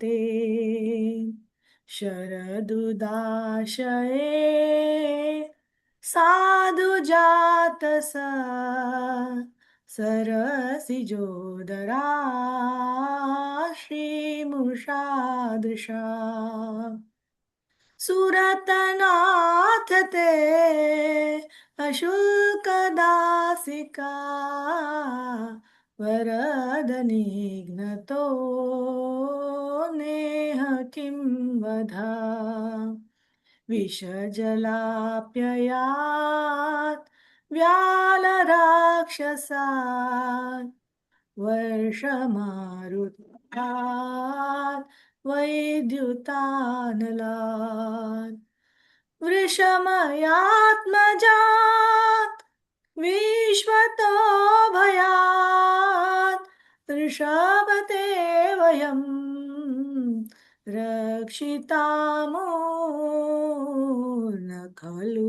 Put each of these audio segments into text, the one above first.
ते शरदुदाशये साधुजातसा सरसिजोदरा श्रीमुषादृशा सुरतनाथ ते अशुल्कदासिका वरदनिघ्नतो नेह किं वधा विषजलाप्ययात् व्यालराक्षसात् वर्षमारुतात् वैद्युतानलात् वृषमयात्मजात् विश्वतो भयात् ऋषभते वयं रक्षितामो न खलु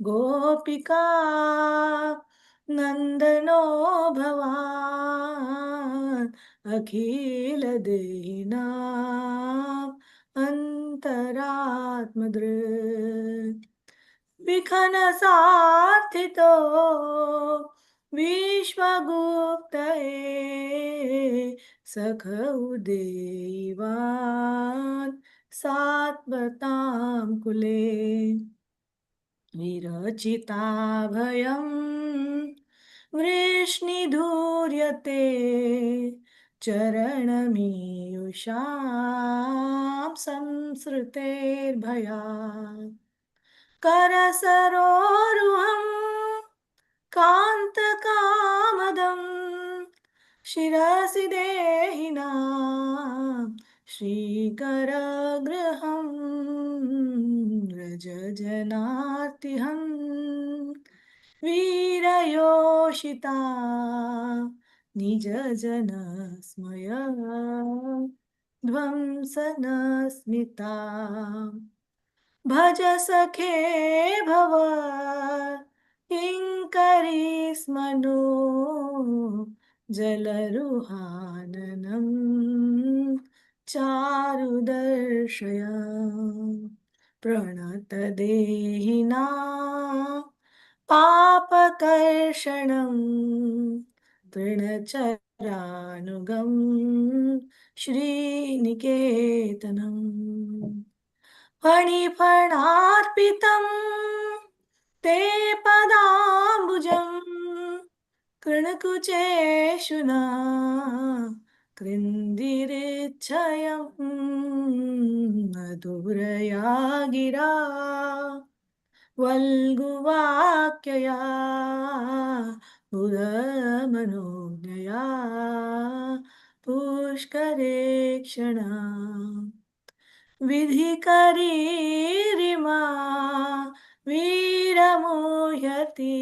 गोपिका नन्दनो भवान् अखिलदेहिनाम् अन्तरात्मदृक् विखनसार्थितो विश्वगुप्तये सखौ देवान् सात्वतां कुले विरचिताभयं वृष्णिधूर्यते चरणमीयुषां संसृतेर्भयात् करसरोरुहं कान्तकामदं शिरसि देहिनां श्रीकरगृहं व्रजजनार्तिहं वीरयोषिता निजजनस्मय ध्वंसनस्मिता भज सखे भव किङ्करी स्मनो जलरुहाननं चारुदर्शय प्रणतदेहिना पापकर्षणं तृणचरानुगं श्रीनिकेतनम् फणिफणार्पितं ते पदाम्बुजं कृणकुचेषु न कृन्दिरिच्छयं मधुरया गिरा वल्गुवाक्यया उदमनोज्ञया पुष्करे क्षणा विधिकरीरिमा वीरमुह्यति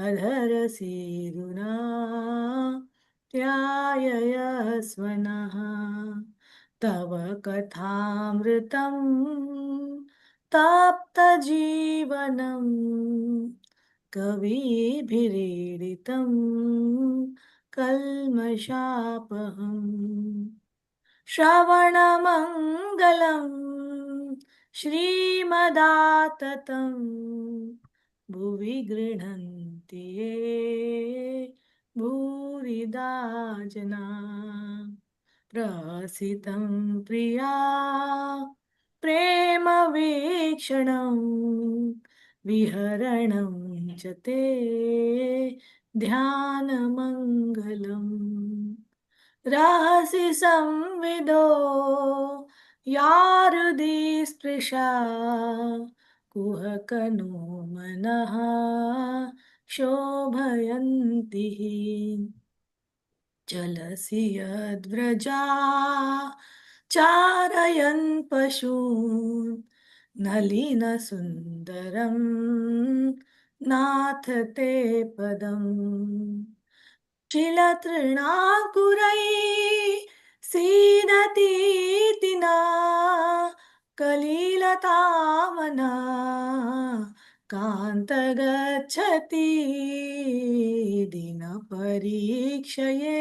अधरसीरुना ध्यायस्वनः तव कथामृतं तप्तजीवनं कविभिरीडितं कल्मषापहम् श्रवणमङ्गलं श्रीमदाततं भुवि गृह्णन्ति ये भूरिदा जना प्रसितं प्रिया प्रेमवीक्षणं विहरणं च ते ध्यानमङ्गलम् रहसि संविदो यारुदी स्पृशा कुहकनो मनः शोभयन्ति चलसि यद्व्रजा चारयन् पशून् नलिनसुन्दरं नाथ ते पदम् शिलतृणाकुरै सीदतीति न कलिलतामना कान्त गच्छति दिनपरीक्षये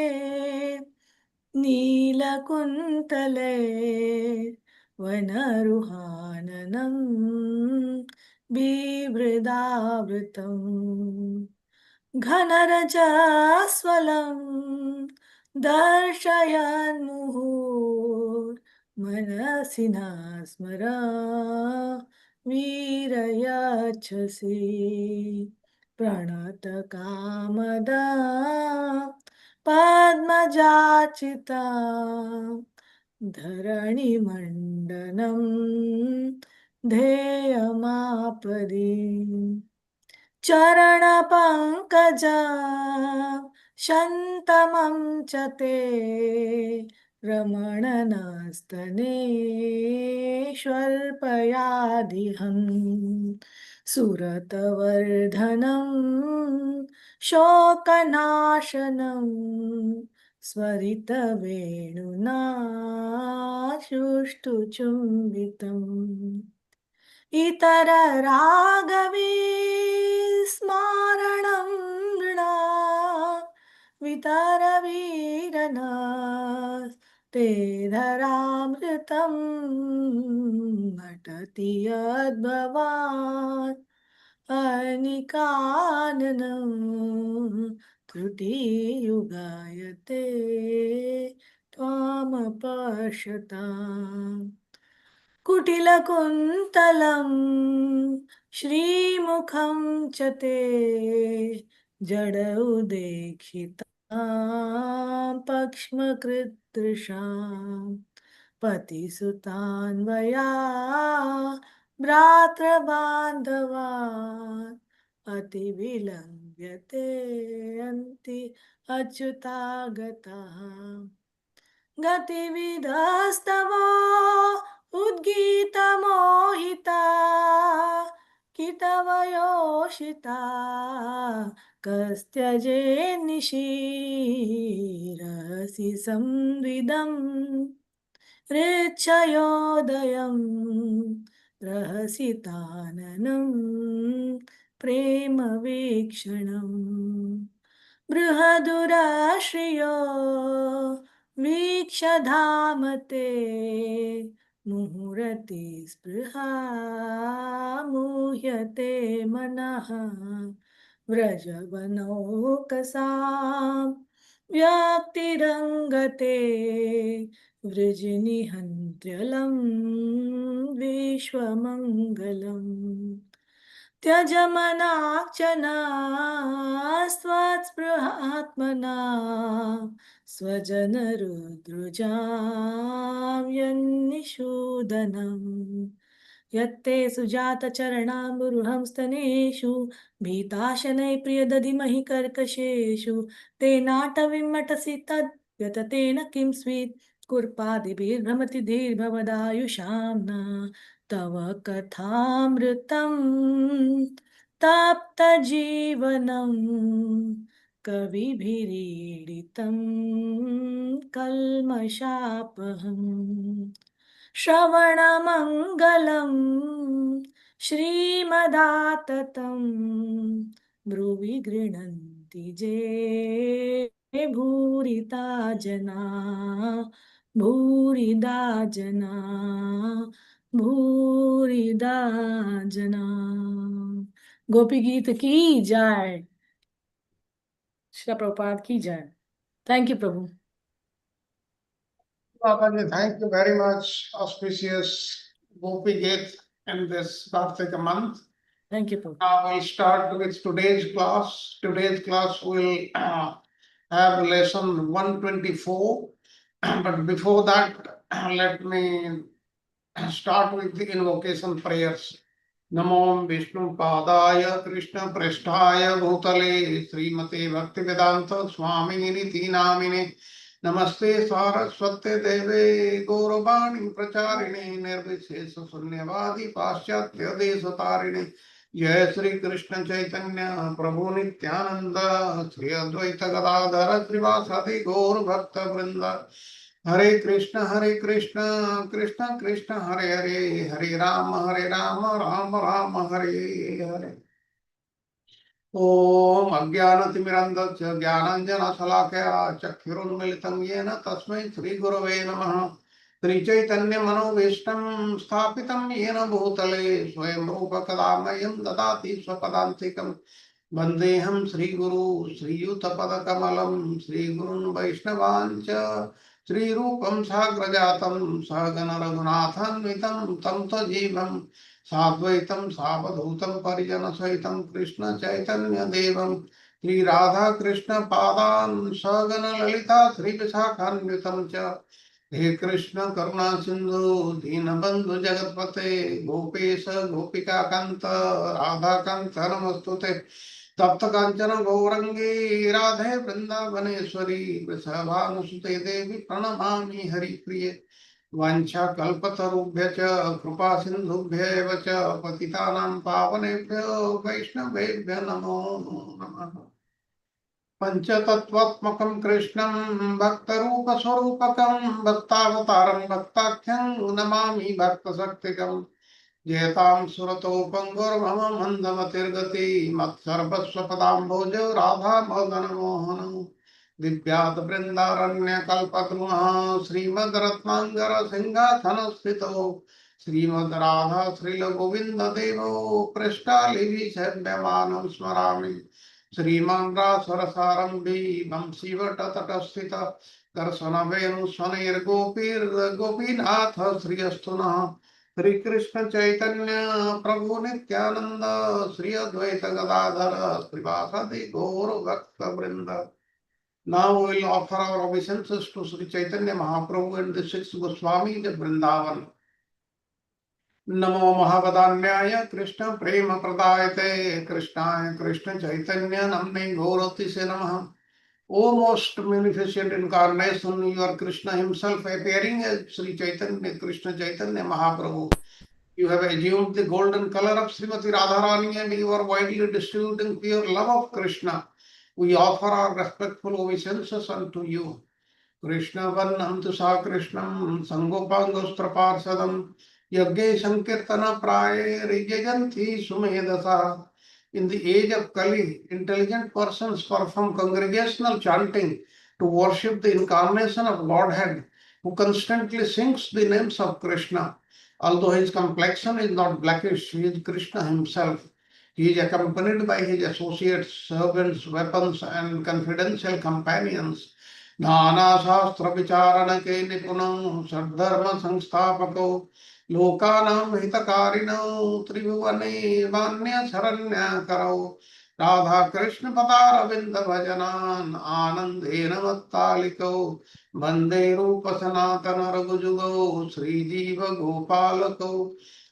नीलकुन्तले वनरुहाननं बिभृदावृतम् घनरजस्वलं दर्शयन्मुहुर्मनसि न स्मर वीरयच्छसि प्रणतकामदा पद्मजाचिता धरणिमण्डनं ध्येयमापदि चरणपङ्कजा शन्तमं च ते रमणनस्तने स्वल्पयादिहम् सुरतवर्धनं शोकनाशनं स्वरितवेणुना सुष्ठुचुम्बितम् इतररागविस्मरणं नृणा वितरवीरना ते धरामृतं नटति यद्भवान् अनिकाननं त्रुटियुगायते त्वामपश्यताम् कुटिलकुन्तलं श्रीमुखं च ते जडौदेक्षितां पक्ष्मकृदृशां पतिसुतान्वया भ्रातृबान्धवान् अतिविलम्ब्यते अन्ति अच्युतागतः गतिविधस्तव उद्गीतमोहिता कितवयोषिता कस्त्यजेन्निशीरसि संविदम् ऋच्छयोदयं रहसिताननं प्रेमवीक्षणम् बृहदुराश्रियो वीक्षधाम ते मुहुरति स्पृहा मुह्यते मनः व्रजवनौकसां व्यक्तिरङ्गते वृजिनिहन्त्यलं विश्वमङ्गलम् त्यजमनाक्षना स्वत्स्पृहात्मना स्वजनरुद्रुजां यन्निषूदनम् यत्ते सुजातचरणाम्बुरुहं स्तनेषु भीताशनैः प्रियदधिमहि कर्कशेषु तेनाटविमटसि तद्व्यततेन किं स्वीत् कुर्पादिभिर्भ्रमति धीर्भवदायुषां न तव कथामृतं तप्तजीवनं कविभिरीडितं कल्मषापहम् श्रवणमङ्गलं श्रीमदाततं ब्रुवि गृह्णन्ति जे भूरिता जना भूरिदा जना भूरिदा जना। गोपी गीत की जय। श्री प्रभुपाद की जय। Thank you Prabhu. Babaji, thank you very much. Auspicious Gopi Gate in this Kartika month. Thank you Prabhu. Now we'll start with today's class. Today's class will have lesson 124. But before that, let me start with the invocation prayers. नमो विष्णु पादाय कृष्ण पृष्ठाय भूतले श्रीमते भक्तिवेदांत स्वामिनिति नामिने नमस्ते सारस्वते देवे गौरवाणी प्रचारिणे निर्विशेष शून्यवादी पाश्चात्य देशतारिणे जय श्री कृष्ण चैतन्य प्रभु नित्यानंद श्री अद्वैत गदाधर श्रीवासादि गौर भक्त वृंद हरे कृष्ण कृष्ण कृष्ण हरे हरे हरे राम राम राम हरे हरे। ॐ अज्ञानतिमिरन्धस्य ज्ञानाञ्जनशलाकया चक्षुरुन्मिलितं येन तस्मै श्रीगुरवे नमः। श्रीचैतन्यमनोभीष्टं स्थापितं येन भूतले स्वयं रूप कदा मह्यं ददाति स्वपदान्तिकम्। वन्देऽहं श्रीगुरु श्रीयुतपदकमलं श्रीगुरुन् वैष्णवाञ्च श्रीरूपं साग्रजातं सहगण रघुनाथान्वितं तं सजीवं साद्वैतं सावधूतं परिजनसहितं कृष्ण चैतन्य देवं श्री राधा कृष्ण पादान् सहगण ललिता श्री विशाखान्वितं च हे कृष्ण करुणा सिंधु दीनबंधु जगतपते गोपेश गोपिका कांत राधा कांत नमस्तुते तप्त कांचन गौरंगी राधे वृंदावनेश्वरी वृषभानुसुते देवी प्रणमामि हरिप्रिये वाञ्छाकल्पतरुभ्यश्च कृपा सिन्धुभ्येव च पतितानां पावनेभ्यो वैष्णवेभ्यो नमो नमः। पंचतत्त्वात्मकं कृष्णं भक्तरूपस्वरूपकं भक्तावतारं भक्ताख्यं नमामि भक्तशक्तिकम् जयतां सुरतो पंगुर्मम मन्दमतिर्गति मत्सर्वस्वपदाम्भोजो राधामदनमोहनं दिव्यात् बृन्दारण्यकल्पद्रुमः श्रीमद्रत्नाङ्गर सिंहासनस्थितो श्रीमद् राधा श्रीलगोविन्ददेवो पृष्ठालिभिषेव्यमानं स्मरामि श्रीमान् रासरसारम्भी वंशीवटतटस्थित दर्शनवेणुस्वनैर्गोपीर्गोपीनाथ श्रियस्तु नः श्री कृष्ण चैतन्य प्रभु नित्यानंद श्री अद्वैत गदाधर श्रीवासदि गौर भक्त वृंद। Now we will offer our obeisances to Sri Chaitanya Mahaprabhu and the six Goswamis of Vrindavan. नमो महावदान्याय कृष्ण प्रेम प्रदायते कृष्णाय कृष्ण चैतन्य नमने गौरतिसे नमः. O most magnificent incarnation, you are Krishna himself appearing as Sri Chaitanya, Krishna Chaitanya Mahaprabhu. You have assumed the golden color of Srimati Radharani and you are widely distributing pure love of Krishna. We offer our respectful obeisances unto you. Krishna Varnam Sa Krishnam Sangopangostra Parsadam Yagge Sankirtana Praye Rijayanti Sumedasa. In the age of Kali, intelligent persons perform congregational chanting to worship the incarnation of Godhead, who constantly sings the names of Krishna. Although his complexion is not blackish, he is Krishna himself. He is accompanied by his associates, servants, weapons, and confidential companions. नानाशास्त्र विचारण के निपुणं सद्धर्म संस्थापको लोकानां हितकारिणौ त्रिभुवने मान्य शरण्यकरौ राधा कृष्ण पदारविंद भजनान आनंदेन मत्तालिकौ वंदे रूप सनातन रघुजुगौ श्रीजीव गोपालकौ.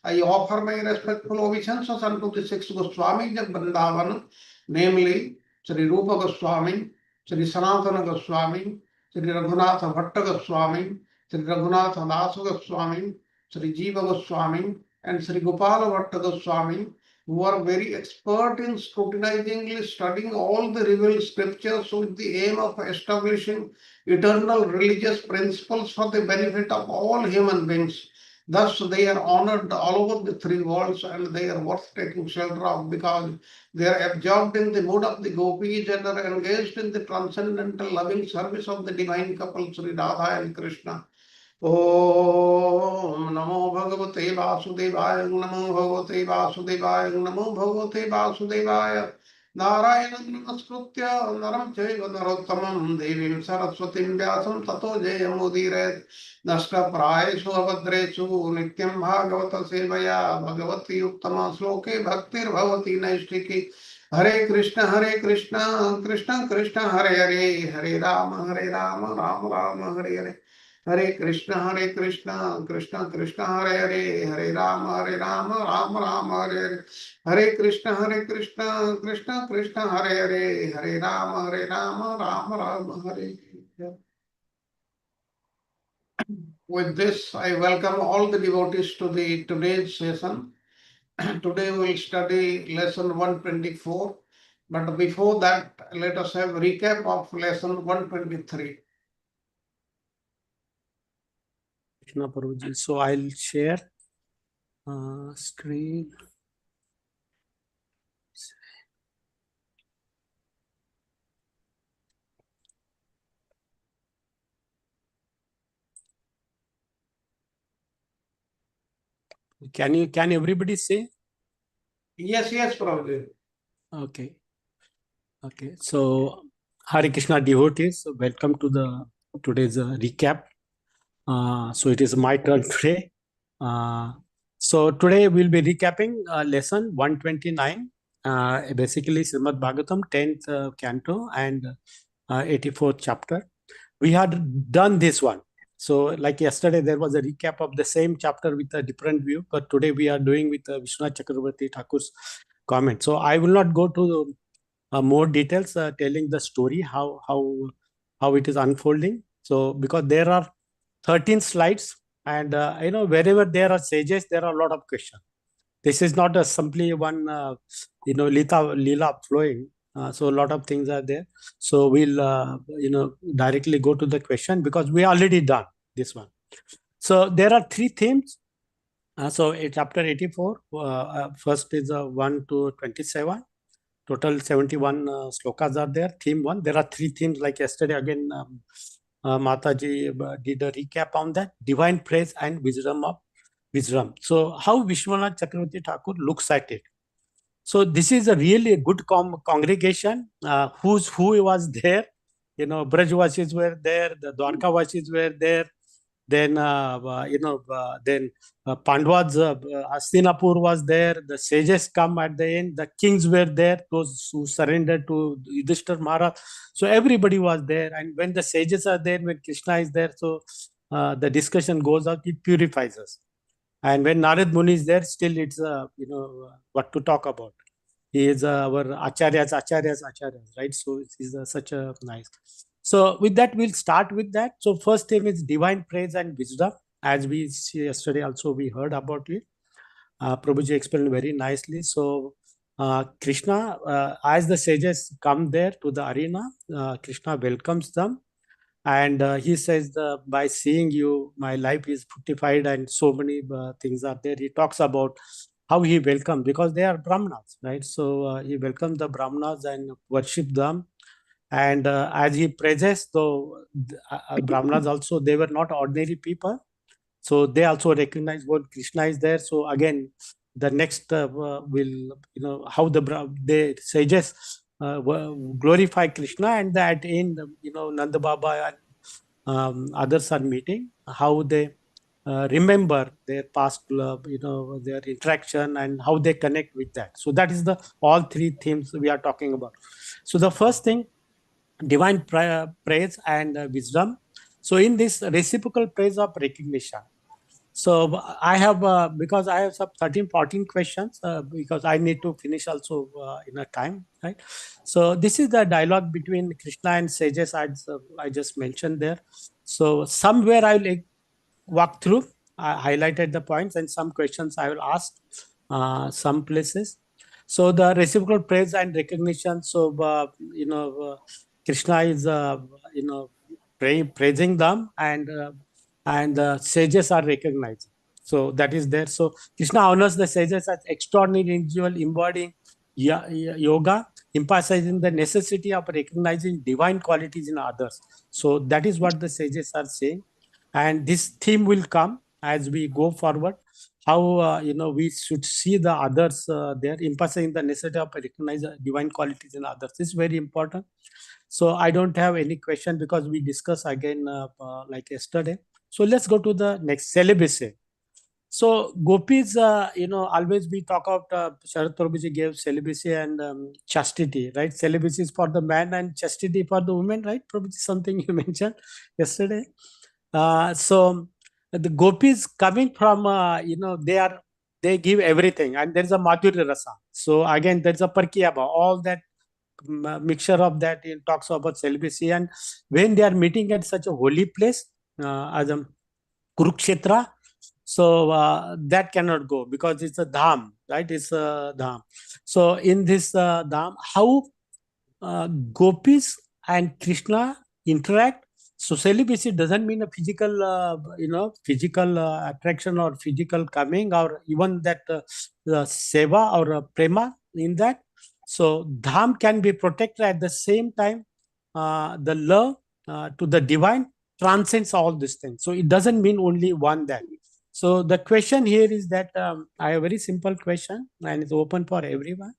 I offer my respectful obeisances unto the six Goswamis of Vrindavan, namely Sri Rupa Goswami, Sri Sanatana Goswami, Sri Raghunatha Bhatta Goswami, Sri Raghunatha Dasa Goswami, Sri Jiva Goswami, and Sri Gopala Bhatta Goswami, who are very expert in scrutinizingly studying all the revealed scriptures with the aim of establishing eternal religious principles for the benefit of all human beings. Thus, they are honored all over the three worlds and they are worth taking shelter of because they are absorbed in the mood of the gopis and are engaged in the transcendental loving service of the divine couple Sri Radha and Krishna. Om Namo Bhagavate Vasudevaya Namo Bhagavate Vasudevaya Namo Bhagavate Vasudevaya Narayanam Namaskritya Naram Chaiva Narottamam Devim Saraswatim Vyasam Tato Jayamudiret Nashta Prayesu Abhadresu Nityam Bhagavata Sevaya Bhagavati Uttama Sloke Bhaktir Bhavati Naistiki Hare Krishna Krishna Krishna Hare Hare Hare Rama Rama Rama Hare Hare Hare Krishna Krishna Krishna Hare Hare Hare Rama Rama Rama Hare Hare Hare Krishna Krishna Krishna Hare Hare Hare Rama Rama Hare Hare. With this, I welcome all the devotees to the today's session. Today we will study lesson 124. But before that, let us have a recap of lesson 123. Krishna Prabhuji. So I'll share screen. Can everybody see? Yes, yes, Prabhuji. Okay. Okay. So Hare Krishna devotees, welcome to the today's recap. So it is my turn today. So today we'll be recapping lesson 129, basically Srimad Bhagavatam 10th canto and 84th chapter. We had done this one. So like yesterday, there was a recap of the same chapter with a different view, but today we are doing with Vishwanath Chakravarti Thakur's comment. So I will not go to more details telling the story, how it is unfolding. So because there are 13 slides, and wherever there are sages, there are a lot of questions. This is not a simply one lila flowing. So a lot of things are there. So we'll directly go to the question because we already done this one. So there are three themes. So chapter 84, first is 1 to 27. Total 71 slokas are there. Theme 1. There are three themes like yesterday. Again, Mataji did a recap on that. Divine praise and wisdom of wisdom. So how Vishwanath Chakravarti Thakur looks at it. So this is a really good congregation. Who was there? Brajvasis were there. The Dwarkavasis were there. Then Pandavas, Hastinapur was there. The sages come at the end. The kings were there. Those who surrendered to Yudhishthir Maharaj. So everybody was there. And when the sages are there, when Krishna is there, so the discussion goes out. It purifies us. And when Narad Muni is there, still it's what to talk about. He is our acharyas, right? So he's such a nice. So with that, we'll start with that. So first thing is divine praise and wisdom. As we see yesterday, also we heard about it. Prabhuji explained very nicely. So Krishna, as the sages come there to the arena, Krishna welcomes them. And he says, by seeing you, my life is fortified, and so many things are there. He talks about how he welcomes, because they are Brahmanas, right? So he welcomes the Brahmanas and worship them. And as he praises, though Brahmanas also, they were not ordinary people. So they also recognize what Krishna is there. So again, the next will, how the sages glorify Krishna, and that in, Nanda Baba and others are meeting, how they remember their past love, their interaction, and how they connect with that. So that is the all three themes we are talking about. So the first thing, divine praise and wisdom. So in this reciprocal praise of recognition. So I have, because I have some 13, 14 questions, because I need to finish also in a time, right? So this is the dialogue between Krishna and sages, as I just mentioned there. So somewhere I will walk through, I highlighted the points, and some questions I will ask some places. So the reciprocal praise and recognition. So, Krishna is, praising them, and the sages are recognizing. So that is there. So Krishna honors the sages as extraordinary individual embodying yoga, emphasizing the necessity of recognizing divine qualities in others. So that is what the sages are saying. And this theme will come as we go forward, how we should see the others there, emphasizing the necessity of recognize divine qualities in others. This is very important. So I don't have any question because we discuss again like yesterday. So let's go to the next, celibacy. So gopis, always we talk about, Sharad Prabhuji gave celibacy and chastity, right? Celibacy is for the man and chastity for the woman, right? Prabhuji, something you mentioned yesterday. So the gopis coming from, they give everything, and there's a madhurya rasa. So again, there's a parkiyaba, all that mixture of that, it talks about celibacy. And when they are meeting at such a holy place, as a Kurukshetra, so that cannot go because it's a dham, right? It's a dham. So in this dham, how gopis and Krishna interact. So celibacy doesn't mean a physical, physical attraction or physical coming, or even that seva or prema in that. So dham can be protected at the same time. The love to the divine transcends all these things. So it doesn't mean only one that. So the question here is that I have a very simple question and it's open for everyone.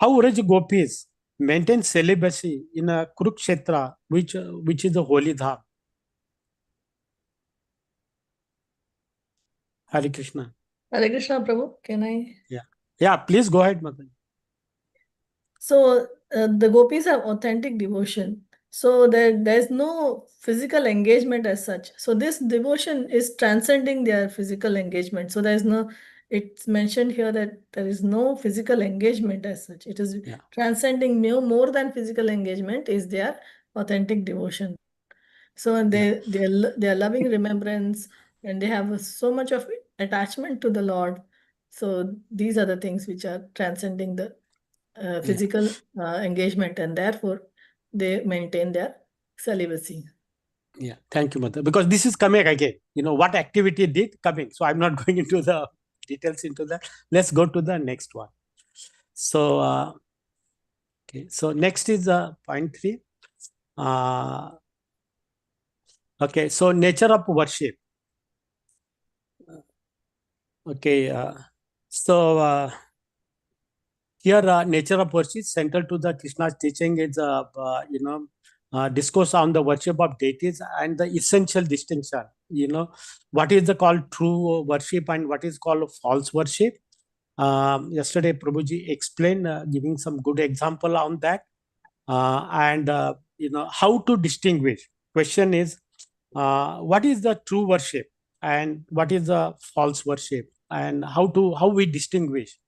How Raj Gopis maintain celibacy in a Kurukshetra, which is the holy dham? Hare Krishna. Hare Krishna, Prabhu. Can I? Yeah, please go ahead, Mother. So the gopis have authentic devotion. So there's no physical engagement as such. So this devotion is transcending their physical engagement. So there's no, it's mentioned here that there is no physical engagement as such. It is Yeah. transcending more than physical engagement is their authentic devotion. So they're loving remembrance and they have so much of attachment to the Lord. So these are the things which are transcending the physical engagement, and therefore they maintain their celibacy. Yeah, thank you, Mother. Because this is coming again. What activity did coming. So I'm not going into the details into that. Let's go to the next one. So, okay. So next is point 3. Okay. So nature of worship. Okay. So here, nature of worship central to the Krishna's teaching is, discourse on the worship of deities and the essential distinction. What is the called true worship and what is called false worship. Yesterday, Prabhuji explained, giving some good example on that, and how to distinguish. Question is, what is the true worship and what is the false worship, and how we distinguish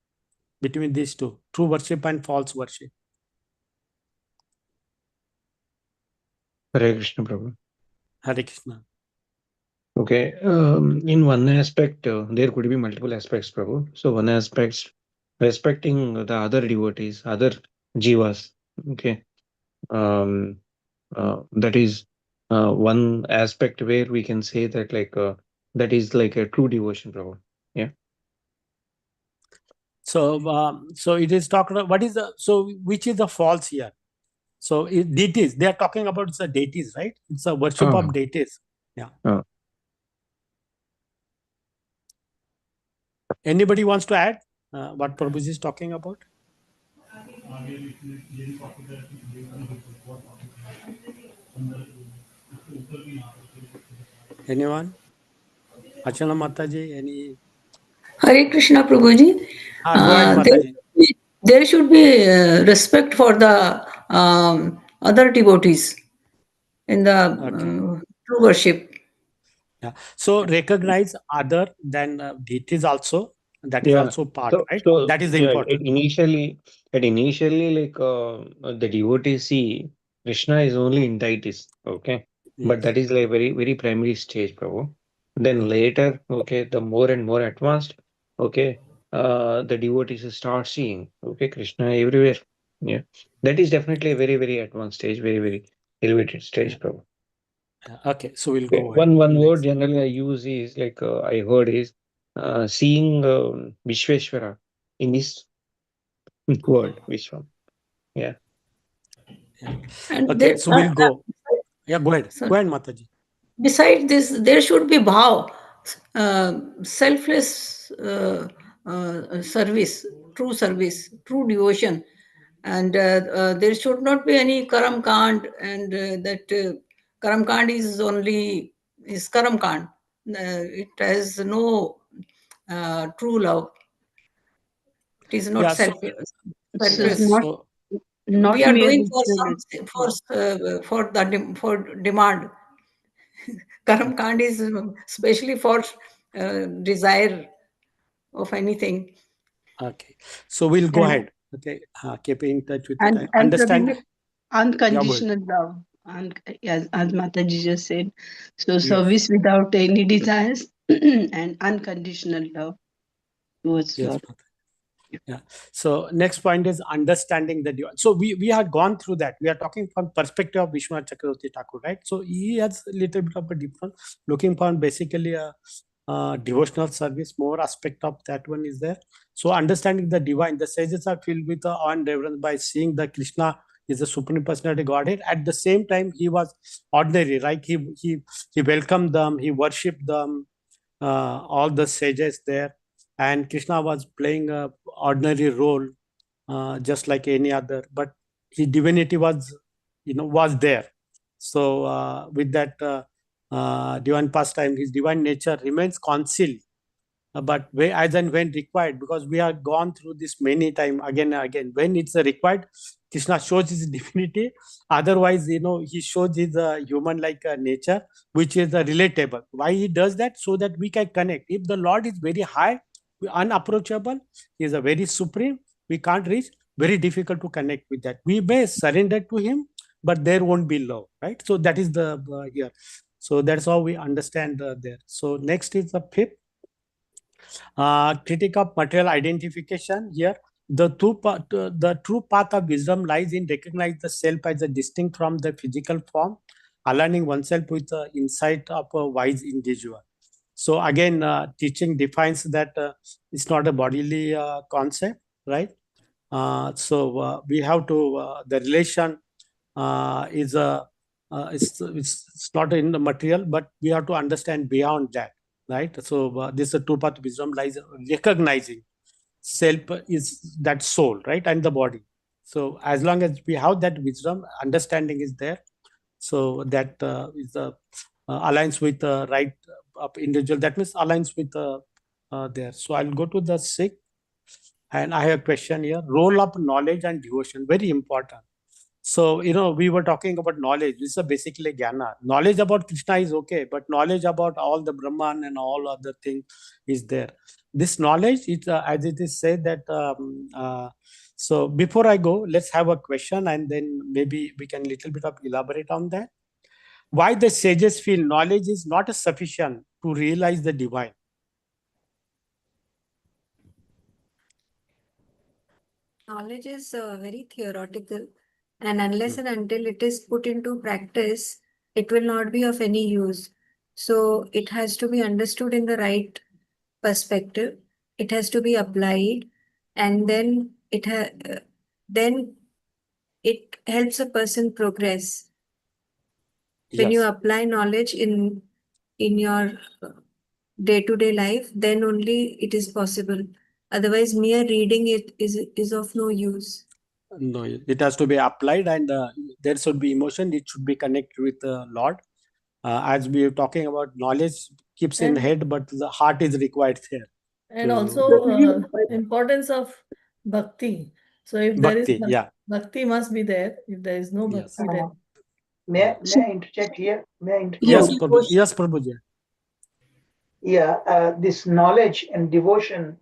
between these two, true worship and false worship. Hare Krishna, Prabhu. Hare Krishna. Okay. In one aspect, there could be multiple aspects, Prabhu. So one aspect, respecting the other devotees, other jivas. Okay. That is one aspect where we can say that that is like a true devotion, Prabhu. Yeah. So it is talked about what is which is the false here. So deities, they are talking about the deities, right? It's a worship of deities. Yeah. Anybody wants to add what Prabhuji is talking about? Anyone? Achana Mataji, any? Hare Krishna, Prabhuji. Go ahead, Mataji. There should be respect for the other devotees in the true worship. Yeah. So recognize other than deities also. That is Yeah. also part, right? So That is yeah, important. initially, the devotees see Krishna is only in deities. Okay. But Yes. that is like very, very primary stage, Prabhu. Then later, okay, the more and more advanced, okay, the devotees start seeing, okay, Krishna everywhere. Yeah. That is definitely a very, very advanced stage, very, very elevated stage, Prabhu. Okay, so we'll Okay. go ahead. One word generally I use is I heard is seeing Vishweshwara in this world, Vishwam. Yeah. And Okay, so we'll go. Yeah, go ahead. Sorry. Go ahead, Mataji. Besides this, there should be bhav, selfless service, true devotion. And there should not be any karam kand, and that karam kand is karam kand. It has no true love. It is not Yeah, so- selfless. So We are doing for demand. Karam kand is especially for desire of anything. okay, so we'll go And- ahead. Okay, keep in touch with And, it. and Understand. Prabhu, unconditional love, and as Mataji just said, so Yes. service without any desires and unconditional love towards Yes, Lord. Mataji. Yeah. So next point is understanding the divine. So we have gone through that. We are talking from perspective of Vishwanath Chakravarti Thakur, right? So he has a little bit of a different looking upon basically a devotional service. More aspect of that one is there. So understanding the divine, the sages are filled with awe and reverence by seeing that Krishna is the supreme personality Godhead. At the same time, he was ordinary, right? He welcomed them, he worshipped them, all the sages there, and Krishna was playing a ordinary role, just like any other, but his divinity was, was there. So with that divine pastime, his divine nature remains concealed, but as and when required, because we have gone through this many times again and again. When it's required, Krishna shows his divinity. Otherwise, he shows his human like nature, which is relatable. Why he does that? So that we can connect. If the Lord is very high, unapproachable, he is a very supreme, we can't reach, very difficult to connect with that. We may surrender to him, but there won't be love, right? So that is the here. So that's how we understand there. So next is the fifth. Critique of material identification. Here, the true path of wisdom lies in recognizing the self as a distinct from the physical form, aligning oneself with the insight of a wise individual. So again, teaching defines that it's not a bodily concept, right? So we have to the relation is a it's not in the material, but we have to understand beyond that, right? So this is a two path wisdom lies recognizing self is that soul, right, and the body. So as long as we have that wisdom, understanding is there. So that is the aligns with the right of individual. That means aligns with there. So I'll go to the sixth, and I have a question here. Role of knowledge and devotion, very important. So, we were talking about knowledge. This is basically jnana. Knowledge about Krishna is okay, but knowledge about all the Brahman and all other things is there. This knowledge, as it is said that, so before I go, let's have a question, and then maybe we can little bit of elaborate on that. Why the sages feel knowledge is not sufficient to realize the divine? Knowledge is very theoretical, and unless and until it is put into practice, it will not be of any use. So it has to be understood in the right perspective. It has to be applied, and then then it helps a person progress. When you Yes. apply knowledge in your day-to-day life, then only it is possible. Otherwise, mere reading it is of no use. No, it has to be applied, and there should be emotion. It should be connected with the Lord. As we are talking about, knowledge keeps in And head, but the heart is required there. and To also importance of bhakti. So if there is bhakti, yeah, bhakti must be there. If there is no yes, bhakti, then May I interject here? May I interject? yes, Yeah. Prabhuji, yes, Prabhuji. Yeah, this knowledge and devotion,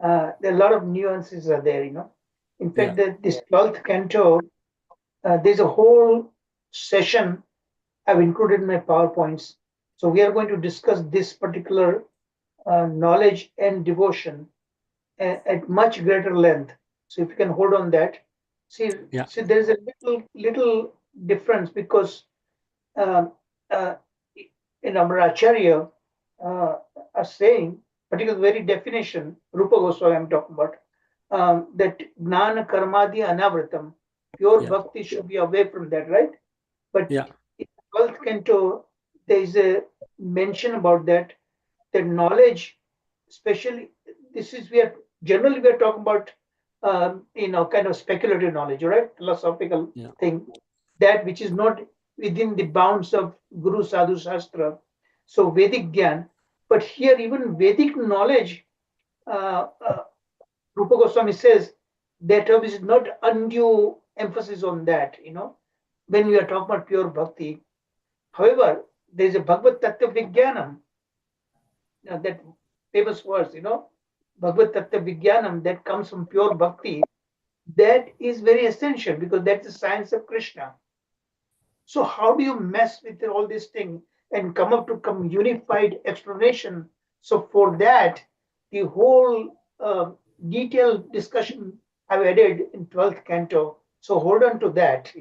there are a lot of nuances are there, In fact, this 12th canto, there's a whole session I've included in my PowerPoints. So we are going to discuss this particular knowledge and devotion at much greater length. So if you can hold on that. See, Yeah. see, there's a little difference because um, uh, in our Acharya are saying, particularly very definition, Rupa Goswami I'm talking about, that Gnana Karmadi Anavratam, pure bhakti should be away from that, right? But Yeah. in 12th canto, there is a mention about that knowledge, especially we are talking about kind of speculative knowledge, right? Philosophical thing, that which is not within the bounds of Guru Sadhu Shastra, so Vedic Gyan. But here, even Vedic knowledge, Rupa Goswami says that there is not undue emphasis on that, when we are talking about pure bhakti. However, there is a Bhagavad Tattva Vijnanam, that famous verse, Bhagavad Tattva Vijnanam, that comes from pure bhakti. That is very essential because that's the science of Krishna. So how do you mess with all this thing and come up to unified explanation? So for that, the whole detailed discussion I've added in 12th canto. So hold on to that,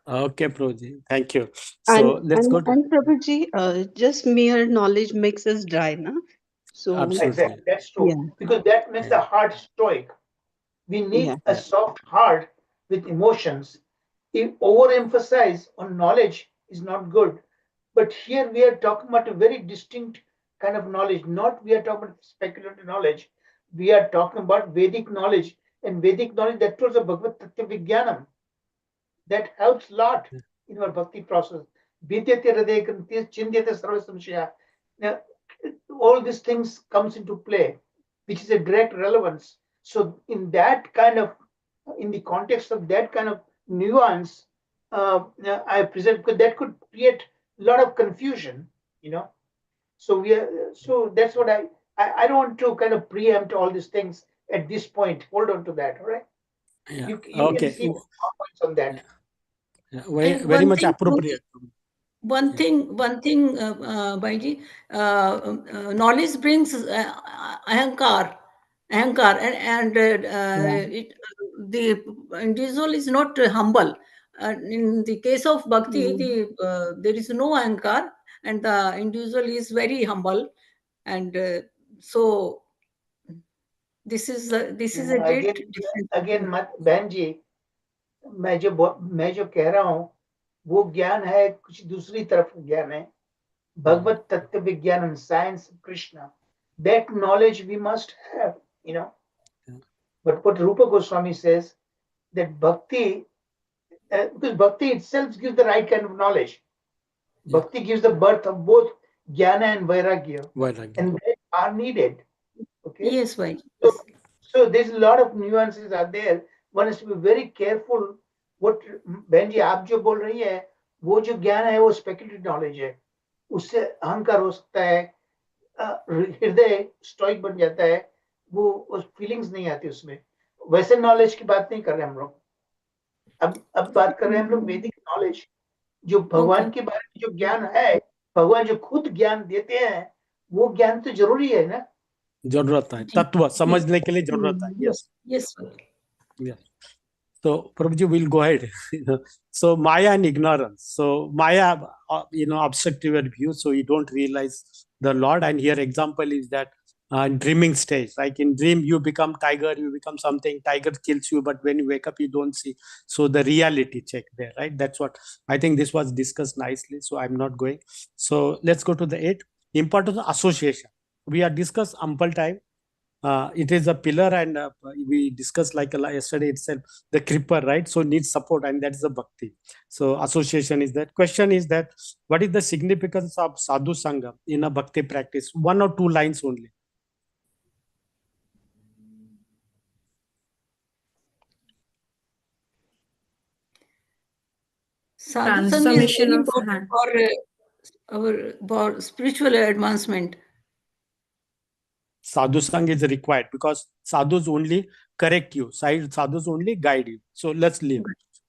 Okay, Prabhuji. Thank you. So let's go to And Prabhuji, just mere knowledge makes us dry, na? So absolutely. Exactly, that's true. yeah. Because that makes the heart stoic. We need Yeah. a soft heart with emotions. If overemphasize on knowledge is not good. But here we are talking about a very distinct kind of knowledge. Not we are talking about speculative knowledge. We are talking about Vedic knowledge. And Vedic knowledge, that was a Bhagavad Tattva Vijnanam. That helps a lot in our bhakti process. Vidyate hriday kranti chindyate sarva samshaya. Now, all these things comes into play, which is a direct relevance. So in that kind of, in the context of that kind of nuance, I present, because that could create a lot of confusion, you know. So so that's what I don't want to kind of preempt all these things at this point. Hold on to that, all right? Yeah. You can Okay. see points on that. Yeah. Very, And very one much thing, appropriate. one thing, Bhaiji, knowledge brings ahankar, the individual is not humble. In the case of bhakti, there is no ahankar, and the individual is very humble, and so this is a great difference. Again, बहन जी, मैं जो कह रहा हूँ वो ज्ञान है, कुछ दूसरी तरफ ज्ञान है. Bhagavad Tattva Vijnanam, science of Krishna. That knowledge we must have, you know. But what Rupa Goswami says, that bhakti, because bhakti itself gives the right kind of knowledge. Bhakti gives the birth of both jnana and vairagya, and they are needed. Okay. Yes, Bhaiji. So there's a lot of nuances are there. One has to be very careful. What बहन जी आप जो बोल रही है, वो जो ज्ञान है वो स्पेक्युलेटिव नॉलेज है. उससे अहंकार हो सकता है, हृदय स्टॉइक बन जाता है, वो उस फीलिंग्स नहीं आती उसमें. वैसे नॉलेज की बात नहीं कर रहे हम लोग. अब बात कर रहे हैं हम लोग वैदिक नॉलेज, जो भगवान के बारे में जो ज्ञान है, भगवान जो खुद ज्ञान देते हैं, वो ज्ञान तो जरूरी है ना. जरूरत है, तत्व समझने के लिए जरूरत है. Yes, yes. Yes. So Prabhuji will go ahead. So Maya and ignorance. So Maya, obstruct your view, so you don't realize the Lord. And here example is that dreaming stage. Like in dream, you become tiger, you become something. Tiger kills you, but when you wake up, you don't see. So the reality check there, right? That's what I think. This was discussed nicely. So I'm not going. So let's go to the 8. Importance of association. We are discussed ample time. It is a pillar, and we discussed like yesterday itself, the creeper, right? So needs support, and that is the bhakti. So association is that. Question is that what is the significance of sadhu sangha in a bhakti practice? 1 or 2 lines only. Sadhu sangha is Transformation very of important for spiritual advancement. Sadhu sangha is required because sadhus only correct you, sadhus only guide you. So let's leave.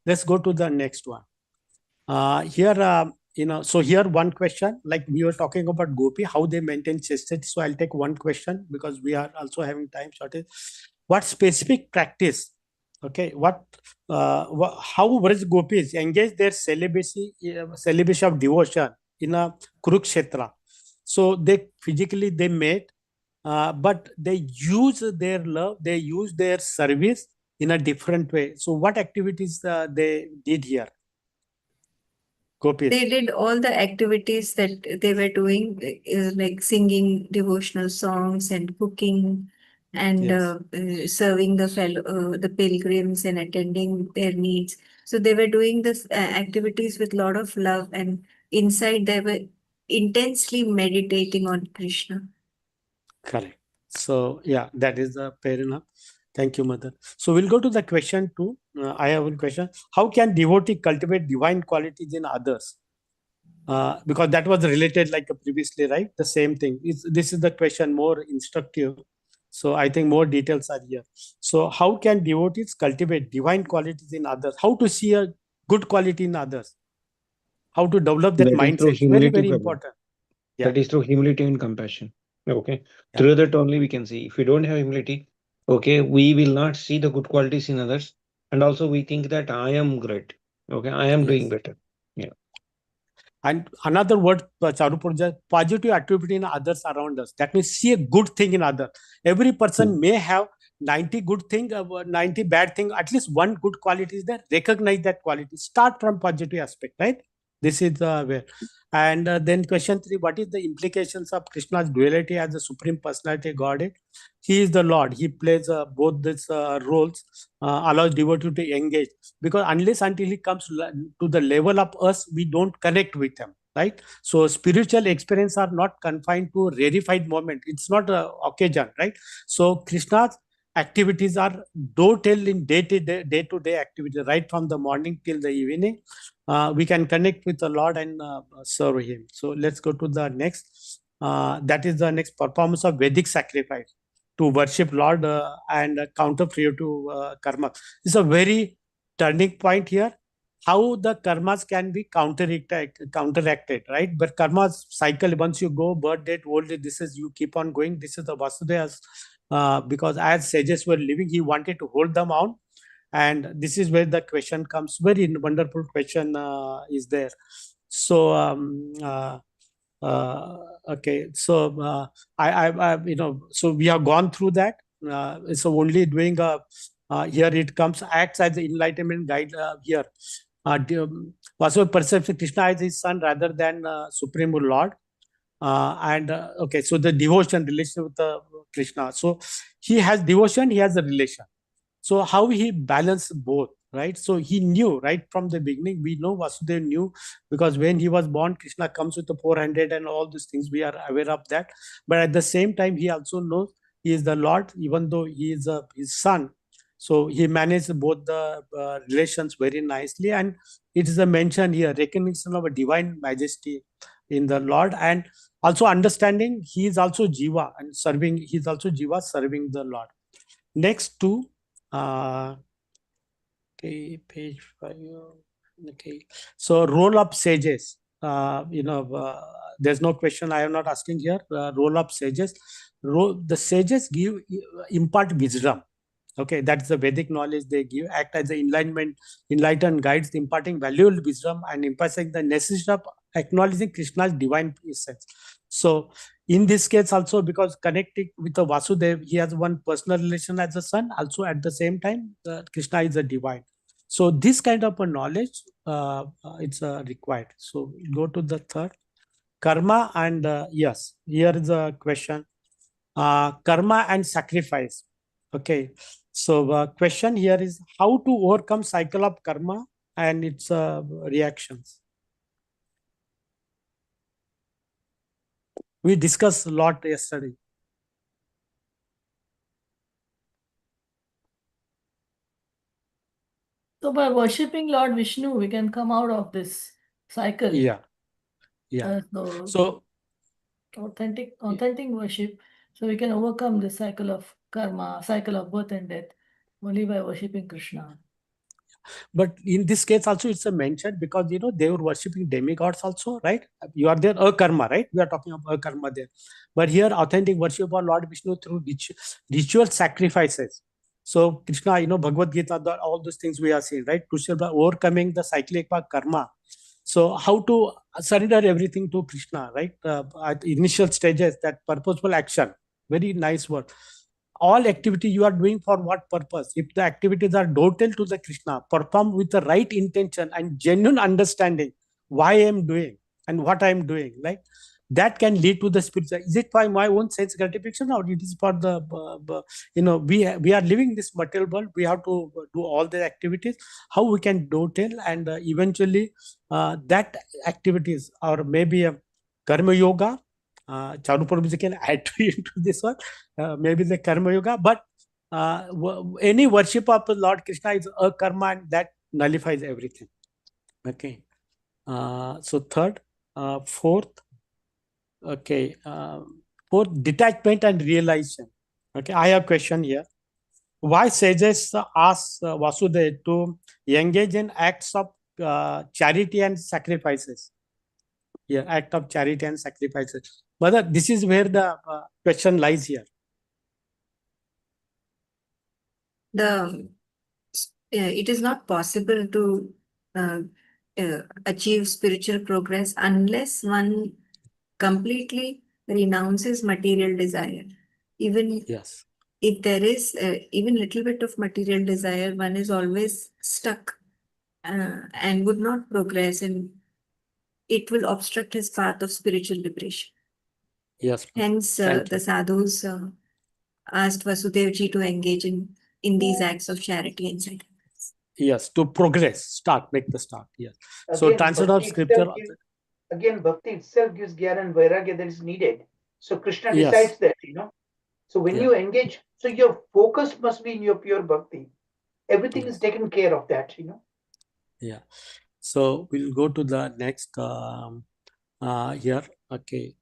Let's go to the next one. Here, so here one question, like we were talking about gopi, how they maintain chastity. So I'll take one question because we are also having time shortage. What specific practice? Okay, how Vraj gopis engage their celibacy of devotion in a Kurukshetra? So they physically they met, but they use their love, they use their service in a different way. So what activities they did here? Gopis. They did all the activities that they were doing, like singing devotional songs and cooking and serving the pilgrims and attending their needs. So they were doing this activities with a lot of love, and inside they were intensely meditating on Krishna. Correct. So yeah, that is fair enough. Thank you, Mother. So we'll go to the question 2. I have one question. How can devotee cultivate divine qualities in others? Because that was related like previously, right? The same thing. This is the question more instructive. So I think more details are here. So how can devotees cultivate divine qualities in others? How to see a good quality in others? How to develop that mindset? Very, very important. Yeah. That is through humility and compassion. Okay. Yeah. Through that only we can see. If we don't have humility, okay, we will not see the good qualities in others. And also we think that I am great. Okay, I am doing better. Yeah. And another word, Charupurja, positive attribute in others around us. That means see a good thing in others. Every person may have 90 good thing, 90 bad thing. At least one good quality is there. Recognize that quality. Start from positive aspect, right? This is the way. And then question 3, what is the implications of Krishna's duality as the Supreme Personality Godhead? He is the Lord. He plays both these roles, allows devotee to engage. Because unless until he comes to the level of us, we don't connect with him, right? So spiritual experience are not confined to rarefied moment. It's not a occasion, right? So Krishna's activities are detailed in day-to-day activity, right from the morning till the evening. We can connect with the Lord and serve Him. So let's go to the next. That is the next performance of Vedic sacrifice to worship Lord and counter to karma. It's a very turning point here. How the karmas can be counteracted, right? But karma's cycle, once you go birth date, old age, this is you keep on going. This is the Vasudeva's, because as sages were living, he wanted to hold them on, and this is where the question comes. Very wonderful question is there. So okay, so so we have gone through that. So only doing here it comes, acts as the enlightenment guide here. Vasudeva perceives Krishna as his son rather than Supreme Lord. Okay, so the devotion relation with Krishna. So he has devotion, he has a relation. So how he balanced both, right? So he knew right from the beginning. We know Vasudeva knew, because when he was born, Krishna comes with the 400 and all these things. We are aware of that. But at the same time, he also knows he is the Lord, even though he is his son. So he managed both the relations very nicely. And it is a mention here, recognition of a divine majesty in the Lord, and also understanding he is also Jiva and serving, he is also Jiva serving the Lord. Next two, okay, page 5. Okay, so role of sages. There's no question. I am not asking here. Role of sages. The sages impart wisdom. Okay, that's the Vedic knowledge they give. Act as the enlightened guides, imparting valuable wisdom and emphasizing the necessity of acknowledging Krishna's divine essence. So in this case also, because connecting with the Vasudev, he has one personal relation as a son. Also at the same time, Krishna is a divine. So this kind of a knowledge, it's required. So go to the third, karma, and yes, here is a question. Karma and sacrifice. Okay, so question here is how to overcome cycle of karma and its reactions. We discussed a lot yesterday. So by worshipping Lord Vishnu, we can come out of this cycle. Yeah. So authentic worship. So we can overcome the cycle of karma, cycle of birth and death, only by worshipping Krishna. But in this case also it's a mention, because they were worshipping demigods also, right? You are there, karma, right? We are talking about karma there. But here authentic worship of Lord Vishnu through ritual sacrifices. So Krishna, Bhagavad Gita, all those things we are seeing, right? To overcoming the cyclic karma. So how to surrender everything to Krishna, right? At initial stages, that purposeful action, very nice word. All activity you are doing for what purpose? If the activities are dotal to the Krishna, perform with the right intention and genuine understanding why I am doing and what I am doing, right? That can lead to the spiritual. Is it for my own sense gratification, or it is for the we are living this material world? We have to do all the activities. How we can dotal and eventually that activities, or maybe a karma yoga. Charuparviji can add to into this one. Maybe the karma yoga, but any worship of Lord Krishna is a karma, and that nullifies everything. Okay. So third, fourth. Okay. Fourth, detachment and realization. Okay, I have a question here. Why sages ask Vasudeva to engage in acts of charity and sacrifices? Yeah, act of charity and sacrifices. But this is where the question lies here. It is not possible to achieve spiritual progress unless one completely renounces material desire. Even Yes. if there is even little bit of material desire, one is always stuck and would not progress in it will obstruct his path of spiritual liberation. Yes. Hence, Thank the you. sadhus asked Vasudevji to engage in these acts of charity and sacrifice. Yes, to progress, make the start. Yes. So translation of scripture. Bhakti itself gives Gyan and Vairagya that is needed. So Krishna Yes. decides that, So when Yeah. you engage, so your focus must be in your pure Bhakti. Everything Yes. is taken care of that, Yeah. So we'll go to the next here. Okay.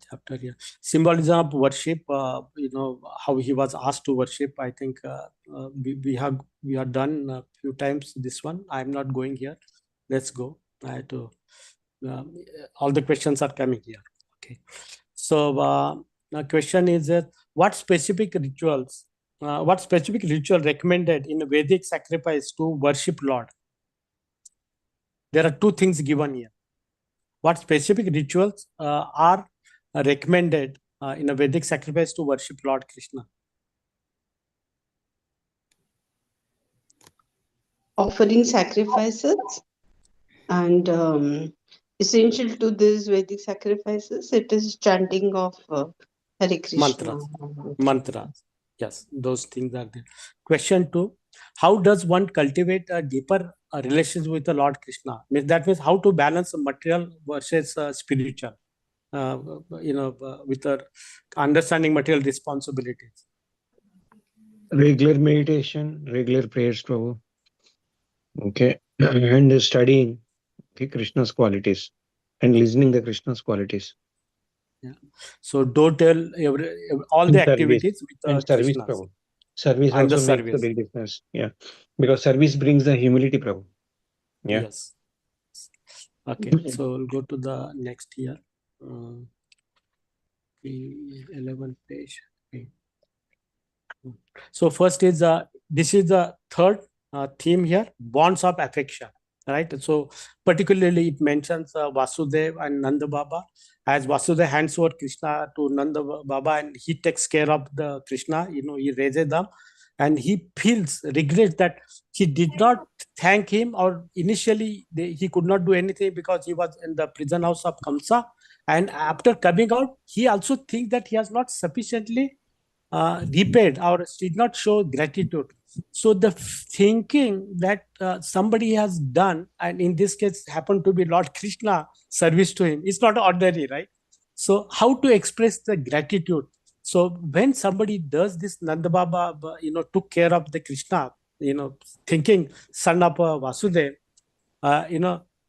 Chapter here. Symbolism of worship. How he was asked to worship. I think we are done a few times this one. I'm not going here. Let's go. I have to. All the questions are coming here. Okay. So the question is what specific ritual recommended in Vedic sacrifice to worship Lord? There are two things given here. What specific rituals are recommended in a Vedic sacrifice to worship Lord Krishna? Offering sacrifices, and essential to these Vedic sacrifices, it is chanting of Hare Krishna. Mantras. Yes, those things are there. Question 2. How does one cultivate a deeper relationship with the Lord Krishna? That means how to balance material versus spiritual, with understanding material responsibilities. Regular meditation, regular prayers, Prabhu. Okay. And studying Krishna's qualities and listening the Krishna's qualities. Yeah. So don't tell all the activities with service, Krishna. Prabhu. Service And also the makes a service. big difference. Yeah. Because service brings the humility, Prabhu. Yeah. Yes. Okay. So we'll go to the next here. 11 page. Okay. So first is this is the third theme here, bonds of affection, right? So particularly it mentions Vasudev and Nanda Baba, as Vasudev hands over Krishna to Nanda Baba and he takes care of the Krishna, he raises them and he feels regret that he did not thank him, or initially he could not do anything because he was in the prison house of Kamsa, and after coming out he also thinks that he has not sufficiently repaid or did not show gratitude. So the thinking that somebody has done, and in this case happened to be Lord Krishna, service to him, is not ordinary, right? So how to express the gratitude? So when somebody does this, Nanda Baba, took care of the Krishna, thinking son of Vasudev,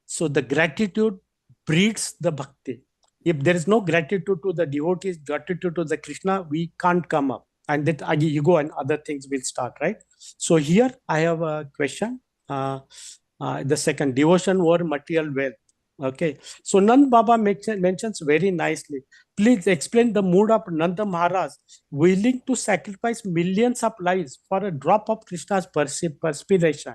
so the gratitude breeds the bhakti. If there is no gratitude to the devotees, gratitude to the Krishna, we can't come up. And that ego and other things will start, right? So here I have a question. The second, devotion or material wealth. Okay. So Nand Baba mentions very nicely. Please explain the mood of Nanda Maharaj willing to sacrifice millions of lives for a drop of Krishna's perspiration.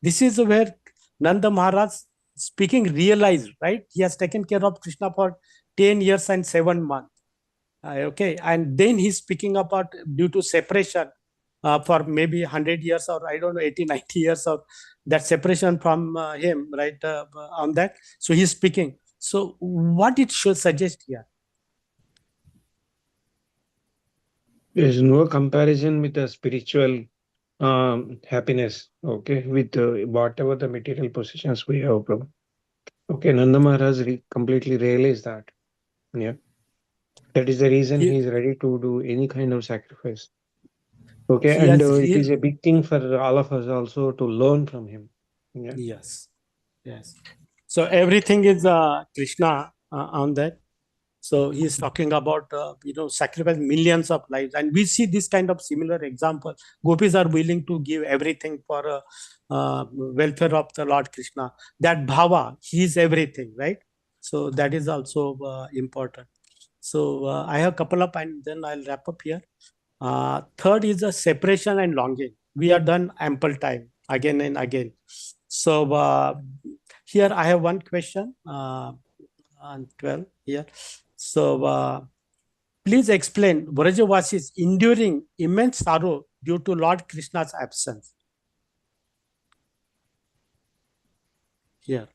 This is where Nanda Maharaj speaking realized, right? He has taken care of Krishna for 10 years and 7 months. Okay. And then he's speaking about due to separation for maybe 100 years or I don't know, 80, 90 years or that separation from him, right? On that. So he's speaking. So what it should suggest here? There is no comparison with the spiritual happiness, okay, with whatever the material possessions we have, Prabhu. Okay, Nanda Maharaj completely realized that. Yeah. That is the reason he is ready to do any kind of sacrifice. Okay, and it is a big thing for all of us also to learn from him. Yeah. Yes. So everything is Krishna on that. So he is talking about sacrifice millions of lives, and we see this kind of similar example. Gopis are willing to give everything for welfare of the Lord Krishna. That bhava, he is everything, right? So that is also important. So I have a couple of, and then I'll wrap up here. Third is the separation and longing. We are done ample time again and again. So here I have one question on 12 here. So please explain Vrajavasis enduring immense sorrow due to Lord Krishna's absence. here.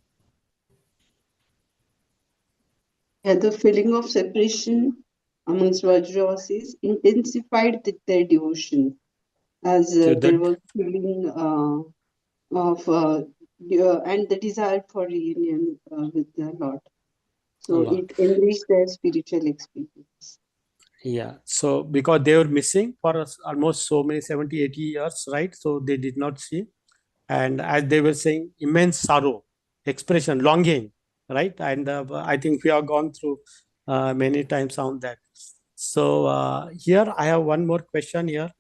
Yeah, the feeling of separation amongst Vrajavasis intensified their devotion, as So there that was feeling of and the desire for reunion with the Lord. So Allah. it enriched their spiritual experience. Yeah. So because they were missing for almost so many 70, 80 years, right? So they did not see. And as they were saying, immense sorrow, expression, longing, right? And I think we have gone through many times on that. So here I have one more question here.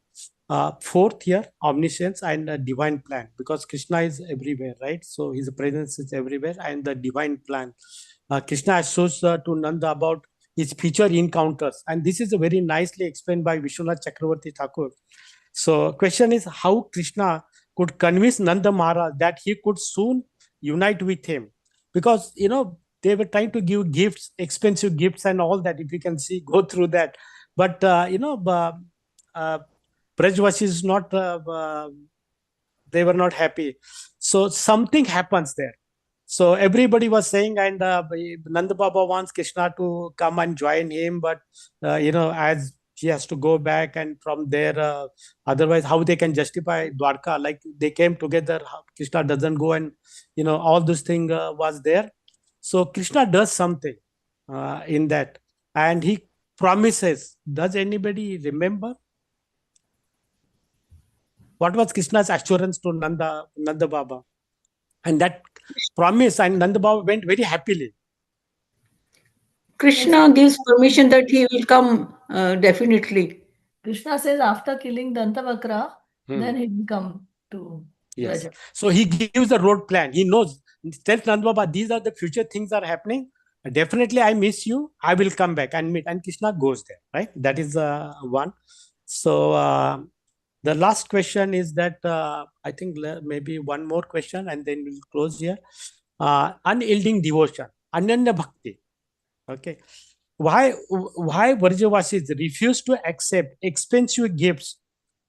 Fourth here, omniscience and divine plan, because Krishna is everywhere, right? So his presence is everywhere, and the divine plan. Krishna shows to Nanda about his future encounters, and this is very nicely explained by Vishwanath Chakravarti Thakur. So question is how Krishna could convince Nanda Maharaj that he could soon unite with him, because they were trying to give gifts, expensive gifts, and all that. If you can see, go through that, but Brajvasis is not. They were not happy. So something happens there. So everybody was saying, and Nanda Baba wants Krishna to come and join him, but as he has to go back, and from there, otherwise, how they can justify Dwarka? Like they came together, Krishna doesn't go, and all this thing was there. So Krishna does something in that, and he promises. Does anybody remember what was Krishna's assurance to Nanda Baba? And that promise, and Nanda Baba went very happily. Krishna gives permission that he will come definitely. Krishna says after killing Dantavakra, then he will come to Yes. Braja. So he gives the road plan. He knows, tells Nanda Baba, these are the future things are happening. Definitely, I miss you. I will come back and meet. And Krishna goes there, right? That is one. So the last question is that I think maybe one more question, and then we'll close here. Unyielding devotion, Ananya Bhakti. Okay. Why Vrajavasis refuse to accept expensive gifts,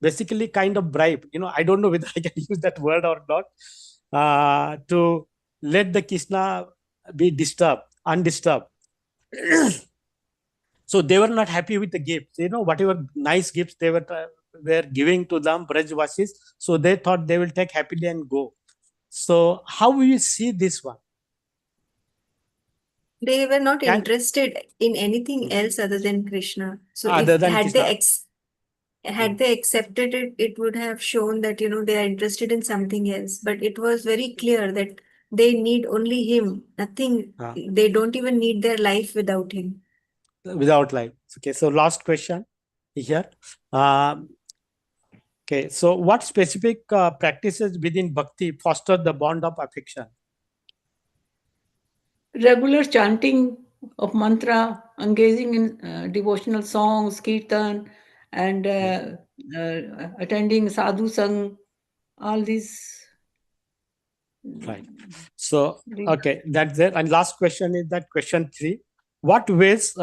basically kind of bribe? I don't know whether I can use that word or not, to let the Krishna be undisturbed. So they were not happy with the gifts, whatever nice gifts they were giving to them, Brajvasis. So they thought they will take happily and go. So how will you see this one? They were not interested in anything else other than Krishna. So Other than Krishna. Had they accepted it, it would have shown that, they are interested in something else. But it was very clear that they need only him, nothing. They don't even need their life without him. Without life. Okay, so last question here. Okay, so what specific practices within Bhakti foster the bond of affection? Regular chanting of mantra, engaging in devotional songs, kirtan, and attending sadhu sang, all these. Right. So, okay, that's it. And last question is that question 3. What ways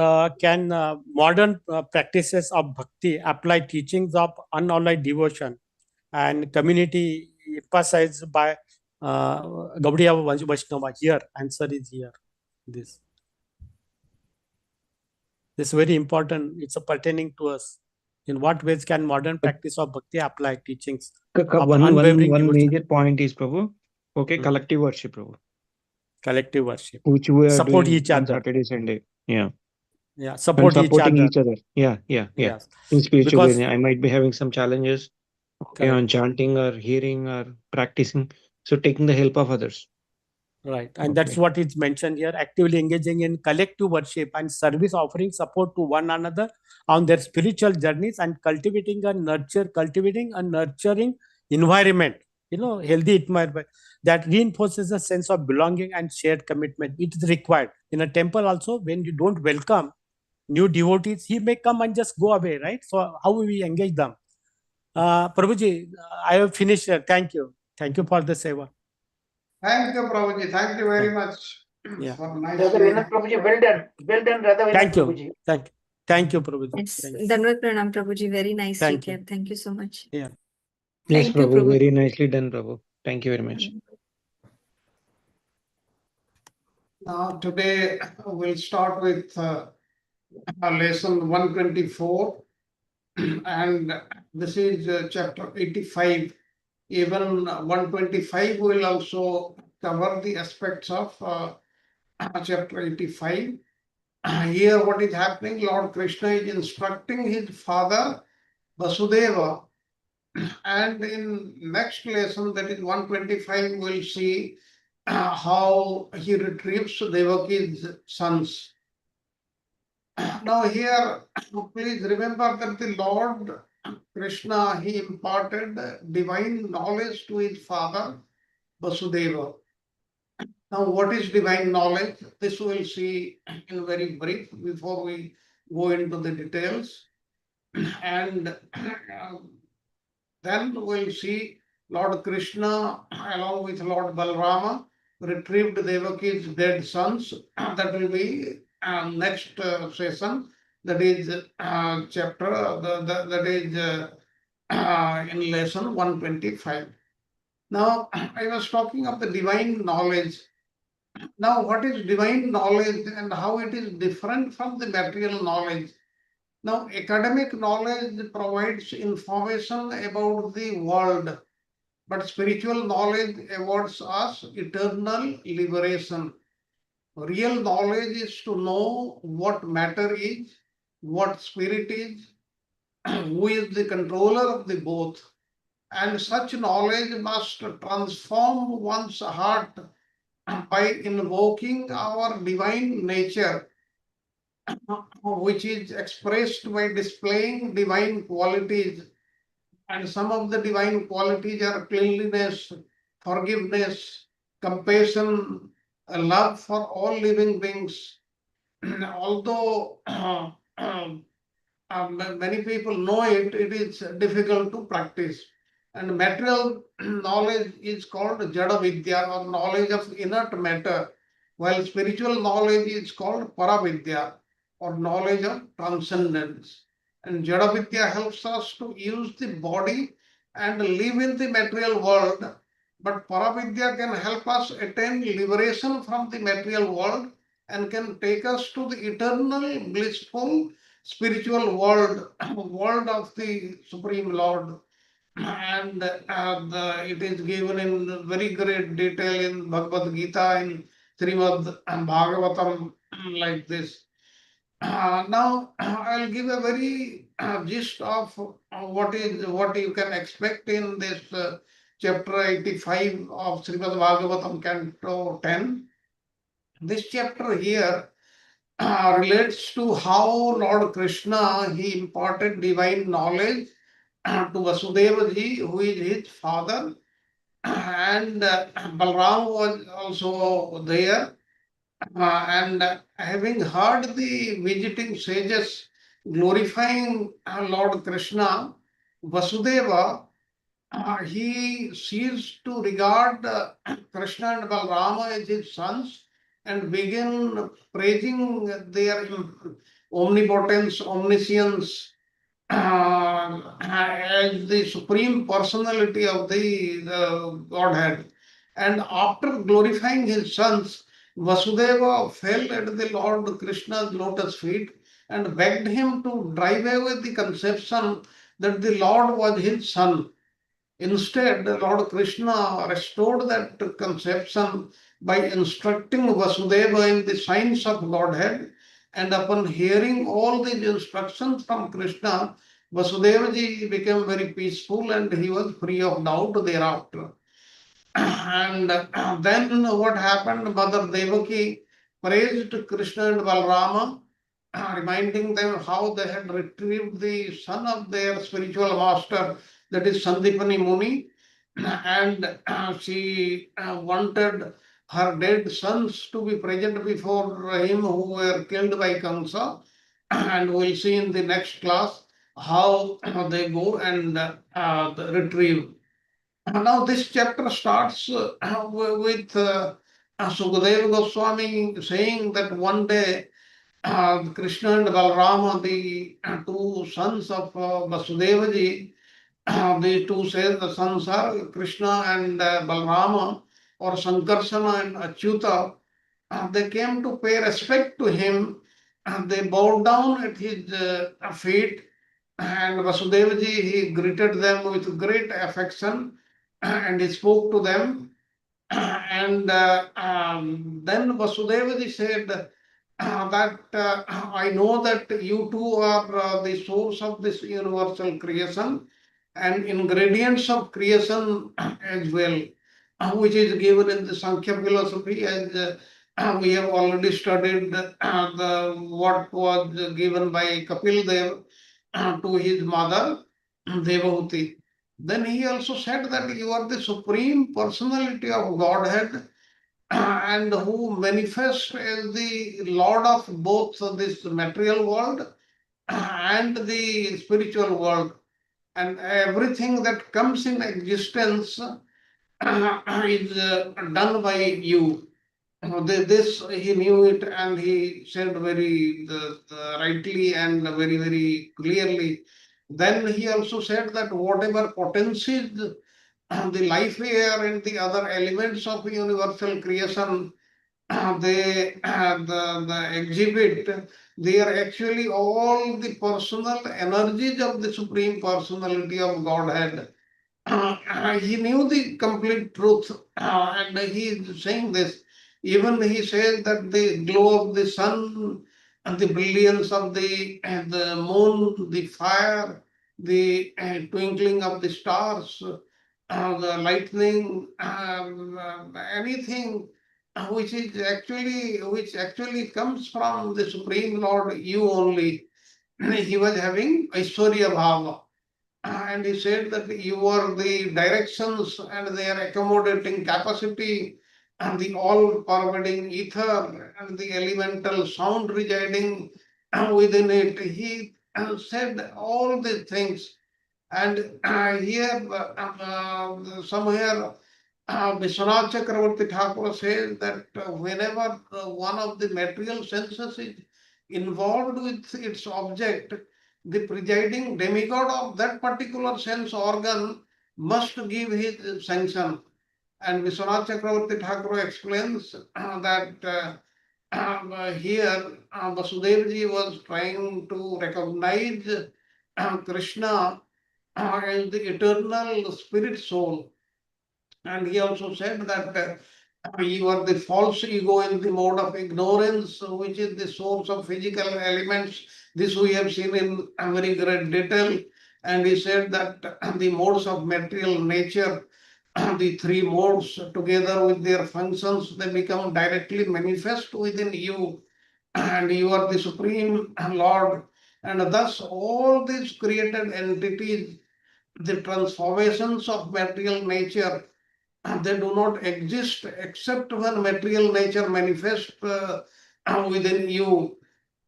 can modern practices of Bhakti apply teachings of unalloyed devotion and community emphasized by Gaudiya Vaishnava? Here, answer is here. This is very important. It's pertaining to us. In what ways can modern practice of Bhakti apply teachings of unwavering One devotion? major point is, Prabhu, collective worship, Prabhu. Collective worship. Which we are support doing each on other. Saturday, Sunday. Yeah. Yeah, And support supporting each other. Yeah. Yes. In spiritual Because way, I might be having some challenges on correct. chanting or hearing or practicing. So taking the help of others. Right. And that's what is mentioned here. Actively engaging in collective worship and service, offering support to one another on their spiritual journeys, and cultivating a nurturing environment, healthy environment that reinforces a sense of belonging and shared commitment. It is required. In a temple also, when you don't welcome new devotees, he may come and just go away, right? So how will we engage them? Prabhuji, I have finished here. Thank you. Thank you for the seva. Thank you, Prabhuji. Thank you very much. Yeah. For nice Radha Vinod Prabhuji, well done. Well done, Radha Vinod Thank you. Prabhuji. Thank you, Prabhuji. It's Danvat Pranam, Prabhuji. Very nice Thank you. recap. Thank you so much. Yeah. Yes, Thank you, Prabhu. Prabhu. Very nicely done, Prabhu. Thank you very much. Now, today we'll start with lesson 124, and this is chapter 85. Even 125 will also cover the aspects of chapter 85. Here, what is happening? Lord Krishna is instructing his father Vasudeva, and in next lesson, that is 125, we'll see how he retrieves Devaki's sons. Now here, please remember that the Lord Krishna, he imparted divine knowledge to his father Vasudeva. Now, what is divine knowledge? This we'll see in very brief before we go into the details. And then we'll see Lord Krishna along with Lord Balrama retrieved Devaki's dead sons. That will be next session. That is chapter, that is in lesson 125. Now, I was talking of the divine knowledge. Now, what is divine knowledge and how it is different from the material knowledge? Now, academic knowledge provides information about the world, but spiritual knowledge awards us eternal liberation. Real knowledge is to know what matter is, what spirit is, who is the controller of the both. And such knowledge must transform one's heart by invoking our divine nature, which is expressed by displaying divine qualities. And some of the divine qualities are cleanliness, forgiveness, compassion, a love for all living beings. Although many people know it, it is difficult to practice. And material knowledge is called Jada Vidya, or knowledge of inert matter, while spiritual knowledge is called Paravidya, or knowledge of transcendence. And Jada Vidya helps us to use the body and live in the material world, but Paravidya can help us attain liberation from the material world and can take us to the eternal, blissful, spiritual world, world of the Supreme Lord. And it is given in very great detail in Bhagavad Gita, in Srimad Bhagavatam, like this. Now, I'll give a very gist of what you can expect in this chapter 85 of Srimad Bhagavatam, Canto 10. This chapter here relates to how Lord Krishna, he imparted divine knowledge to Vasudeva ji, who is his father, and Balram was also there. And having heard the visiting sages glorifying Lord Krishna, Vasudeva, he ceased to regard Krishna and Balrama as his sons and began praising their omnipotence, omniscience, as the supreme personality of the Godhead. And after glorifying his sons, Vasudeva fell at the Lord Krishna's lotus feet and begged him to drive away the conception that the Lord was his son. Instead, Lord Krishna restored that conception by instructing Vasudeva in the science of Godhead. And upon hearing all these instructions from Krishna, Vasudeva ji became very peaceful and he was free of doubt thereafter. And then what happened? Mother Devaki praised Krishna and Balrama, reminding them how they had retrieved the son of their spiritual master, that is Sandipani Muni, and she wanted her dead sons to be present before him who were killed by Kamsa. And we'll see in the next class how they go and retrieve. Now, this chapter starts with Sukadeva Goswami saying that one day Krishna and Balrama, the two sons of Vasudeva ji, the two sons are Krishna and Balrama, or Sankarsana and Achyuta. they came to pay respect to him. They bowed down at his feet, and Vasudevaji, he greeted them with great affection, and he spoke to them. And then Vasudevaji said that I know that you two are the source of this universal creation and ingredients of creation as well, which is given in the Sankhya philosophy, as we have already studied what was given by Kapil Dev to his mother Devahuti. Then he also said that you are the supreme personality of Godhead and who manifests as the Lord of both this material world and the spiritual world. And everything that comes in existence is done by you. This he knew it, and he said very rightly and very, very clearly. Then he also said that whatever potencies the life air and the other elements of universal creation the exhibit, they are actually all the personal energies of the supreme personality of Godhead. He knew the complete truth, and he is saying this. Even he says that the glow of the sun and the brilliance of the moon, the fire, the twinkling of the stars, the lightning, anything which actually comes from the Supreme Lord, you only. He was having Aishwarya Bhava. And he said that you are the directions and their accommodating capacity and the all-pervading ether and the elemental sound residing within it. He said all these things. And here, somewhere, Vishwanath Chakravarti Thakur says that whenever one of the material senses is involved with its object, the presiding demigod of that particular sense organ must give his sanction. And Vishwanath Chakravarti Thakur explains that here Vasudevji was trying to recognize Krishna as the eternal spirit soul. And he also said that you are the false ego in the mode of ignorance, which is the source of physical elements. This we have seen in very great detail. And he said that the modes of material nature, the three modes together with their functions, they become directly manifest within you. And you are the Supreme Lord. And thus all these created entities, the transformations of material nature, they do not exist except when material nature manifests within you.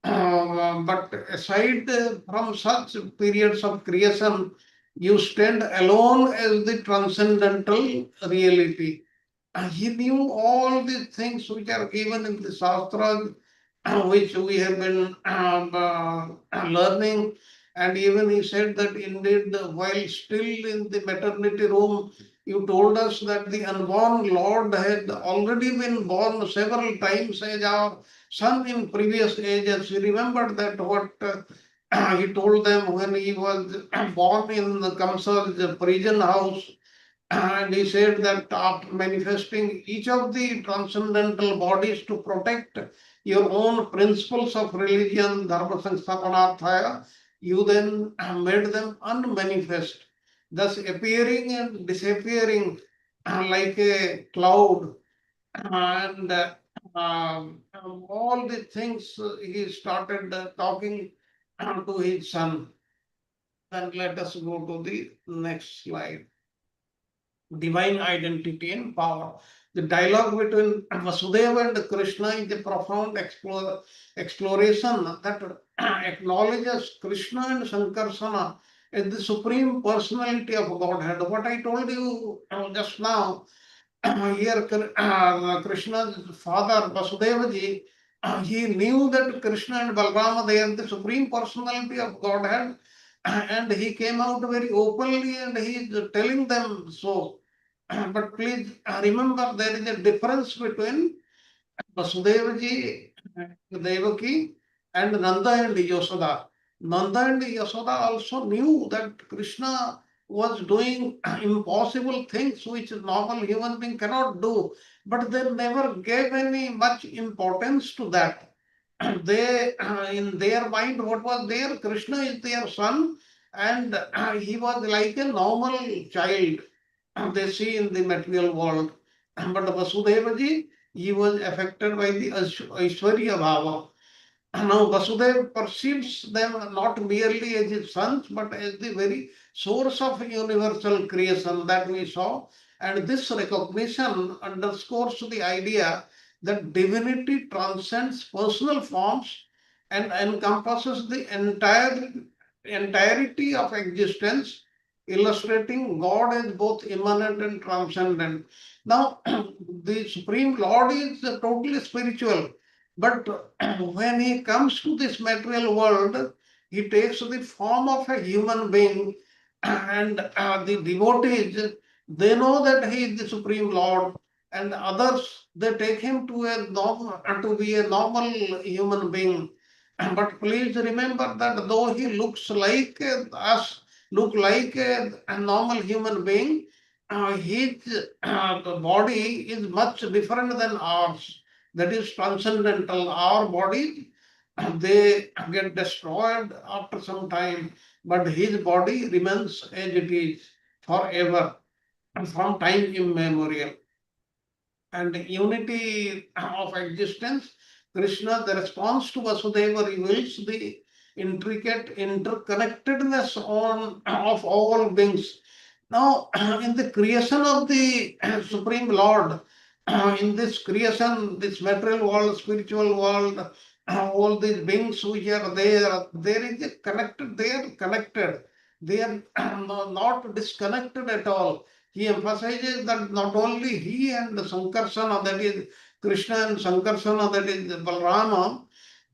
But aside from such periods of creation, you stand alone as the transcendental reality. He knew all these things which are given in the Shastras, which we have been learning. And even he said that indeed, while still in the maternity room, you told us that the unborn Lord had already been born several times as our son in previous ages. He remembered that what he told them when he was born in the Kamsa's prison house. And he said that after manifesting each of the transcendental bodies to protect your own principles of religion, dharma sansthapanarthaya, you then made them unmanifest, thus appearing and disappearing like a cloud. And all the things he started talking to his son. Then let us go to the next slide. Divine identity and power. The dialogue between Vasudeva and Krishna is a profound exploration that acknowledges Krishna and Sankarsana as the supreme personality of Godhead. What I told you just now, here Krishna's father Vasudevaji, he knew that Krishna and Balrama, they are the supreme personality of Godhead, and he came out very openly and he is telling them so. But please remember, there is a difference between Vasudevaji, Devaki, and Nanda and Yashoda. Nanda and Yashoda also knew that Krishna was doing impossible things which a normal human being cannot do, but they never gave any much importance to that. They, in their mind, what was there? Krishna is their son, and he was like a normal child they see in the material world. But Vasudevaji, he was affected by the Aishwarya Bhava. Now Vasudeva perceives them not merely as his sons, but as the very source of universal creation that we saw. And this recognition underscores the idea that divinity transcends personal forms and encompasses the entirety of existence, illustrating God as both immanent and transcendent. Now, the Supreme Lord is totally spiritual, but when he comes to this material world, he takes the form of a human being, and the devotees, they know that he is the Supreme Lord, and others, they take him to to be a normal human being. But please remember that though he looks like us, look like a normal human being, his body is much different than ours. That is transcendental. Our body, they get destroyed after some time, but his body remains as it is forever, from time immemorial. And unity of existence, Krishna, the response to Vasudeva reveals the intricate interconnectedness of all beings. Now, in the creation of the Supreme Lord, in this creation, this material world, spiritual world, all these beings which are there is a connected, they are connected. They are not disconnected at all. He emphasizes that not only he and Sankarsana, that is Krishna and Sankarsana, that is Balrama,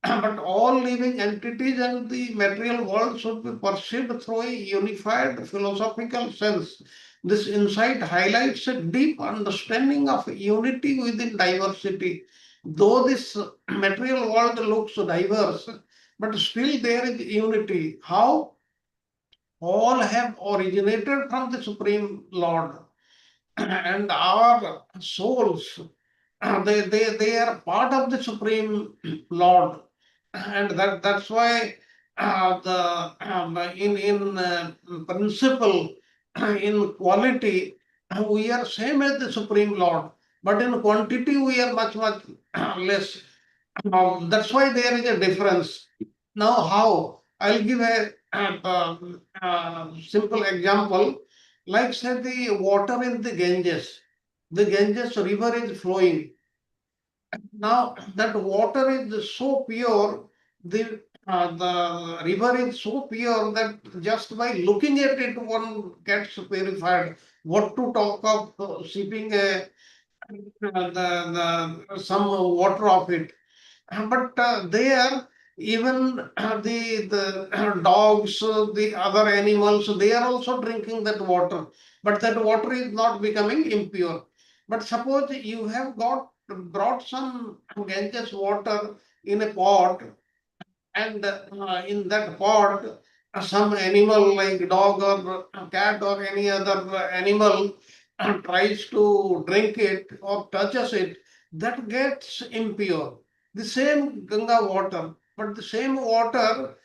but all living entities and the material world should be perceived through a unified philosophical sense. This insight highlights a deep understanding of unity within diversity. Though this material world looks diverse, but still there is unity. How? All have originated from the Supreme Lord, and our souls, they are part of the Supreme Lord, and that's why the in principle, in quality, we are same as the Supreme Lord, but in quantity we are much less. That's why there is a difference. Now, how? I'll give a simple example. Like say the water in the Ganges. The Ganges river is flowing. Now that water is so pure, the river is so pure that just by looking at it, one gets purified. What to talk of sipping some water of it? But there, even the dogs, the other animals, they are also drinking that water. But that water is not becoming impure. But suppose you have brought some Ganges water in a pot, and in that pot, some animal like dog or cat or any other animal tries to drink it or touches it, that gets impure. The same Ganga water, but the same water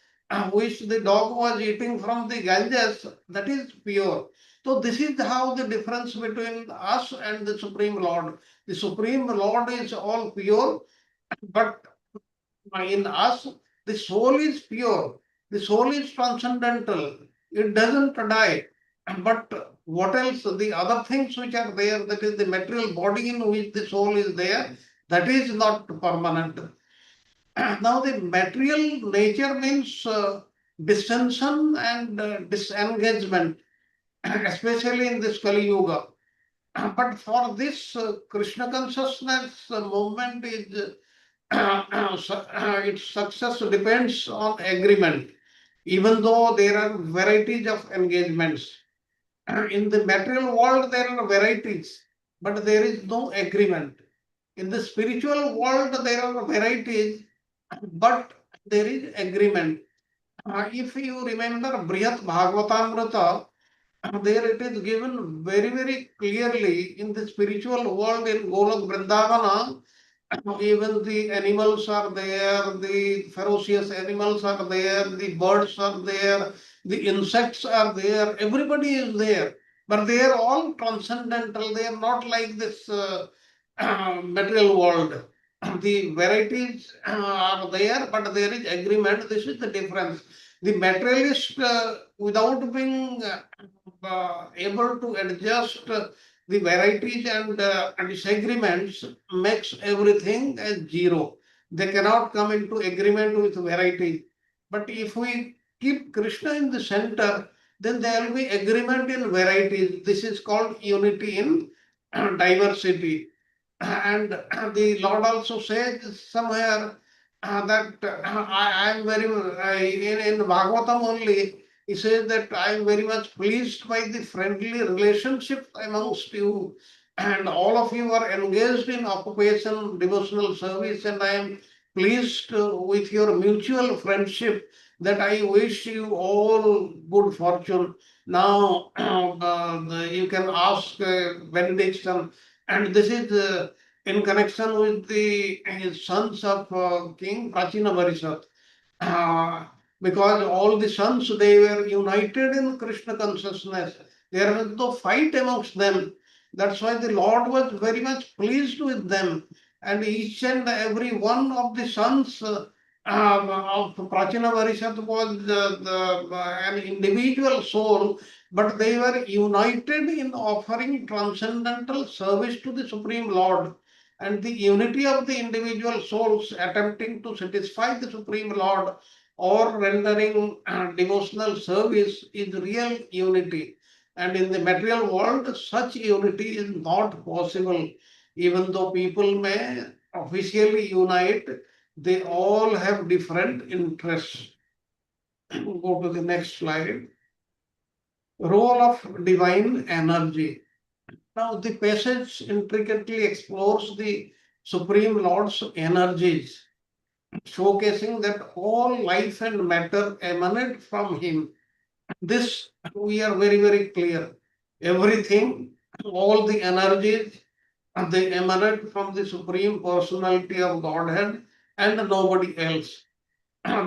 which the dog was eating from the Ganges, that is pure. So this is how the difference between us and the Supreme Lord. The Supreme Lord is all pure, but in us, the soul is pure, the soul is transcendental, it doesn't die. But what else? The other things which are there, that is the material body in which the soul is there, that is not permanent. Now, the material nature means dissension and disengagement, especially in this Kali Yuga. But for this Krishna consciousness movement is its success depends on agreement, even though there are varieties of engagements. In the material world, there are varieties, but there is no agreement. In the spiritual world, there are varieties, but there is agreement. If you remember Brihat Bhagavatamrita, there it is given very, very clearly in the spiritual world in Golok Vrindavana. Even the animals are there, the ferocious animals are there, the birds are there, the insects are there, everybody is there. But they are all transcendental, they are not like this material world. The varieties are there, but there is agreement. This is the difference. The materialist, without being able to adjust the varieties and disagreements, makes everything as zero. They cannot come into agreement with variety. But if we keep Krishna in the center, then there will be agreement in varieties. This is called unity in diversity. And the Lord also says somewhere that I am very, in Bhagavatam only, he says that I am very much pleased by the friendly relationship amongst you, and all of you are engaged in occupation, devotional service, and I am pleased with your mutual friendship, that I wish you all good fortune. Now you can ask benediction, and this is in connection with the sons of King Prachina Varishat. Uh, because all the sons, they were united in Krishna consciousness. There was no fight amongst them. That's why the Lord was very much pleased with them. And each and every one of the sons of Prachina Varishat was an individual soul, but they were united in offering transcendental service to the Supreme Lord. And the unity of the individual souls attempting to satisfy the Supreme Lord or rendering devotional service is real unity. And in the material world, such unity is not possible. Even though people may officially unite, they all have different interests. Go to the next slide. Role of divine energy. Now, the passage intricately explores the Supreme Lord's energies, showcasing that all life and matter emanate from Him. This we are very, very clear. Everything, all the energies, they emanate from the Supreme Personality of Godhead and nobody else.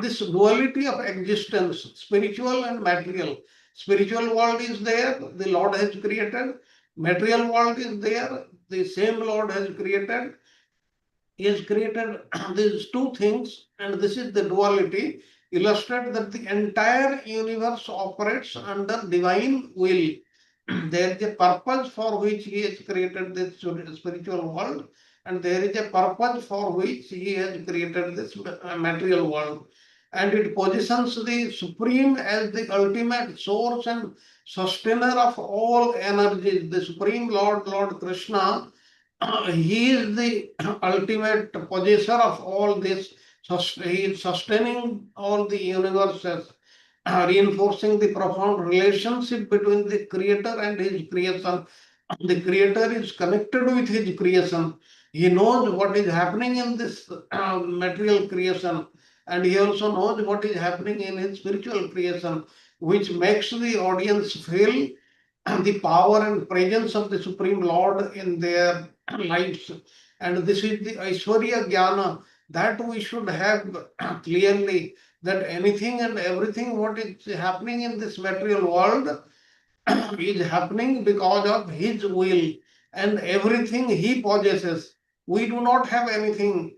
This duality of existence, spiritual and material. Spiritual world is there, the Lord has created. Material world is there, the same Lord has created. He has created these two things, and this is the duality, illustrate that the entire universe operates under divine will. There is a purpose for which he has created this spiritual world, and there is a purpose for which he has created this material world. And it positions the Supreme as the ultimate source and sustainer of all energies. The Supreme Lord, Lord Krishna, he is the ultimate possessor of all this. He is sustaining all the universes, reinforcing the profound relationship between the creator and his creation. The creator is connected with his creation. He knows what is happening in this material creation, and he also knows what is happening in his spiritual creation, which makes the audience feel the power and presence of the Supreme Lord in their lives. And this is the Aishwarya Jnana that we should have clearly, that anything and everything what is happening in this material world is happening because of His will, and everything He possesses. We do not have anything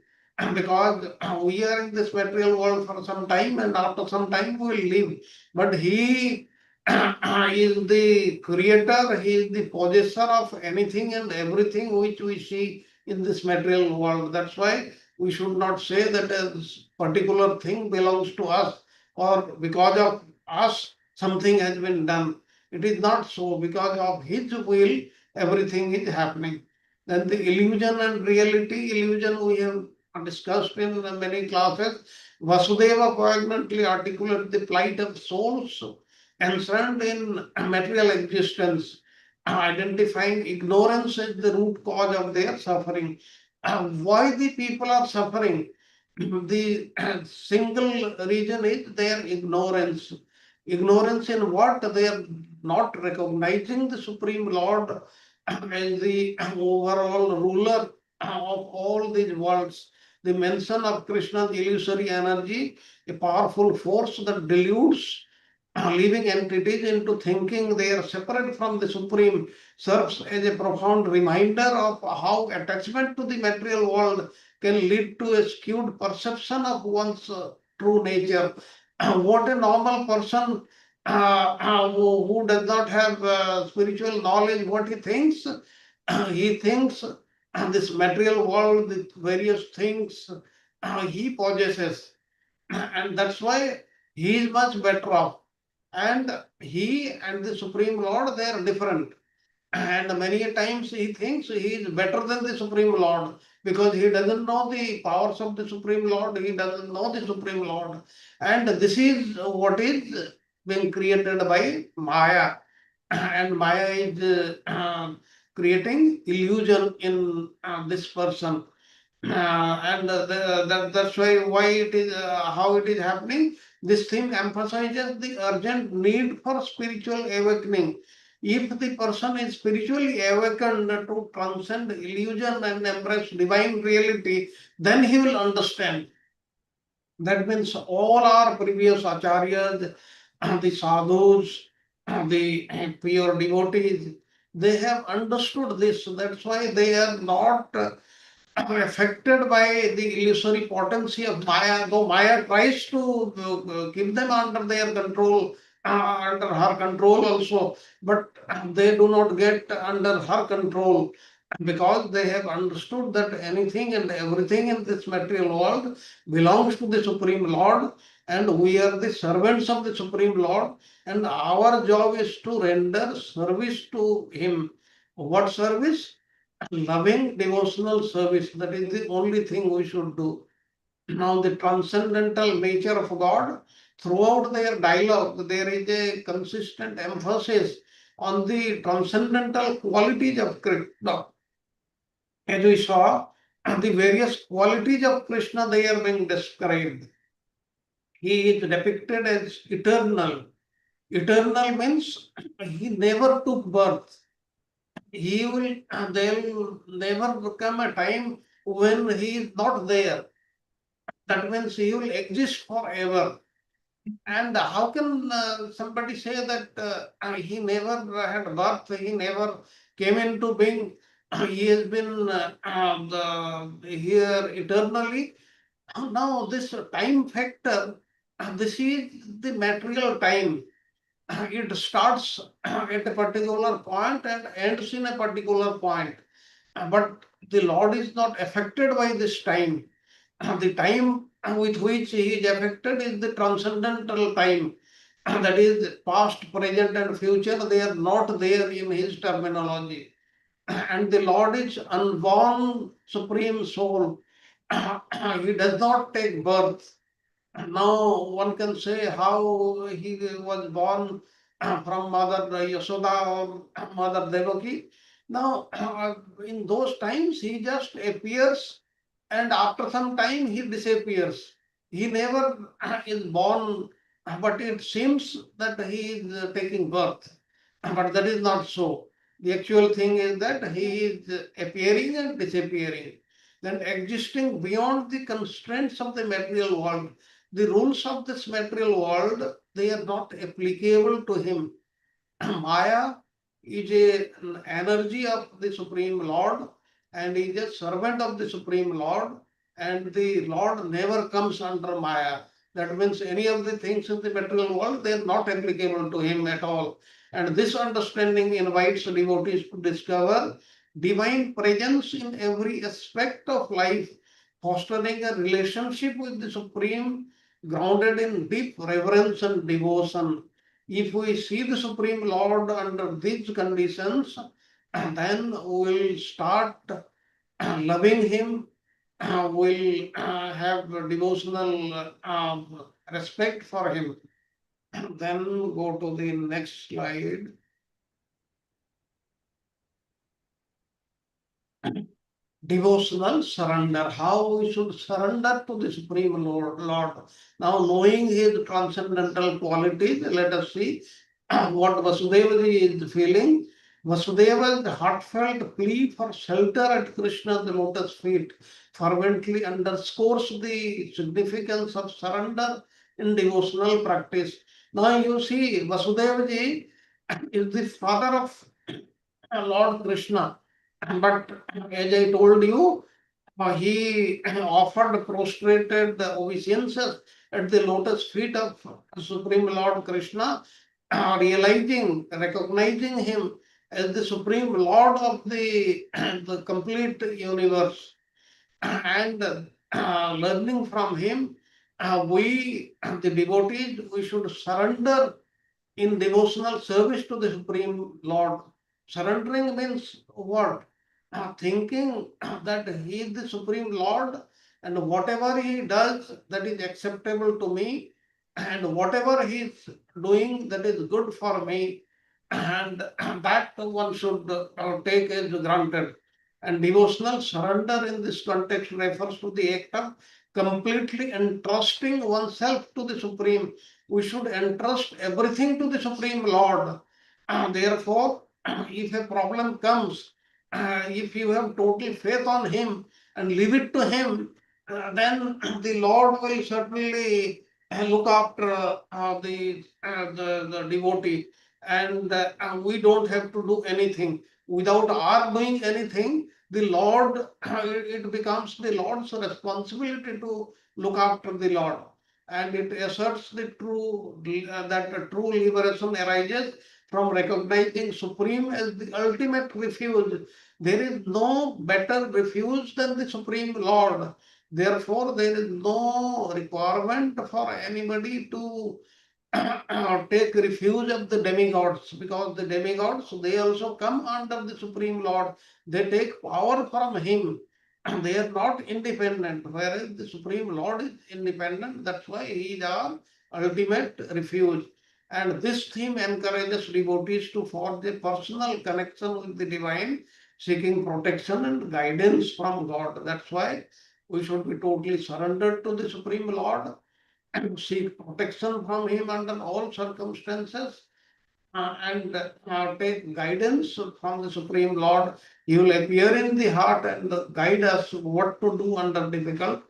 because we are in this material world for some time, and after some time we will leave. But He is the creator, He is the possessor of anything and everything which we see in this material world. That's why we should not say that a particular thing belongs to us, or because of us something has been done. It is not so. Because of His will, everything is happening. Then the illusion and reality, illusion we have discussed in many classes. Vasudeva poignantly articulates the plight of souls concerned in material existence, identifying ignorance as the root cause of their suffering. why the people are suffering? The single reason is their ignorance. Ignorance in what? They are not recognizing the Supreme Lord as the overall ruler of all these worlds. The mention of Krishna's illusory energy, a powerful force that deludes living entities into thinking they are separate from the Supreme, serves as a profound reminder of how attachment to the material world can lead to a skewed perception of one's true nature. What a normal person who does not have spiritual knowledge, what he thinks, he thinks this material world, the various things he possesses, and that's why he is much better off. And he and the Supreme Lord, they are different. And many a times he thinks he is better than the Supreme Lord because he doesn't know the powers of the Supreme Lord, he doesn't know the Supreme Lord. And this is what is being created by Maya. And Maya is creating illusion in this person. That's why it is how it is happening. This thing emphasizes the urgent need for spiritual awakening. If the person is spiritually awakened to transcend illusion and embrace divine reality, then he will understand. That means all our previous acharyas, the sadhus, the pure devotees, they have understood this. That's why they are not affected by the illusory potency of Maya, though Maya tries to keep them under their control, under her control also, but they do not get under her control because they have understood that anything and everything in this material world belongs to the Supreme Lord, and we are the servants of the Supreme Lord, and our job is to render service to Him. What service? Loving devotional service. That is the only thing we should do. Now, the transcendental nature of God, throughout their dialogue, there is a consistent emphasis on the transcendental qualities of Krishna. As we saw, the various qualities of Krishna, they are being described. He is depicted as eternal. Eternal means he never took birth. He will, there will never come a time when he is not there. That means he will exist forever. And how can somebody say that he never had birth, he never came into being, he has been here eternally? Now, this time factor, this is the material time. It starts at a particular point and ends in a particular point. But the Lord is not affected by this time. The time with which he is affected is the transcendental time. That is past, present, and future. They are not there in his terminology. And the Lord is unborn supreme soul. He does not take birth. Now one can say how he was born from Mother Yasoda or Mother Devaki. Now, in those times, he just appears and after some time he disappears. He never is born, but it seems that he is taking birth. But that is not so. The actual thing is that he is appearing and disappearing, then existing beyond the constraints of the material world. The rules of this material world, they are not applicable to him. Maya is an energy of the Supreme Lord and is a servant of the Supreme Lord, and the Lord never comes under Maya. That means any of the things in the material world, they are not applicable to him at all. And this understanding invites devotees to discover divine presence in every aspect of life, fostering a relationship with the Supreme grounded in deep reverence and devotion. If we see the Supreme Lord under these conditions, then we will start loving Him, we'll have devotional respect for Him. Then go to the next slide. devotional surrender, how we should surrender to the Supreme Lord. Now, knowing his transcendental qualities, let us see what Vasudevaji is feeling. Vasudeva's heartfelt plea for shelter at Krishna's lotus feet fervently underscores the significance of surrender in devotional practice. Now, you see, Vasudevaji is the father of Lord Krishna. But as I told you, he offered prostrated obeisances at the lotus feet of Supreme Lord Krishna, recognizing him as the Supreme Lord of the complete universe. And learning from him, we, the devotees, we should surrender in devotional service to the Supreme Lord. Surrendering means what? Thinking that He is the Supreme Lord and whatever He does, that is acceptable to me, and whatever He is doing, that is good for me, and that one should take as granted. And devotional surrender in this context refers to the act of completely entrusting oneself to the Supreme. We should entrust everything to the Supreme Lord. Therefore, if a problem comes, if you have total faith on Him and leave it to Him, then the Lord will certainly look after the devotee, and we don't have to do anything. Without our doing anything, the Lord, it becomes the Lord's responsibility to look after the Lord. And it asserts the that true liberation arises from recognizing Supreme as the ultimate refuge. There is no better refuge than the Supreme Lord. Therefore, there is no requirement for anybody to take refuge of the demigods, because the demigods, they also come under the Supreme Lord. They take power from him. They are not independent, whereas the Supreme Lord is independent. That's why he is our ultimate refuge. And this theme encourages devotees to forge a personal connection with the divine, seeking protection and guidance from God. That's why we should be totally surrendered to the Supreme Lord and seek protection from him under all circumstances, and take guidance from the Supreme Lord. He will appear in the heart and guide us what to do under difficult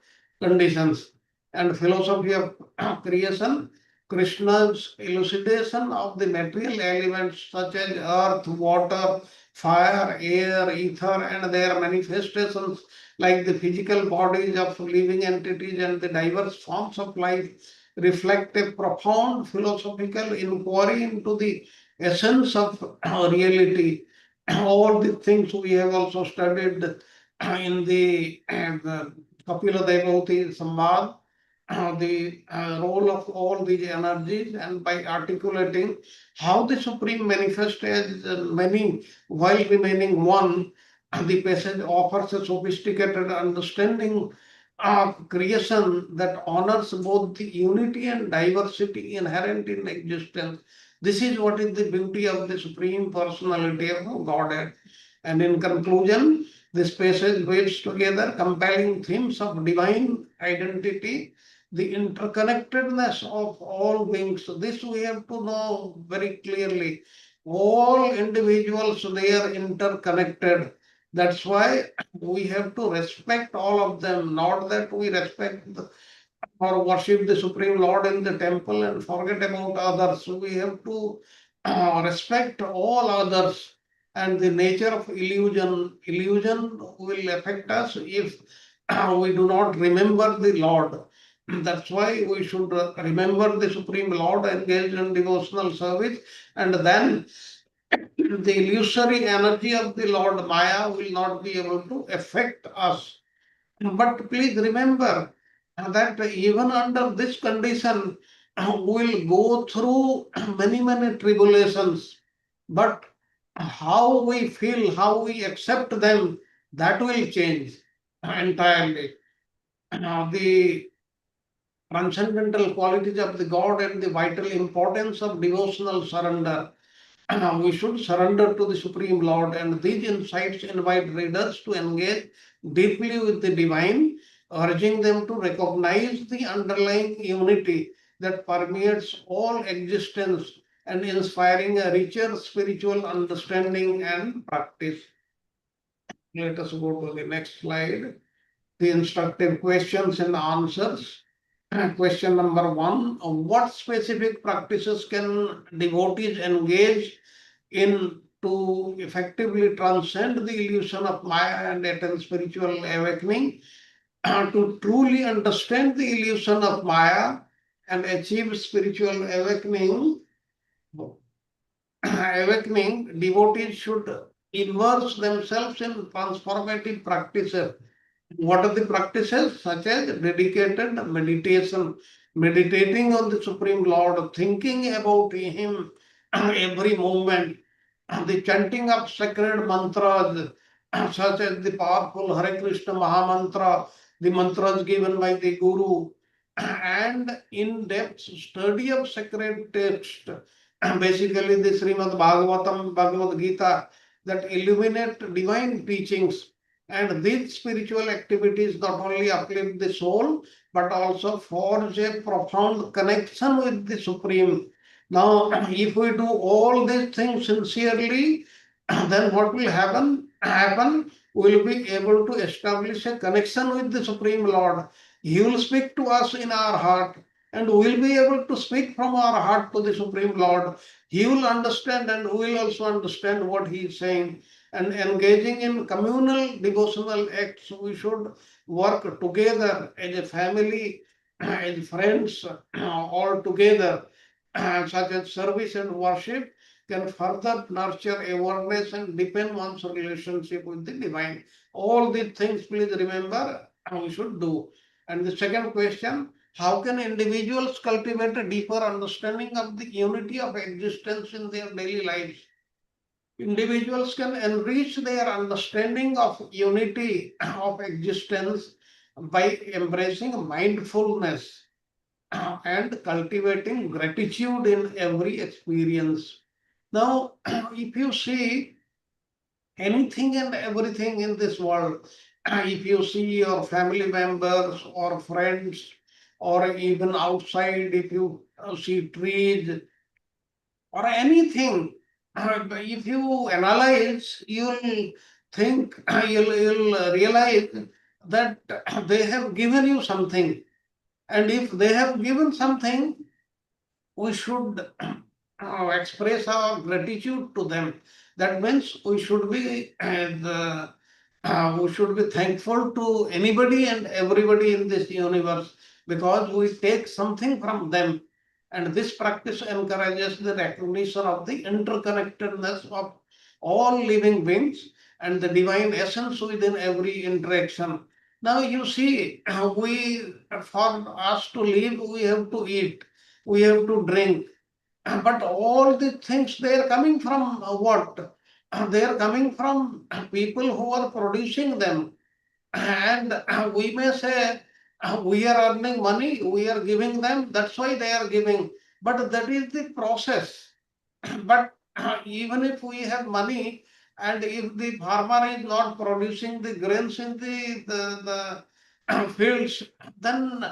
conditions. And philosophy of creation, Krishna's elucidation of the material elements such as earth, water, fire, air, ether, and their manifestations like the physical bodies of living entities and the diverse forms of life reflect a profound philosophical inquiry into the essence of reality. All the things we have also studied in the Kapila Devotee Samvad, the role of all these energies, and by articulating how the Supreme manifests as many while remaining one, the passage offers a sophisticated understanding of creation that honors both the unity and diversity inherent in existence. This is what is the beauty of the Supreme Personality of Godhead. And in conclusion, this passage weaves together compelling themes of divine identity, the interconnectedness of all beings. This we have to know very clearly. All individuals, they are interconnected. That's why we have to respect all of them, not that we respect or worship the Supreme Lord in the temple and forget about others. So we have to respect all others. And the nature of illusion, illusion will affect us if we do not remember the Lord. That's why we should remember the Supreme Lord, engage in devotional service, and then the illusory energy of the Lord Maya will not be able to affect us. But please remember that even under this condition, we'll go through many, many tribulations. But how we feel, how we accept them, that will change entirely. The transcendental qualities of the God and the vital importance of devotional surrender. we should surrender to the Supreme Lord, and these insights invite readers to engage deeply with the divine, urging them to recognize the underlying unity that permeates all existence and inspiring a richer spiritual understanding and practice. Let us go to the next slide. The instructive questions and answers. Question number 1: what specific practices can devotees engage in to effectively transcend the illusion of Maya and attain spiritual awakening? To truly understand the illusion of Maya and achieve spiritual awakening, devotees should immerse themselves in transformative practices. What are the practices? Such as dedicated meditation, meditating on the Supreme Lord, thinking about Him every moment, the chanting of sacred mantras, such as the powerful Hare Krishna Mahamantra, the mantras given by the Guru, and in-depth study of sacred text, basically the Srimad Bhagavatam, Bhagavad Gita, that illuminate divine teachings. And these spiritual activities not only uplift the soul, but also forge a profound connection with the Supreme. Now, if we do all these things sincerely, then what will happen? We will be able to establish a connection with the Supreme Lord. He will speak to us in our heart, and we will be able to speak from our heart to the Supreme Lord. He will understand, and we will also understand what He is saying. And engaging in communal devotional acts, we should work together as a family, as friends, all together, such as service and worship can further nurture awareness and deepen one's relationship with the divine. All these things, please remember, we should do. And the second question: how can individuals cultivate a deeper understanding of the unity of existence in their daily lives? Individuals can enrich their understanding of unity of existence by embracing mindfulness and cultivating gratitude in every experience. Now, if you see anything and everything in this world, if you see your family members or friends, or even outside, if you see trees or anything, if you analyze, you'll think, you'll realize that they have given you something. And if they have given something, we should express our gratitude to them. That means we should be thankful to anybody and everybody in this universe, because we take something from them. And this practice encourages the recognition of the interconnectedness of all living beings and the divine essence within every interaction. Now you see, for us to live, we have to eat, we have to drink, but all the things, they are coming from what? They are coming from people who are producing them. And we may say, we are earning money, we are giving them, that's why they are giving. But that is the process. But even if we have money, and if the farmer is not producing the grains in the fields, then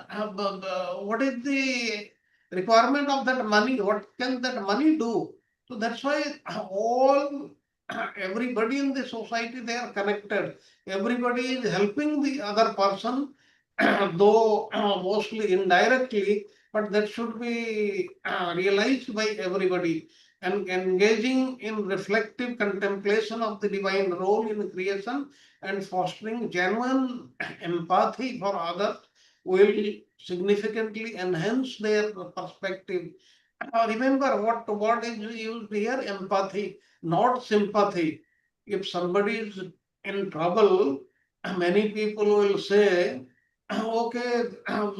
what is the requirement of that money? What can that money do? So that's why all everybody in the society, they are connected. Everybody is helping the other person, though mostly indirectly, but that should be realized by everybody. And engaging in reflective contemplation of the divine role in creation and fostering genuine empathy for others will significantly enhance their perspective. Remember what word is used here: empathy, not sympathy. If somebody is in trouble, many people will say, okay,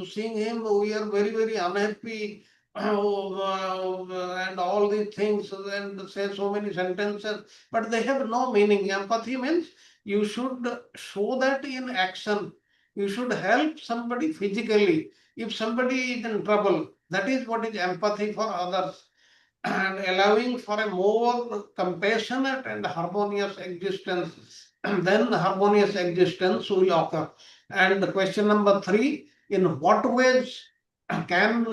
seeing him, we are very, very unhappy, and all these things, and say so many sentences, but they have no meaning. Empathy means you should show that in action. You should help somebody physically. If somebody is in trouble, that is what is empathy for others. and allowing for a more compassionate and harmonious existence, then harmonious existence will occur. And question number 3, in what ways can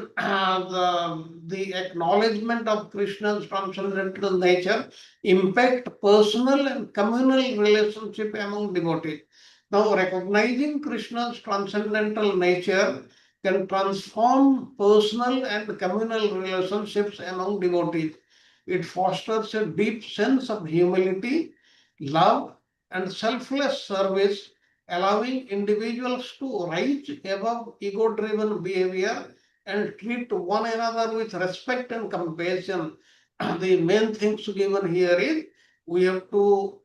the acknowledgement of Krishna's transcendental nature impact personal and communal relationship among devotees? Now, recognizing Krishna's transcendental nature can transform personal and communal relationships among devotees. It fosters a deep sense of humility, love, and selfless service, allowing individuals to rise above ego driven behavior and treat one another with respect and compassion. The main things given here is we have to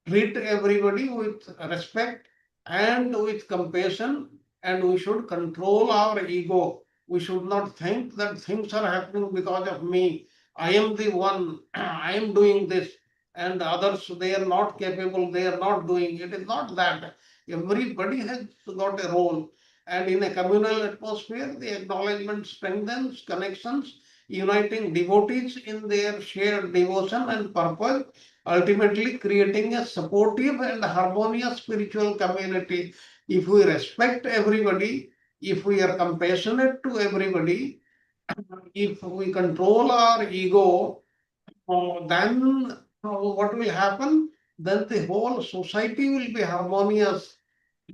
treat everybody with respect and with compassion, and we should control our ego. We should not think that things are happening because of me. I am the one, I am doing this, and others, they are not capable, they are not doing. It is not that. Everybody has got a role. And in a communal atmosphere, the acknowledgement strengthens connections, uniting devotees in their shared devotion and purpose, ultimately creating a supportive and harmonious spiritual community. If we respect everybody, if we are compassionate to everybody, if we control our ego, then what will happen? Then the whole society will be harmonious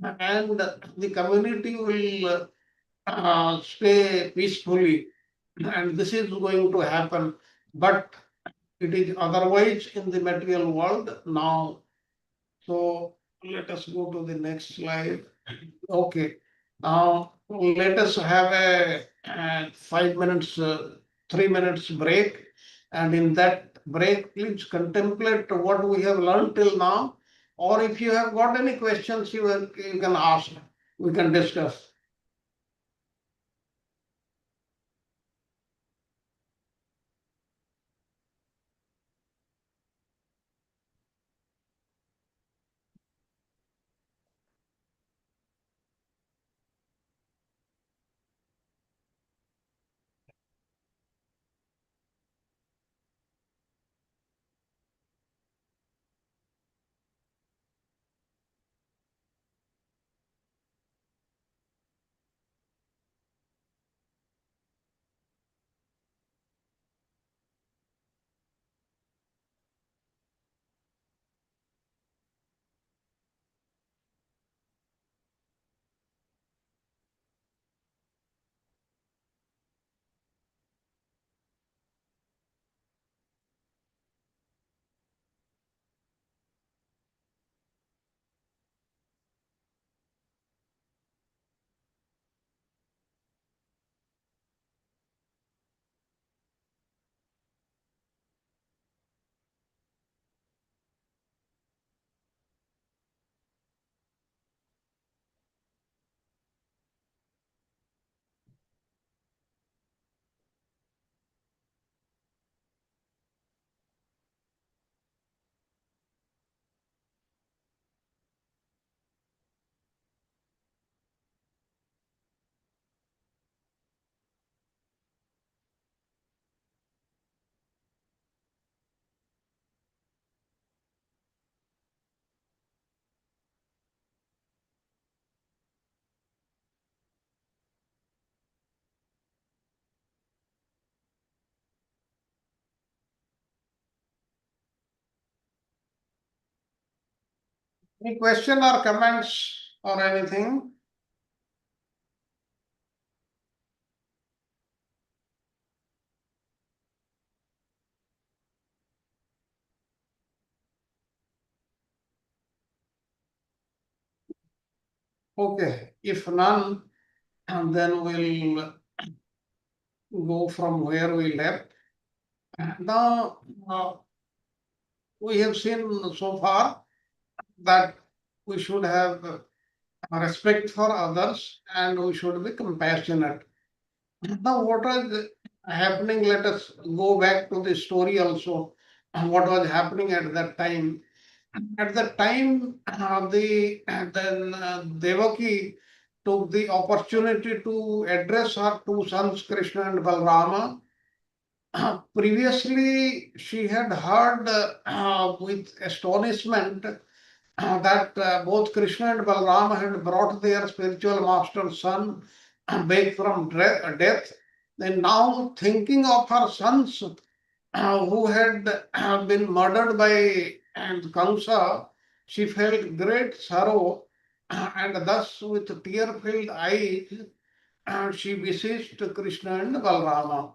and the community will stay peacefully. And this is going to happen. But it is otherwise in the material world now. So let us go to the next slide. Okay. Now let us have a 5 minutes, 3 minutes break. And in that break, please contemplate what we have learned till now. Or if you have got any questions, you can ask. We can discuss. Any question or comments or anything? Okay, if none, then we'll go from where we left. Now, we have seen so far that we should have respect for others and we should be compassionate. Now, what was happening? Let us go back to the story also. What was happening at that time? At that time, Devaki took the opportunity to address her two sons, Krishna and Balrama, Previously, she had heard with astonishment that both Krishna and Balram had brought their spiritual master's son back from death. And now, thinking of her sons who had been murdered by Kamsa, she felt great sorrow, and thus, with tear-filled eyes, she beseeched Krishna and Balrama.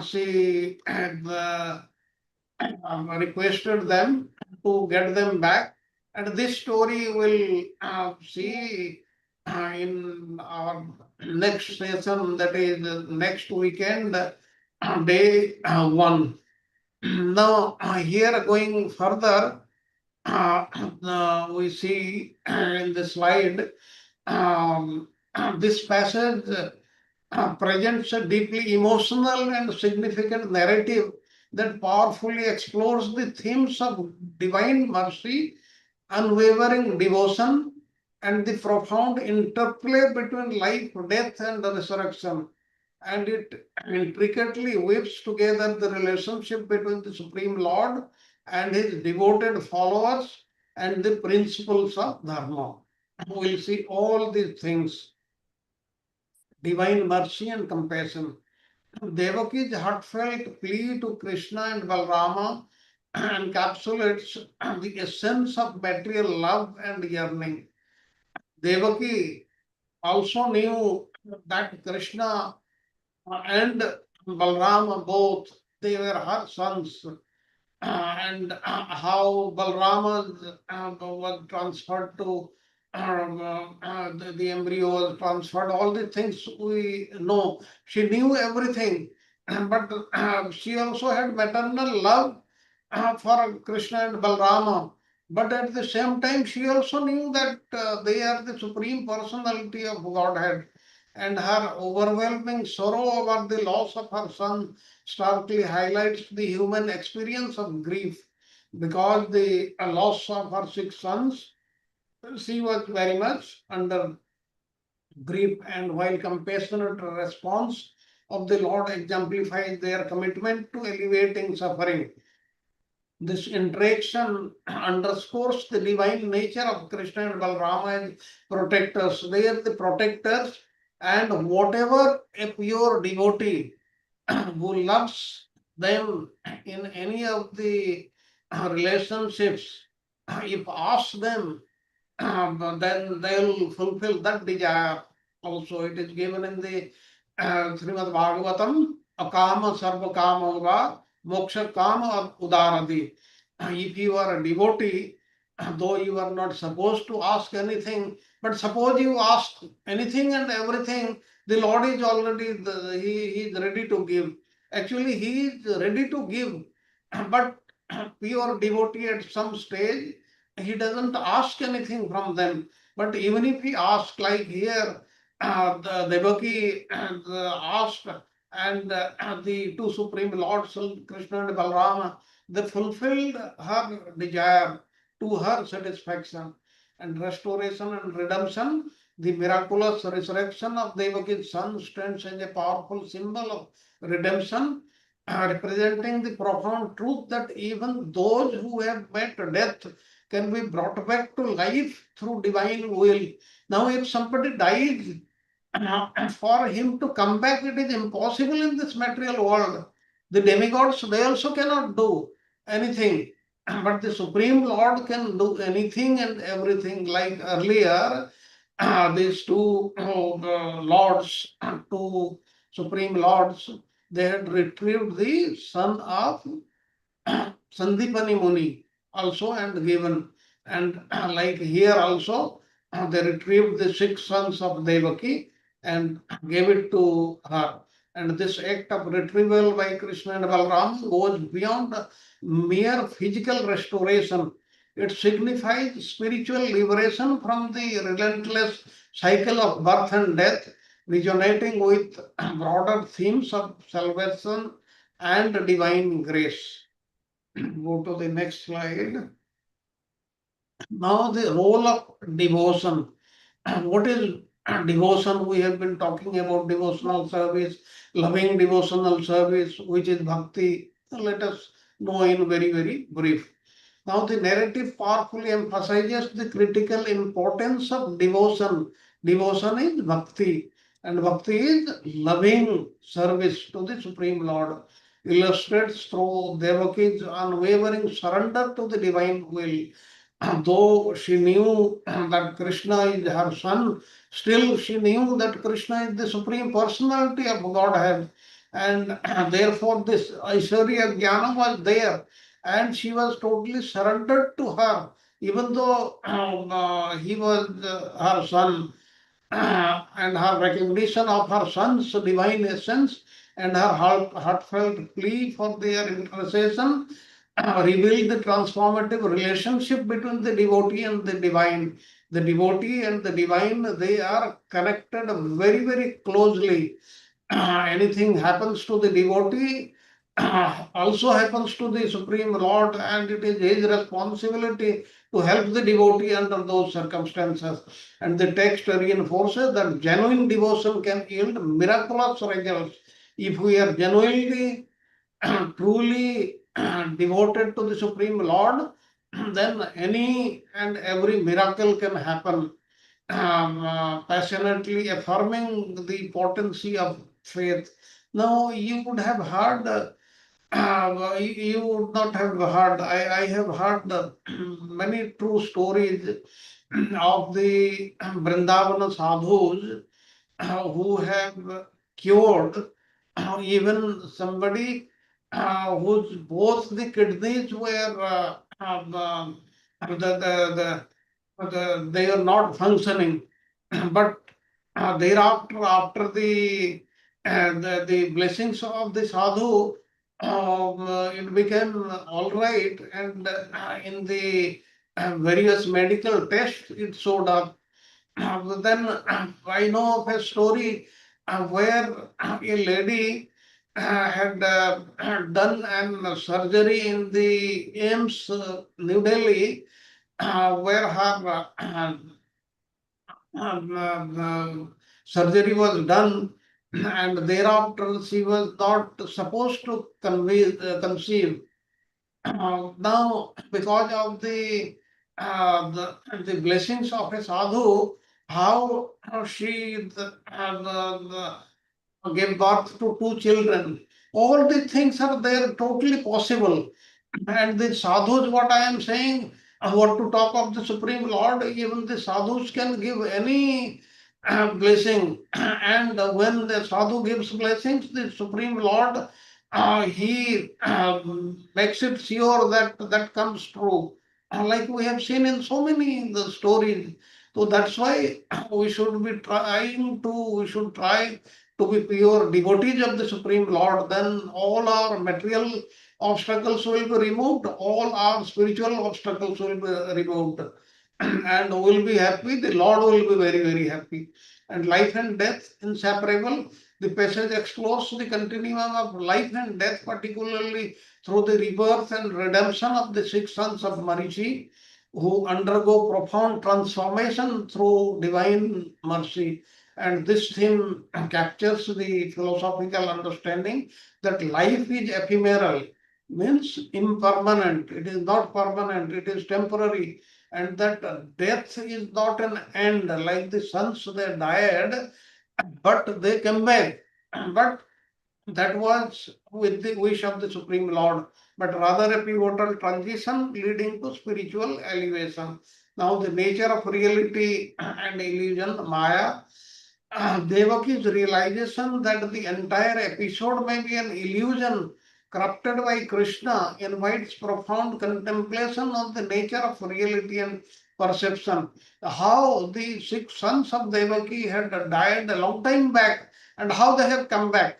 She had requested them to get them back, and this story will see in our next session, that is next weekend, day 1. Now, here going further, we see in the slide um, this passage presents a deeply emotional and significant narrative that powerfully explores the themes of divine mercy, unwavering devotion, and the profound interplay between life, death, and resurrection. And it intricately weaves together the relationship between the Supreme Lord and his devoted followers and the principles of Dharma. We'll see all these things: divine mercy and compassion. Devaki's heartfelt plea to Krishna and Balrama encapsulates the essence of material love and yearning. Devaki also knew that Krishna and Balrama both, they were her sons, and how Balrama was transferred to the embryo was transferred, all the things we know. She knew everything, but she also had maternal love for Krishna and Balrama. But at the same time, she also knew that they are the supreme personality of Godhead, and her overwhelming sorrow over the loss of her son starkly highlights the human experience of grief. Because the loss of her 6 sons, she was very much under grief, and while compassionate response of the Lord exemplifies their commitment to alleviating suffering. This interaction underscores the divine nature of Krishna and Balrama as protectors. They are the protectors, and whatever a pure devotee who loves them in any of the relationships, if asked them, then they will fulfill that desire. Also, it is given in the Srimad Bhagavatam, akama sarva kama va moksha kama udaradi. If you are a devotee, though you are not supposed to ask anything, but suppose you ask anything and everything, the Lord is already, he is ready to give. Actually, he is ready to give, but pure devotee at some stage, he doesn't ask anything from them. But even if he asks, like here, the Devaki asked, and the two supreme lords, Krishna and Balrama, they fulfilled her desire to her satisfaction. And restoration and redemption, the miraculous resurrection of Devaki's son stands as a powerful symbol of redemption, representing the profound truth that even those who have met death can be brought back to life through divine will. Now, if somebody dies, for him to come back, it is impossible in this material world. The demigods, they also cannot do anything. But the Supreme Lord can do anything and everything. Like earlier, these two lords, two Supreme Lords, they had retrieved the son of Sandipani Muni also and given. And like here also, they retrieved the 6 sons of Devaki and gave it to her. And this act of retrieval by Krishna and Balram goes beyond mere physical restoration. It signifies spiritual liberation from the relentless cycle of birth and death, resonating with broader themes of salvation and divine grace. Go to the next slide. Now, the role of devotion. What is devotion. We have been talking about devotional service, loving devotional service, which is bhakti. Let us know in very, very brief. Now, the narrative powerfully emphasizes the critical importance of devotion. Devotion is bhakti, and bhakti is loving service to the Supreme Lord. Illustrates through Devaki's unwavering surrender to the divine will. Though she knew that Krishna is her son, still she knew that Krishna is the supreme personality of Godhead, and therefore this Aishwarya Jnana was there, and she was totally surrendered to her, even though he was her son. And her recognition of her son's divine essence and her heartfelt plea for their intercession revealed the transformative relationship between the devotee and the divine. The devotee and the divine, they are connected very, very closely. Anything happens to the devotee also happens to the Supreme Lord, and it is his responsibility to help the devotee under those circumstances. And the text reinforces that genuine devotion can yield miraculous results. If we are genuinely, truly devoted to the Supreme Lord, then any and every miracle can happen. Passionately affirming the potency of faith. Now, you would have heard, you would not have heard, I have heard many true stories of the Vrindavana sadhus who have cured even somebody whose both the kidneys were they are not functioning, but thereafter, after the blessings of the sadhu, it became all right, and in the various medical tests, it showed up. Then I know of a story where a lady had done an surgery in the AIMS, New Delhi, where her surgery was done, and thereafter she was not supposed to conceive. Now, because of the blessings of a sadhu, how she gave birth to two children. All these things are there, totally possible. And the sadhus, what I am saying, what to talk of the Supreme Lord, even the sadhus can give any blessing. And when the sadhu gives blessings, the Supreme Lord, he makes it sure that that comes true. Like we have seen in so many the stories. So that's why we should try to be pure devotees of the Supreme Lord. Then all our material obstacles will be removed, all our spiritual obstacles will be removed, and we'll be happy. The Lord will be very, very happy. And life and death inseparable. The passage explores the continuum of life and death, particularly through the rebirth and redemption of the six sons of Marichi, who undergo profound transformation through divine mercy. And this theme captures the philosophical understanding that life is ephemeral, means impermanent. It is not permanent, it is temporary. And that death is not an end, like the sons, they died, but they came back. But that was with the wish of the Supreme Lord, but rather a pivotal transition leading to spiritual elevation. Now, the nature of reality and illusion, Maya, Devaki's realization that the entire episode may be an illusion corrupted by Krishna invites profound contemplation on the nature of reality and perception. How the six sons of Devaki had died a long time back and how they have come back.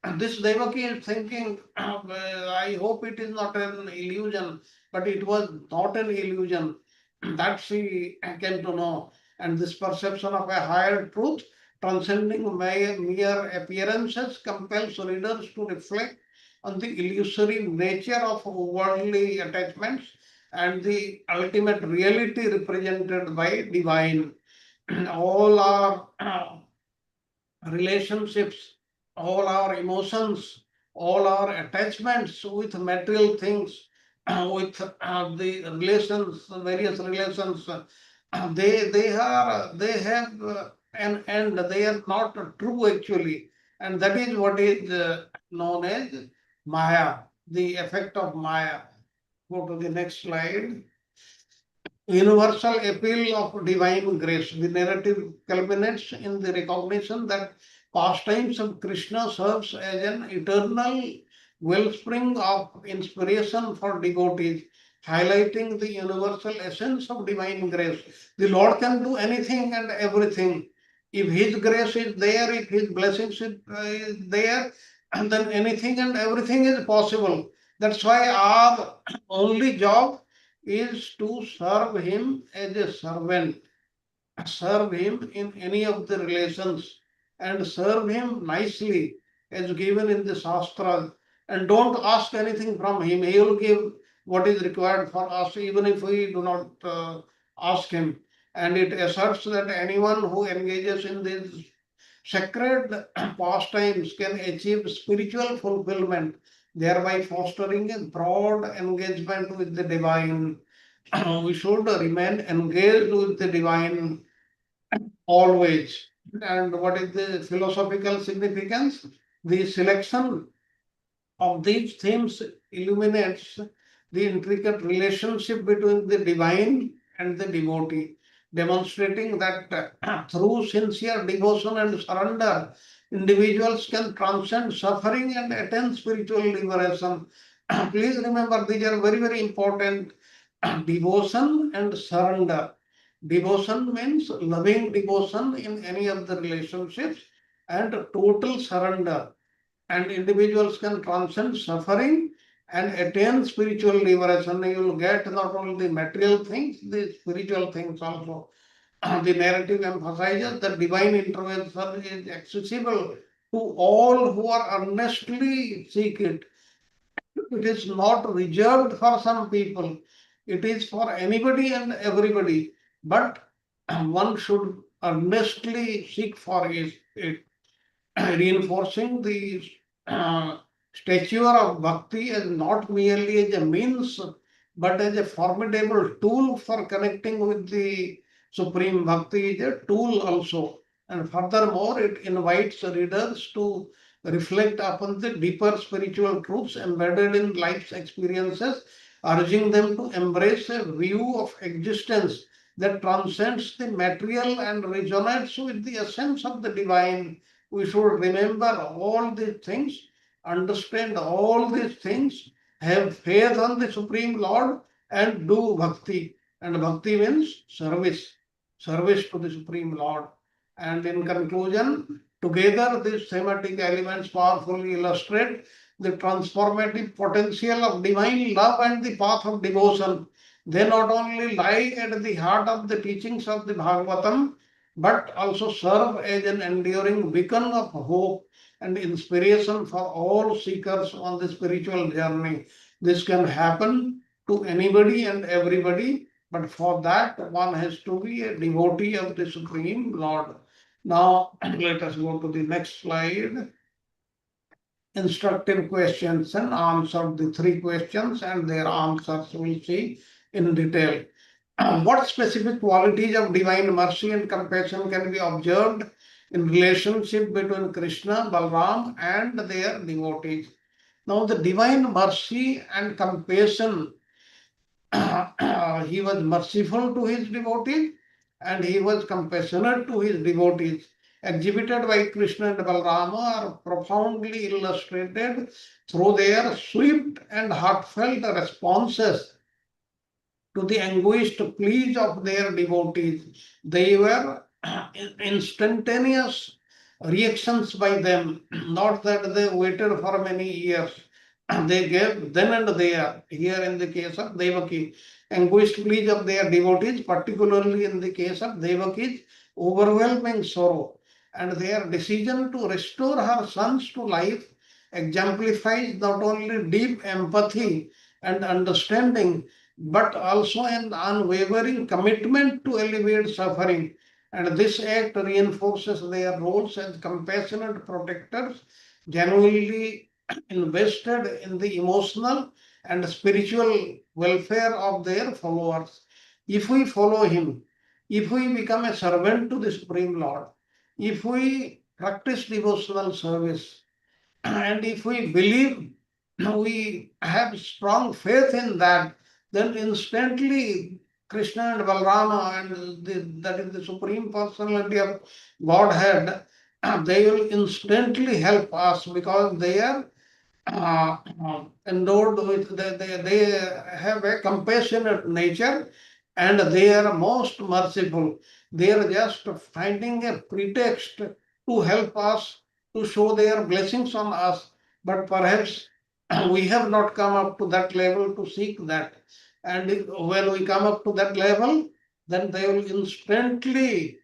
And this Devaki is thinking, I hope it is not an illusion, but it was not an illusion. That she came to know. And this perception of a higher truth transcending mere appearances compels readers to reflect on the illusory nature of worldly attachments and the ultimate reality represented by divine. all our relationships, all our emotions, all our attachments with material things, with the relations, various relations, they have an end. They are not true actually, and that is what is known as Maya, the effect of Maya. Go to the next slide. Universal appeal of divine grace. The narrative culminates in the recognition that pastimes of Krishna serves as an eternal wellspring of inspiration for devotees, highlighting the universal essence of divine grace. The Lord can do anything and everything. If His grace is there, if His blessings is there, and then anything and everything is possible. That's why our only job is to serve him as a servant, serve him in any of the relations, and serve him nicely as given in the Shastras. And don't ask anything from him. He will give what is required for us, even if we do not ask him. And it asserts that anyone who engages in these sacred pastimes can achieve spiritual fulfillment, thereby fostering a broad engagement with the divine. We should remain engaged with the divine always. And what is the philosophical significance? The selection of these themes illuminates the intricate relationship between the divine and the devotee, demonstrating that through sincere devotion and surrender, individuals can transcend suffering and attain spiritual liberation. Please remember, these are very, very important. Devotion and surrender. Devotion means loving devotion in any of the relationships, and total surrender, and individuals can transcend suffering and attain spiritual liberation. You will get not only the material things, the spiritual things also. The narrative emphasizes that divine intervention is accessible to all who are earnestly seek it. It is not reserved for some people. It is for anybody and everybody. But one should earnestly seek for it, reinforcing the uh, stature of bhakti as not merely as a means, but as a formidable tool for connecting with the supreme. Bhakti is a tool also. And furthermore, it invites readers to reflect upon the deeper spiritual truths embedded in life's experiences, urging them to embrace a view of existence that transcends the material and resonates with the essence of the divine. We should remember all these things, understand all these things, have faith on the Supreme Lord, and do bhakti. And bhakti means service, service to the Supreme Lord. And in conclusion, together these thematic elements powerfully illustrate the transformative potential of divine love and the path of devotion. They not only lie at the heart of the teachings of the Bhagavatam, but also serve as an enduring beacon of hope and inspiration for all seekers on the spiritual journey. This can happen to anybody and everybody, but for that one has to be a devotee of the Supreme Lord. Now let us go to the next slide. Instructive questions and answer, the three questions and their answers we'll see in detail. What specific qualities of divine mercy and compassion can be observed in relationship between Krishna, Balram, and their devotees? Now, the divine mercy and compassion, he was merciful to his devotees and he was compassionate to his devotees, exhibited by Krishna and Balrama, are profoundly illustrated through their swift and heartfelt responses to the anguished pleas of their devotees. They were instantaneous reactions by them, not that they waited for many years. They gave then and there. Here in the case of Devaki, anguished pleas of their devotees, particularly in the case of Devaki's overwhelming sorrow, and their decision to restore her sons to life exemplifies not only deep empathy and understanding, but also an unwavering commitment to alleviate suffering. And this act reinforces their roles as compassionate protectors, genuinely invested in the emotional and spiritual welfare of their followers. If we follow Him, if we become a servant to the Supreme Lord, if we practice devotional service, and if we believe, we have strong faith in that, then instantly Krishna and Balrama and that is the Supreme Personality of Godhead, they will instantly help us because they are endowed with, they have a compassionate nature and they are most merciful. They are just finding a pretext to help us, to show their blessings on us, but perhaps we have not come up to that level to seek that. And when we come up to that level, then they will instantly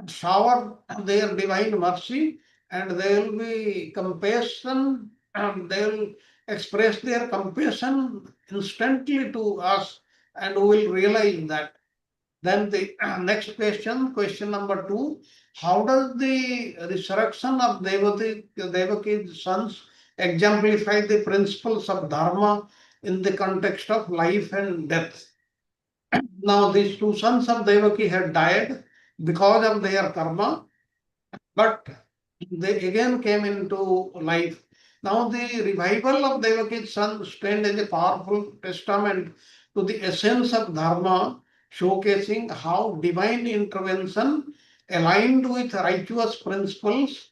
shower their divine mercy and they will be compassion and they will express their compassion instantly to us and we will realize that. Then the next question, question number 2, how does the resurrection of Devaki's sons exemplify the principles of dharma in the context of life and death? Now these two sons of Devaki had died because of their karma, but they again came into life. Now the revival of Devaki's son stand as a powerful testament to the essence of dharma, showcasing how divine intervention aligned with righteous principles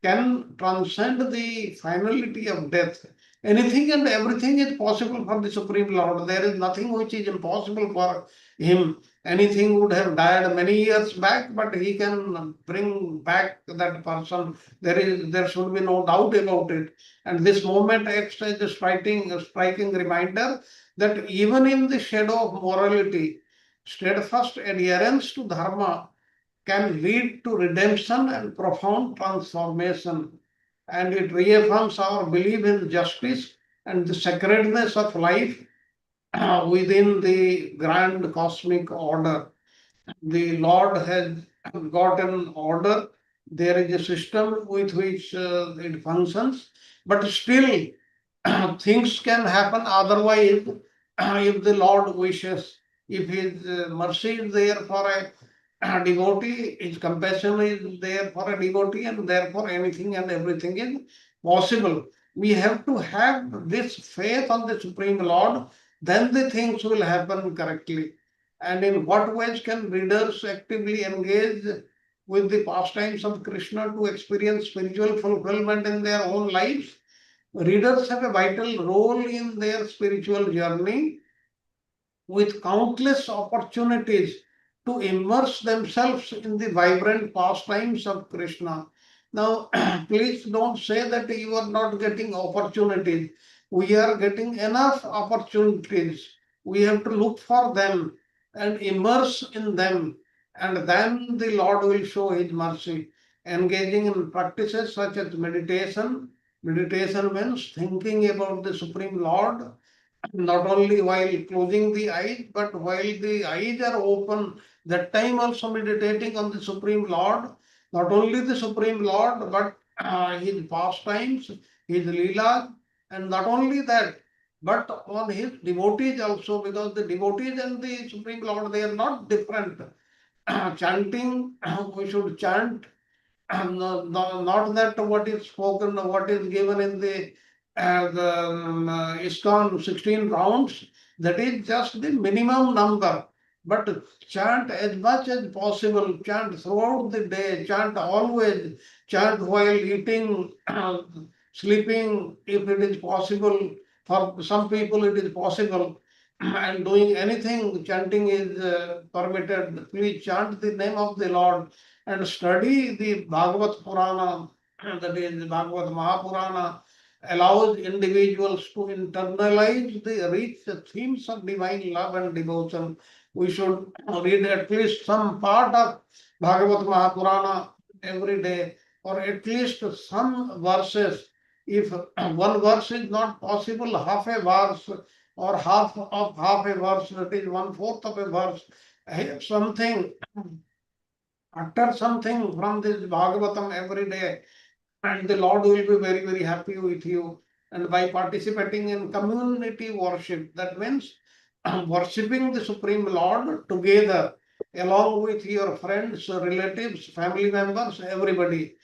can transcend the finality of death. Anything and everything is possible for the Supreme Lord. There is nothing which is impossible for him. Anything would have died many years back, but he can bring back that person. There should be no doubt about it. And this moment acts as a striking reminder that even in the shadow of morality, steadfast adherence to dharma can lead to redemption and profound transformation. And it reaffirms our belief in justice and the sacredness of life within the grand cosmic order. The Lord has got an order. There is a system with which it functions, but still things can happen otherwise if the Lord wishes. If His mercy is there for a devotee, His compassion is there for a devotee, and therefore anything and everything is possible. We have to have this faith on the Supreme Lord, then the things will happen correctly. And in what ways can readers actively engage with the pastimes of Krishna to experience spiritual fulfillment in their own lives? Readers have a vital role in their spiritual journey with countless opportunities to immerse themselves in the vibrant pastimes of Krishna. Now, please don't say that you are not getting opportunities. We are getting enough opportunities. We have to look for them and immerse in them, and then the Lord will show His mercy. Engaging in practices such as meditation. Meditation means thinking about the Supreme Lord not only while closing the eyes, but while the eyes are open, that time also meditating on the Supreme Lord, not only the Supreme Lord, but his pastimes, his leela, and not only that, but on his devotees also, because the devotees and the Supreme Lord, they are not different. Chanting, we should chant not that what is spoken, what is given in the ISKCON 16 rounds, that is just the minimum number. But chant as much as possible, chant throughout the day, chant always, chant while eating, sleeping, if it is possible. For some people, it is possible. And doing anything, chanting is permitted. Please chant the name of the Lord and study the Bhagavad Purana, that is the Bhagavad Mahapurana, allows individuals to internalize the rich themes of divine love and devotion. We should read at least some part of Bhagavad Mahapurana every day, or at least some verses. If one verse is not possible, half a verse or half of half a verse, that is one fourth of a verse, something utter something from this Bhagavatam every day, and the Lord will be very, very happy with you. And by participating in community worship, that means worshipping the Supreme Lord together, along with your friends, relatives, family members, everybody,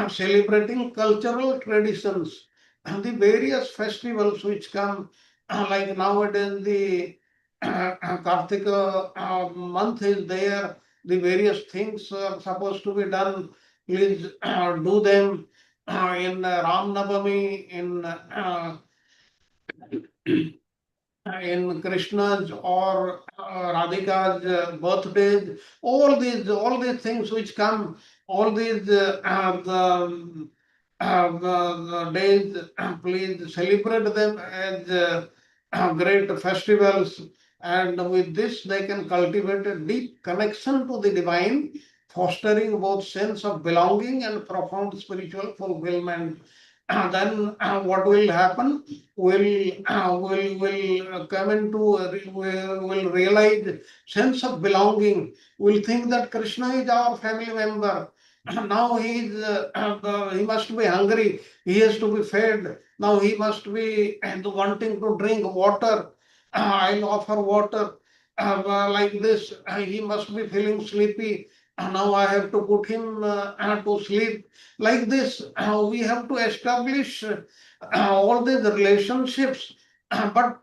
celebrating cultural traditions and the various festivals which come, like nowadays the Kartika month is there, the various things are supposed to be done. Please do them in Ram Navami, in Krishna's or Radhika's birthdays, all these things which come, all these the days, please celebrate them as great festivals, and with this they can cultivate a deep connection to the divine, fostering both sense of belonging and profound spiritual fulfillment. Then what will happen? Will come into will realize sense of belonging. Will think that Krishna is our family member. Now he must be hungry. He has to be fed. Now he must be wanting to drink water. I'll offer water. Like this, he must be feeling sleepy. Now I have to put him to sleep. Like this, we have to establish all these relationships, but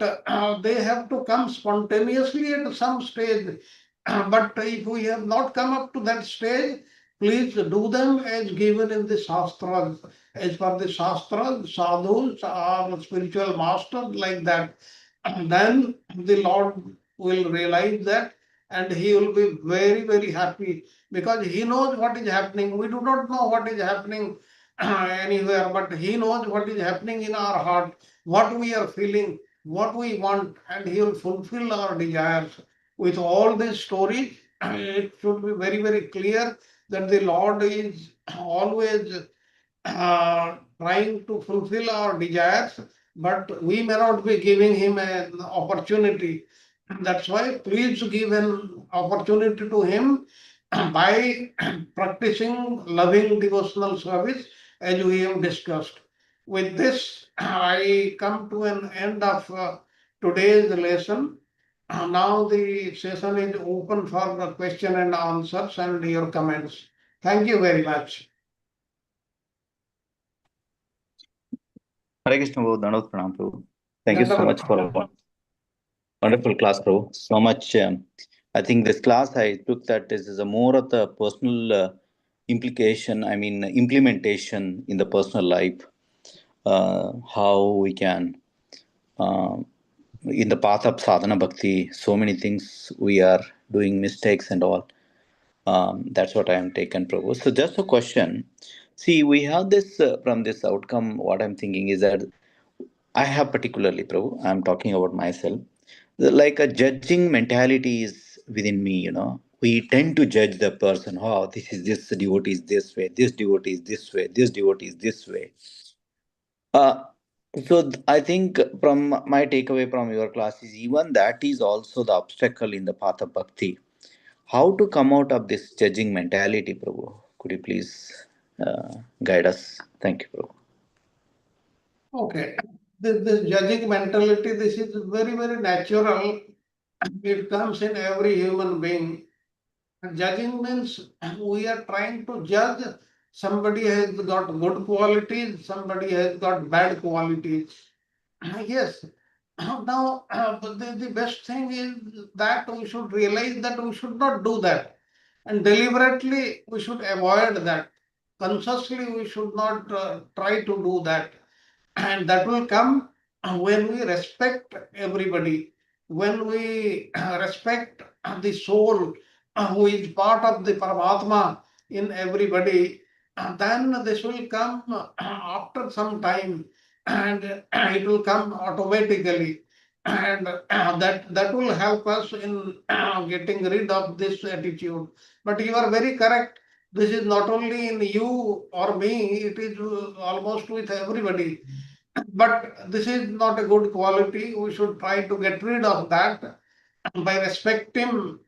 they have to come spontaneously at some stage. But if we have not come up to that stage, please do them as given in the Shastras. As per the Shastras, sadhus are spiritual masters like that. And then the Lord will realize that, and he will be very, very happy because he knows what is happening. We do not know what is happening anywhere, but he knows what is happening in our heart, what we are feeling, what we want, and he will fulfill our desires. With all these stories, it should be very, very clear that the Lord is always trying to fulfill our desires, but we may not be giving him an opportunity. That's why please give an opportunity to him by practicing loving devotional service as we have discussed. With this, I come to an end of today's lesson. Now the session is open for the question and answers and your comments. Thank you very much. Hare Krishna, Prabhu. Dandavat Pranam, Prabhu. Thank you so Dandavat much for a Pranam. wonderful class, Prabhu. So much. I think this class I took that this is a more of the personal implication. I mean, implementation in the personal life. How we can, in the path of sadhana bhakti, so many things we are doing mistakes and all. That's what I am taken, Prabhu. So just a question. See, we have this from this outcome. What I'm thinking is that I have particularly, Prabhu, I'm talking about myself. Like a judging mentality is within me, We tend to judge the person. Oh, this devotee is this way, this devotee is this way, this devotee is this way. I think from my takeaway from your class is even that is also the obstacle in the path of bhakti. How to come out of this judging mentality, Prabhu? Could you please guide us? Thank you, Prabhu. Okay. This judging mentality, this is very, very natural. It comes in every human being. Judging means we are trying to judge somebody has got good qualities, somebody has got bad qualities. Yes. Now, the best thing is that we should realize that we should not do that. And deliberately, we should avoid that. Consciously, we should not try to do that. And that will come when we respect everybody, when we respect the soul who is part of the Paramatma in everybody, then this will come after some time, and it will come automatically, and that will help us in getting rid of this attitude. But you are very correct. This is not only in you or me, it is almost with everybody. But this is not a good quality. We should try to get rid of that by respecting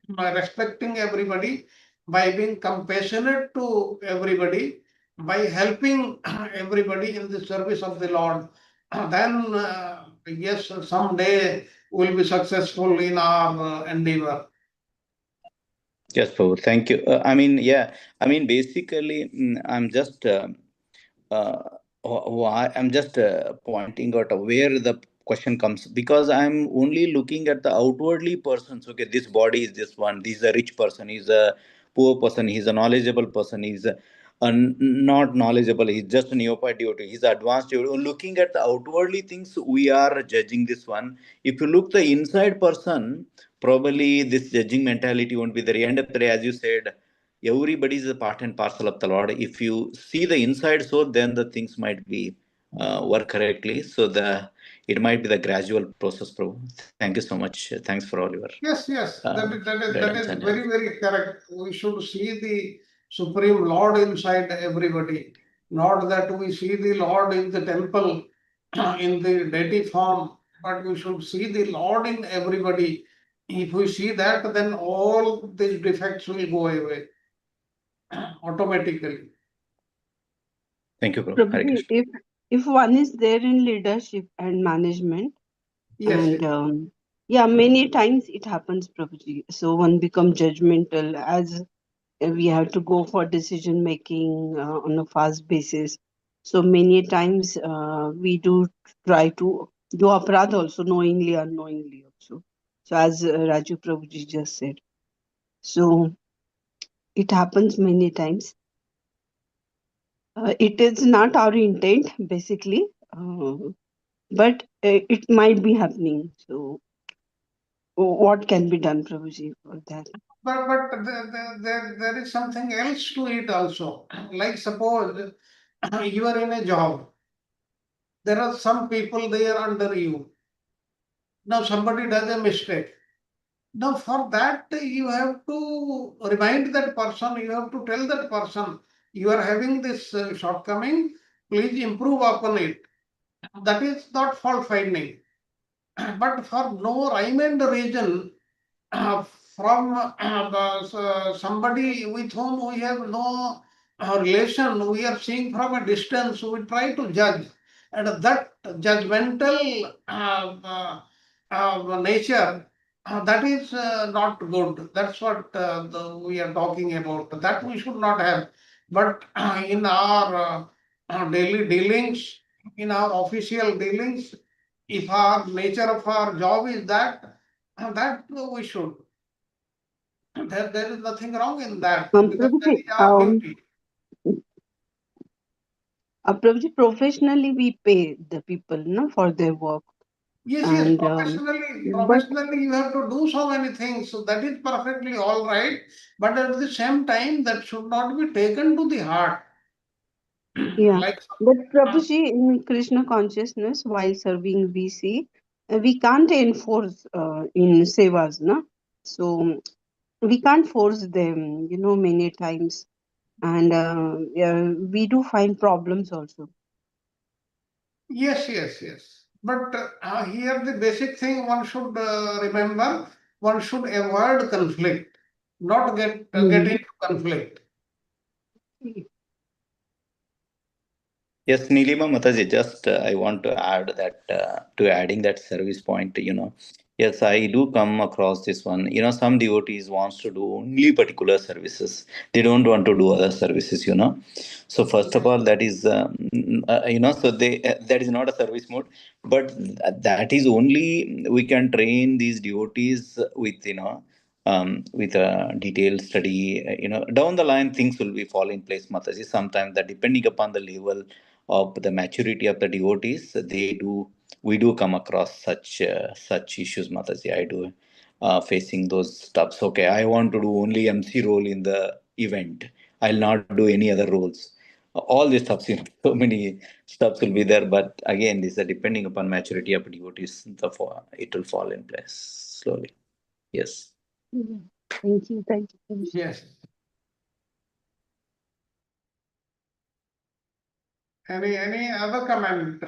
everybody. by being compassionate to everybody, by helping everybody in the service of the Lord, then yes, someday we'll be successful in our endeavor. Yes, Prabhu. Thank you. I mean, yeah. I mean, basically, I'm just uh, I'm just pointing out where the question comes, because I'm only looking at the outwardly persons. Okay, this body is this one. This is a rich person. He's a poor person. He's a knowledgeable person. He's not knowledgeable. He's just a neophyte devotee. He's advanced devotee. Looking at the outwardly things, we are judging this one. If you look the inside person, probably this judging mentality won't be there. End of the day, as you said, everybody is a part and parcel of the Lord. If you see the inside, so then the things might be work correctly. So the it might be the gradual process, bro. Thank you so much. Thanks for all your Yes, yes, that guidance is and help. very, very correct. We should see the Supreme Lord inside everybody, not that we see the Lord in the temple in the deity form, but we should see the Lord in everybody. If we see that, then all these defects will go away automatically. Thank you, bro. Hare Prabhuji, Krishna. if one is there in leadership and management, Yes, and yeah, many times it happens, Prabhuji. So one becomes judgmental, as we have to go for decision making on a fast basis. So many times we do try to do aparadh also, knowingly, unknowingly also. So as Raju Prabhuji just said, so it happens many times. It is not our intent, basically, but it might be happening. So what can be done, Prabhuji, for that? but there is something else to it also. Like suppose you are in a job, there are some people there under you. Now somebody does a mistake. Now for that you have to remind that person, you have to tell that person, you are having this shortcoming, please improve upon it. That is not fault finding. But for no rhyme and reason, uh, from somebody with whom we have no relation, we are seeing from a distance, we try to judge. And that judgmental nature, that is not good. That's what we are talking about. That we should not have. But in our daily dealings, in our official dealings, if our nature of our job is that, that we should. There is nothing wrong in that because that Prabhuji, is our duty. Prabhuji, professionally we pay the people, no, for their work, Yes, yes, and but professionally you have to do so many things. So that is perfectly all right. But at the same time, that should not be taken to the heart. yeah, Like, but uh, Prabhuji, in Krishna consciousness, while serving, we see we can't enforce in sevas, no. So we can't force them, many times, and yeah, we do find problems also. yes, yes, yes. But here the basic thing one should remember, one should avoid conflict, not get Mhm. into conflict. Yes, Nilima Mataji, just I want to add that to adding that service point, yes, I do come across this one. Some devotees wants to do only particular services. They don't want to do other services. So first of all, that is, so that is not a service mode, but that is only we can train these devotees with a detailed study. Down the line things will be fall in place, Mataji. Sometimes that depending upon the level of the maturity of the devotees, we do come across such issues, Mataji. I do facing those stuffs. Okay, I want to do only MC role in the event. I'll not do any other roles. All these stuffs, so many stuffs will be there. But again, this is depending upon maturity of devotees. It will fall in place slowly. Yes. Mhm. Thank you, Prabhuji. Yes. Any other comment?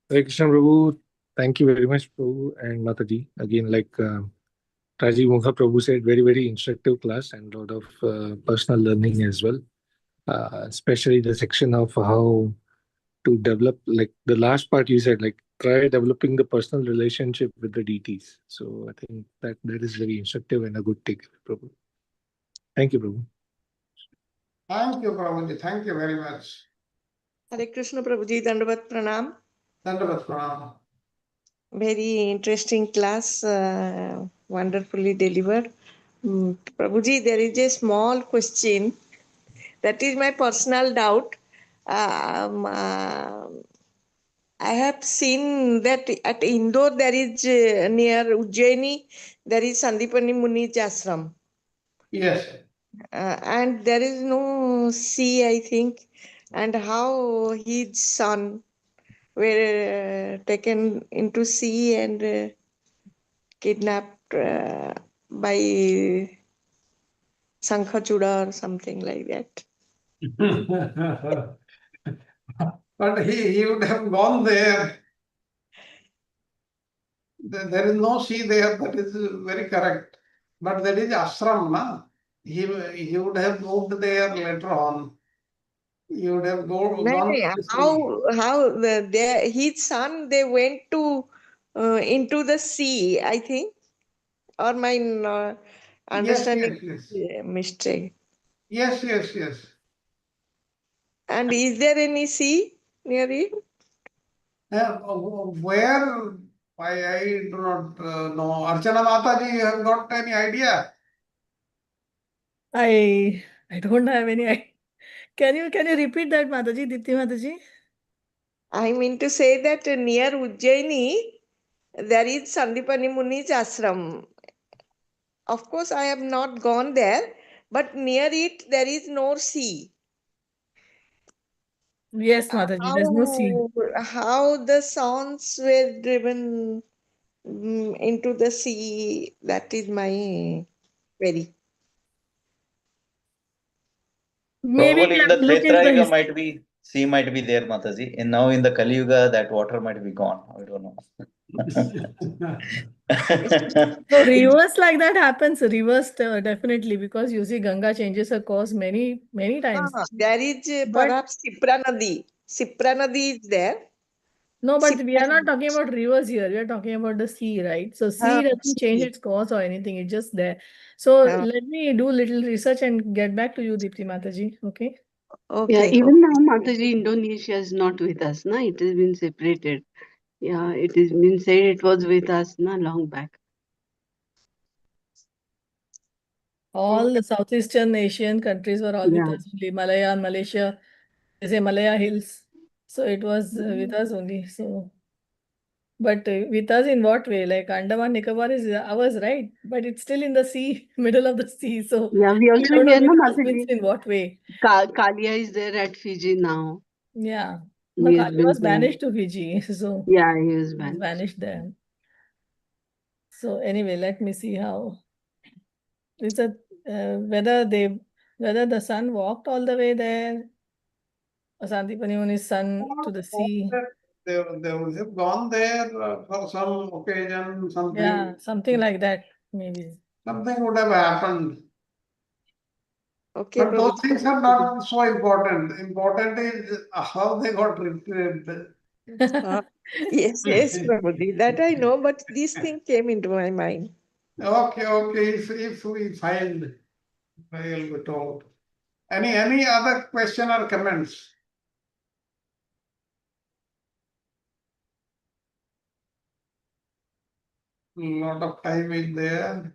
Hare Krishna Prabhu, thank you very much, Prabhu and Mataji. Again, like Rajiv Mukha Prabhu said, very, very instructive class and a lot of personal learning as well. Especially the section of how to develop, like the last part you said, like try developing the personal relationship with the deities. So I think that is very instructive and a good takeaway, Prabhu. Thank you, Prabhu. Thank you, Prabhuji. Thank you very much. Hare Krishna Prabhuji, Dandavat Pranam. Dandavat Pranam. Very interesting class, wonderfully delivered. Prabhuji, there is a small question. That is my personal doubt. I have seen that at Indore there is near Ujjaini, there is Sandipani Muni's ashram. Yes. And there is no sea, I think. And how his son were taken into sea and kidnapped by Sankhachuda or something like that. But he would have gone there. There is no sea there, that is very correct. But that is ashram, na? He would have moved there later on. He would have gone to the sea. How his son, they went to into the sea, I think, or my understanding Yes. mistake. Yes. And is there any sea near it? Where? I do not know. Archana Mataji, you have got any idea? I don't have any idea. Can you repeat that, Mataji, Dipti Mataji? I mean to say that near Ujjaini, there is Sandipani Muni's ashram. Of course, I have not gone there, but near it, there is no sea. Yes, Mataji, there's no sea. How the sons were driven into the sea, that is my query. Maybe Probably we in have the to look Treta into the Yuga history. might be sea might be there, Mataji. And now in the Kali Yuga, that water might be gone. I don't know. So reverse like that happens, reversed definitely, because you see Ganga changes her course many times. There is But perhaps Sipra Nadi. Sipra Nadi is there. no, but we Sipra are not Nadi. talking about rivers here. We are talking about the sea, right? So sea doesn't change Sea. its course or anything. It's just there. So Ah, let me do little research and get back to you, Dipti Mataji. Okay? Yeah, okay. even now Mataji, Indonesia is not with us, na? It has been separated. Yeah, it has been said it was with us, na, long back. All the Southeastern Asian countries were all with Yeah. us only. Malaya and Malaysia, they say Malaya Hills. So it was with us only. So, but with us in what way? Like Andaman Nicobar is ours, right? But it's still in the sea, middle of the sea. So Yeah, we we also don't know hear, with na, us means Mataji, in what way. Kalia is there at Fiji now. Yeah. No, He has Kali been was saying. banished to Fiji. So Yeah, he was he was banished. banished there. So anyway, let me see how it's a whether the sun walked all the way there, or Sandipani Muni's son to the sea. They would have gone there for some occasion, something. Yeah, something like that, maybe. Something would have happened. Okay, But those Prabhuji. things are not so important. Important is how they got retrieved. Yes, Prabhuji. That I know, but this thing came into my mind. Okay. If we find, I will be told. Any other question or comments? Lot of time is there.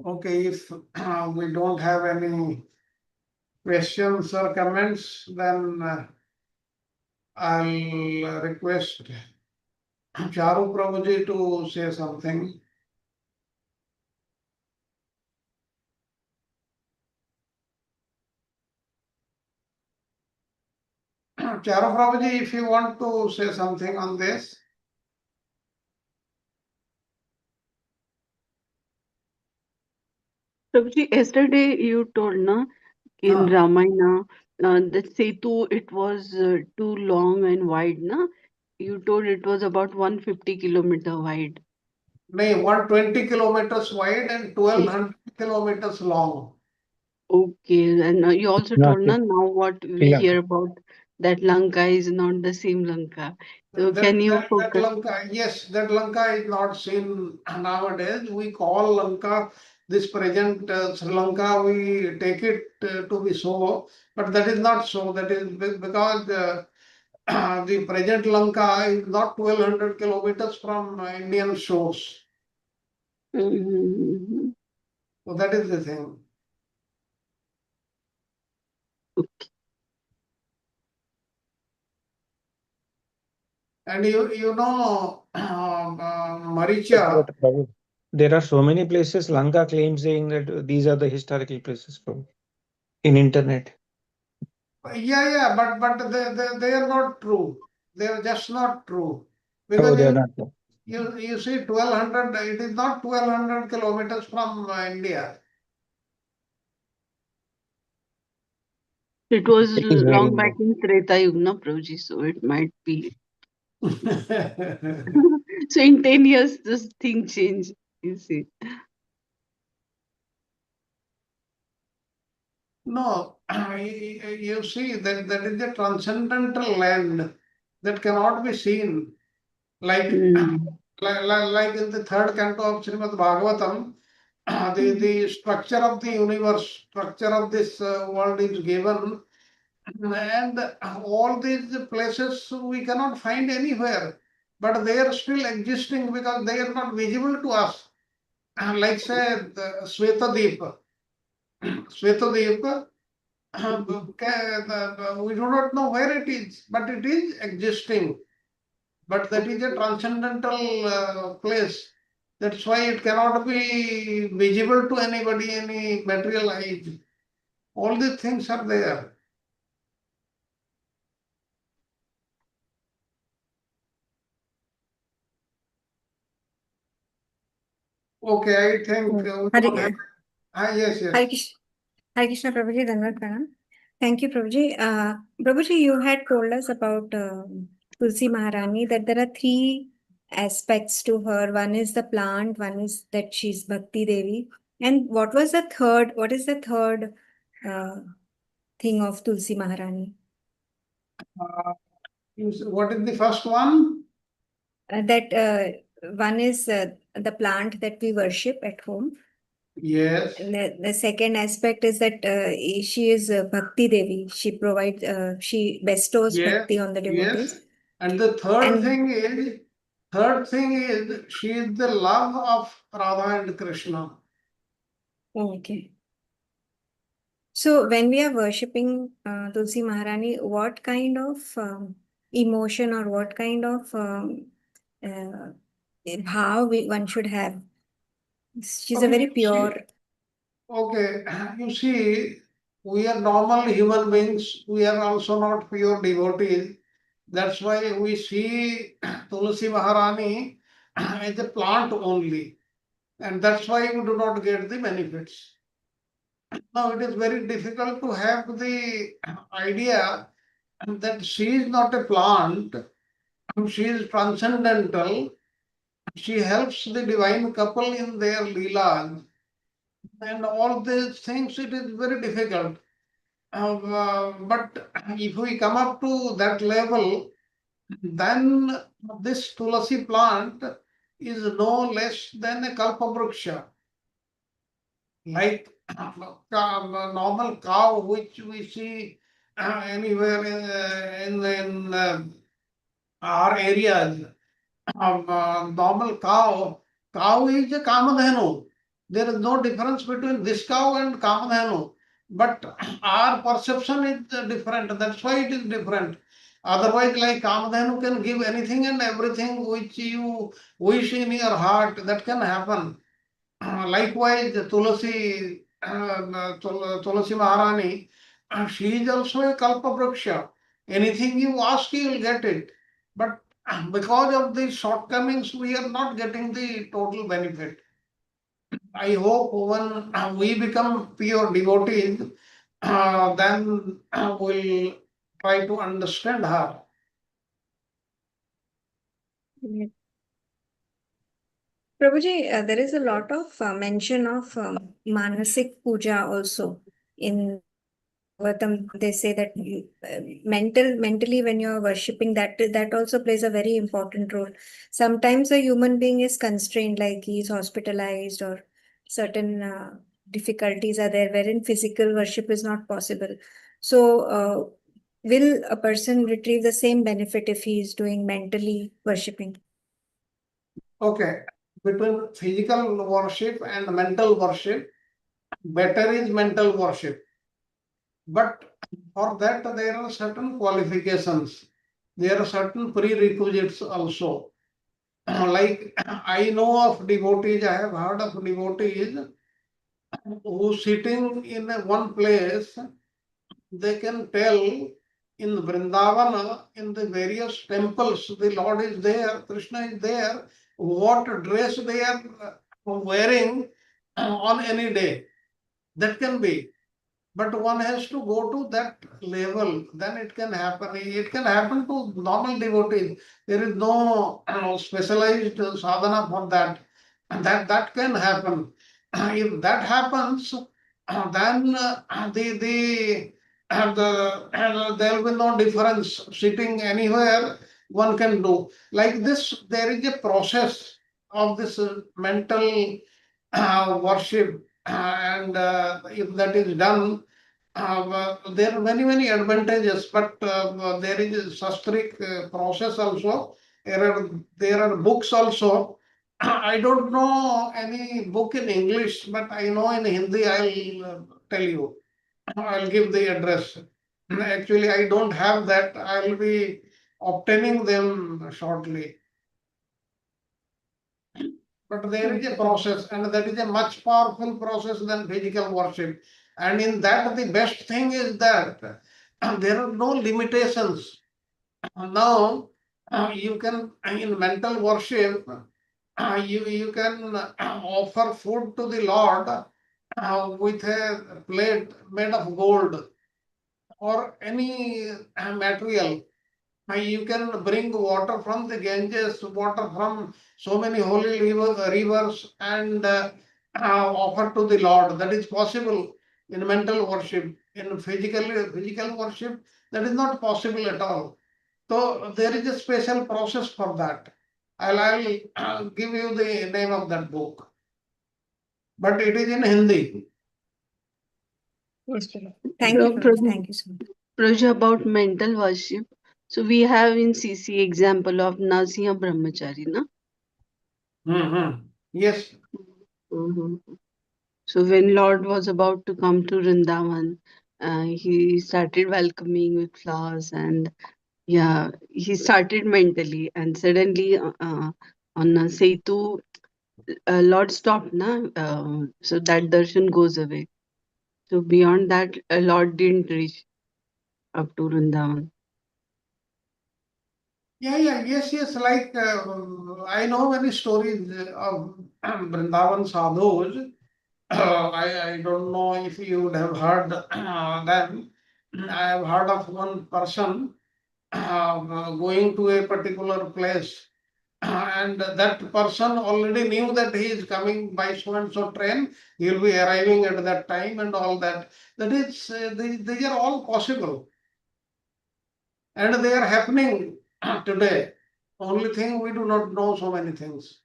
Okay, if we don't have any questions or comments, then I'll request Charu Prabhuji to say something. Charu Prabhuji, if you want to say something on this. Prabhuji, yesterday you told, na, in Ramayana, that Setu, it was too long and wide, na? You told it was about 150-kilometer wide. No, 120 kilometers wide and 1200 kilometers long. Okay, and you also Not told yet. now what we Yeah. hear about that Lanka is not the same Lanka. So can you That focus? Lanka, yes, that Lanka is not seen nowadays. We call Lanka, this present Sri Lanka, we take it to be so, but that is not so. That is because the present Lanka is not 1200 kilometers from Indian shores. Mhm. So that is the thing. Okay. And you know, Maricha. But Prabhu, there are so many places Lanka claims saying that these are the historical places from in internet. Yeah, but they are not true. They are just not true. Oh, Because they are not. you see 1200, it is not 1200 kilometers from India. It was It is very long back low. in Treta Yuga, no, Prabhuji, so it might be. So in 10 years, this thing changed, you see. No, you see that is a transcendental land that cannot be seen. Like, Mm. like in the third canto of Srimad Bhagavatam, the structure of the universe, structure of this world is given. And all these places we cannot find anywhere, but they are still existing because they are not visible to us. Like say the Swetadeep. Swetadeep, we do not know where it is, but it is existing. But that is a transcendental place. That's why it cannot be visible to anybody, any material eyes. All these things are there. Okay, I think we don't have. Yes, Hare yes. Krishna, Hare Krishna Prabhuji, Dhanavad Pranam. Thank you, Prabhuji. Prabhuji, you had told us about Tulsi Maharani that there are three aspects to her. One is the plant, one is that she's Bhakti Devi. And what was the third? What is the third thing of Tulsi Maharani? Uh, what is the first one? That one is the plant that we worship at home. Yes. And the second aspect is that she is Bhakti Devi. She provides, she bestows Yes. bhakti on the devotees. Yes. And the And third thing is she is the love of Radha and Krishna. okay. So when we are worshipping Tulsi Maharani, what kind of emotion or what kind of one should have? She's a Okay, very pure. okay. You see, we are normal human beings. We are also not pure devotees. That's why we see Tulsi Maharani as a plant only. And that's why we do not get the benefits. Now, it is very difficult to have the idea that she is not a plant, she is transcendental. She helps the divine couple in their leelas and all these things. It is very difficult. But if we come up to that level, then this Tulasi plant is no less than a Kalpavruksha. Like a normal cow which we see anywhere in our areas, normal cow is a Kamadhenu. There is no difference between this cow and Kamadhenu. But our perception is different. That's why it is different. Otherwise, like Kamadhenu can give anything and everything which you wish in your heart, that can happen. Likewise, Tulasi Maharani, she is also a Kalpavruksha. Anything you ask, you will get it. But because of the shortcomings, we are not getting the total benefit. I hope when we become pure devotees, then we'll try to understand her. Yeah. Prabhuji, there is a lot of mention of Manasik Puja also in Bhagavatam. They say that mentally when you are worshipping, that also plays a very important role. Sometimes a human being is constrained, like he is hospitalized or certain difficulties are there wherein physical worship is not possible. So, will a person retrieve the same benefit if he is doing mentally worshipping? Okay, between physical worship and mental worship, better is mental worship. But for that, there are certain qualifications. There are certain prerequisites also. Like I know of devotees, I have heard of devotees who sitting in one place, they can tell in Vrindavana, in the various temples, the Lord is there, Krishna is there, what dress they are wearing on any day. That can be. But one has to go to that level, then it can happen. It can happen to normal devotees. There is no specialized sadhana for that. And that can happen. If that happens, then there will be no difference. Sitting anywhere, one can do. Like this, there is a process of this mental worship, and if that is done, there are many advantages, but there is a sastric process also. There are books also. I don't know any book in English, but I know in Hindi. I'll tell you. I'll give the address. Actually, I don't have that. I'll be obtaining them shortly. But there is a process, and that is a much powerful process than physical worship. And in that, the best thing is that there are no limitations. Now, you can, in mental worship, you can offer food to the Lord with a plate made of gold or any material. You can bring water from the Ganges, water from so many holy rivers, and offer to the Lord. That is possible in mental worship. In physical worship, that is not possible at all. So there is a special process for that. I'll give you the name of that book, but it is in Hindi. Yes, Prabhu. Thank you, Prabhu. Thank you so much. Prabhuji, about mental worship. So we have in CC example of Narasimha Brahmachari, na? Yes. So when Lord was about to come to Vrindavan, he started welcoming with flowers, and yeah, he started mentally, and suddenly on a Setu, Lord stopped, na? So that darshan goes away. So beyond that, Lord didn't reach up to Vrindavan. Yes. Like I know many stories of Vrindavan sadhus. I don't know if you would have heard them. I have heard of one person going to a particular place, and that person already knew that he is coming by so and so train. He will be arriving at that time and all that. That is, these are all possible, and they are happening today. Only thing, we do not know so many things.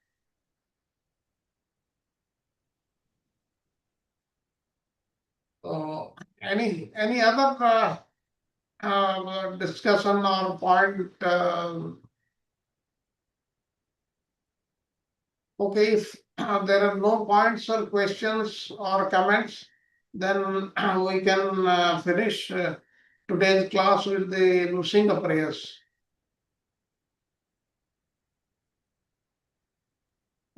Any other discussion or point? Okay, if there are no points or questions or comments, then we can finish today's class with the Nrsimha prayers.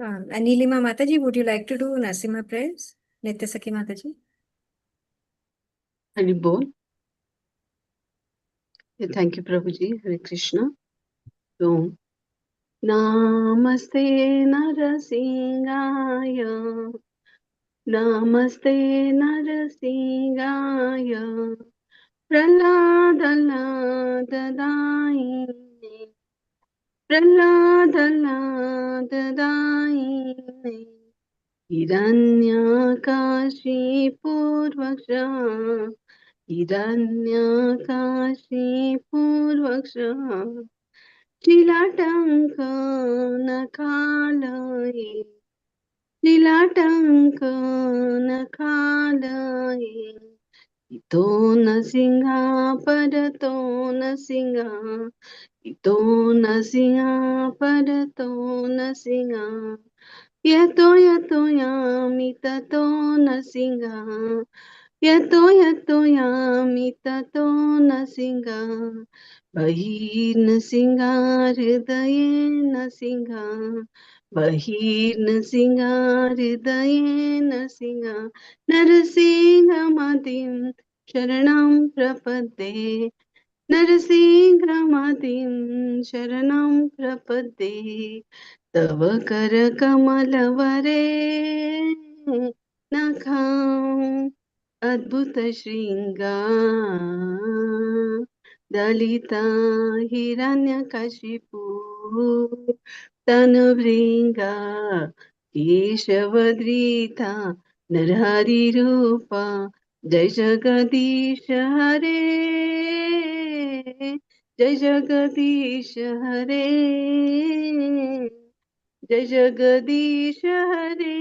Anilima Mataji, would you like to do Narasimha prayers? Nitya Sakhi Mataji? Hari Bol. Thank you, Prabhuji. Hare Krishna. So, Namaste Narasingaya. Namaste Narasingaya. Praladala Dadayine. प्रह्लादलाददायिने हिरण्यकाशी पूर्वक्ष हिरण्यकाशी पूर्वक्ष शिलाटङ्क नखालये शिलाटङ्क नखालये इतो न सिंहा परतो न सिंहा इतो न सिंहा परतो न सिंहा यतो यतो यामि ततो न सिंहा यतो यतो यामि ततो न सिंहा बहिर्न सिंहा हृदयेन सिंहा बहिर्न सिंहा हृदयेन सिंहा नरसिंहमतिं शरणं प्रपद्ये नरसिंहमतिं शरणं प्रपद्ये तव करकमलवरे नखाम् अद्भुत शृङ्गार दलिता हिरण्यकशिपु तनुभृङ्गा केशवधृता नरहरिरूपा जय जगदीश हरे जय जगदीश हरे जय जगदीश हरे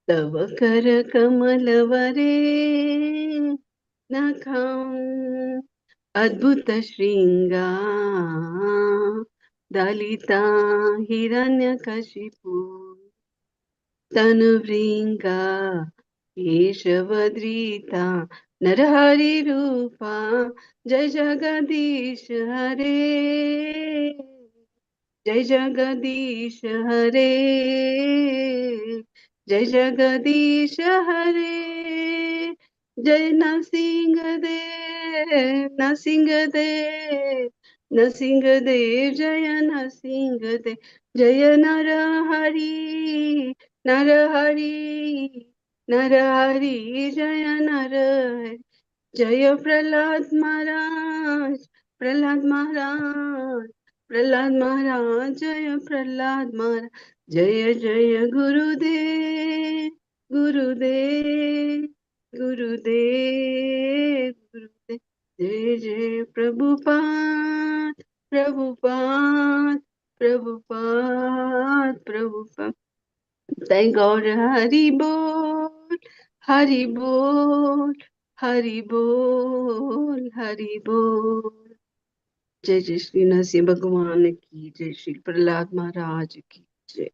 तव कर कमलवरे नखाम् अद्भुत शृङ्गार दलिता हिरण्यकशिपु तनुभृङ्गा केशवधृता नरहरिरूपा जय जगदीश हरे जय जगदीश हरे जय जगदीश हरे जय नरसिंहदेव नरसिंहदेव नरसिंहदेव जय नरसिंहदेव जय नरहरि नरहरि नरहरि जय नरहरि जय प्रहलाद महाराज प्रहलाद महाराज प्रहलाद महाराज जय प्रहलाद महाराज जय जय गुरुदेव गुरुदेव गुरुदेव गुरुदेव जय जय Prabhupada Prabhupada Prabhupada Prabhupada Thank God, Hari Bol, Hari Bol, Hari Bol, Hari Bol. जय जय श्री नरसिंह भगवान की जय श्री प्रहलाद महाराज की जय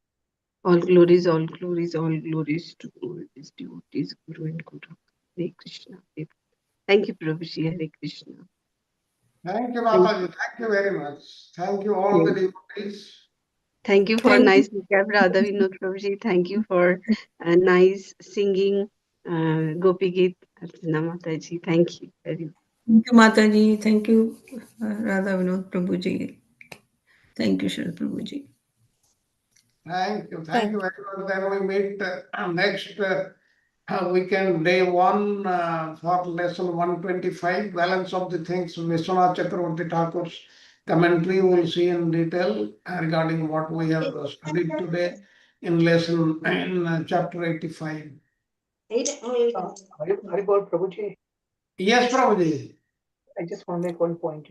all glories to all his devotees Guru and Guru Hare Krishna thank you Prabhuji Hare Krishna Thank you, Mataji. Thank you very much. Thank you, all the devotees. Thank you for Thank you. nice recap, Radha Vinod Prabhuji. Thank you for nice singing Gopi Geet, Archana Mataji. Thank you very much. Thank you, Mataji. Thank you, Radha Vinod Prabhuji. Thank you, Sharad Prabhuji. Thank you very much. Then we meet next weekend, day 1 for lesson 125, balance of the things. Vishwanath Chakravarti Thakur's commentary we will see in detail regarding what we have studied today in lesson in chapter 85. Haribol Prabhuji, Yes, Prabhuji. I just want to make one point.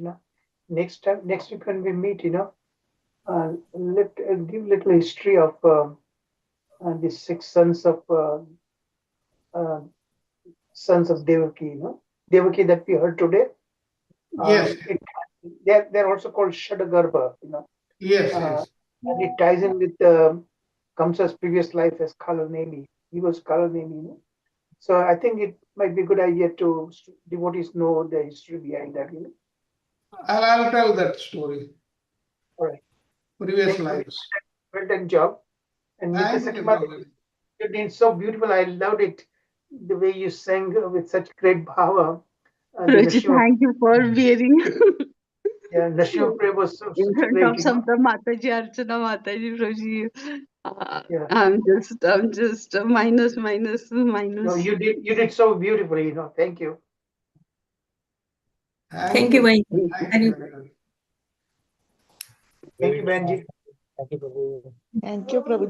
Next week when we meet, let give little history of the 6 sons of Devaki. Devaki that we heard today. Yes. They're also called Shadagarbha. Yes. And it ties in with Kamsa's previous life as Kalanemi. He was Kalanemi. So I think it might be a good idea to devotees know the history behind that. I'll tell that story. All right. Previous lives. Well done job. And Nitya Sakimata, you did so beautiful. I loved it. The way you sang with such great bhava. Thank you for bearing. Yeah, Nashima Prayer was so in front great, of some Mataji, Archana Mataji, Prabhuji. Yeah. I'm just minus. No, you did so beautifully. Thank you. Thank you very much. Thank you. Thank you, Benji. Thank you, Prabhu. Thank you, Prabhu.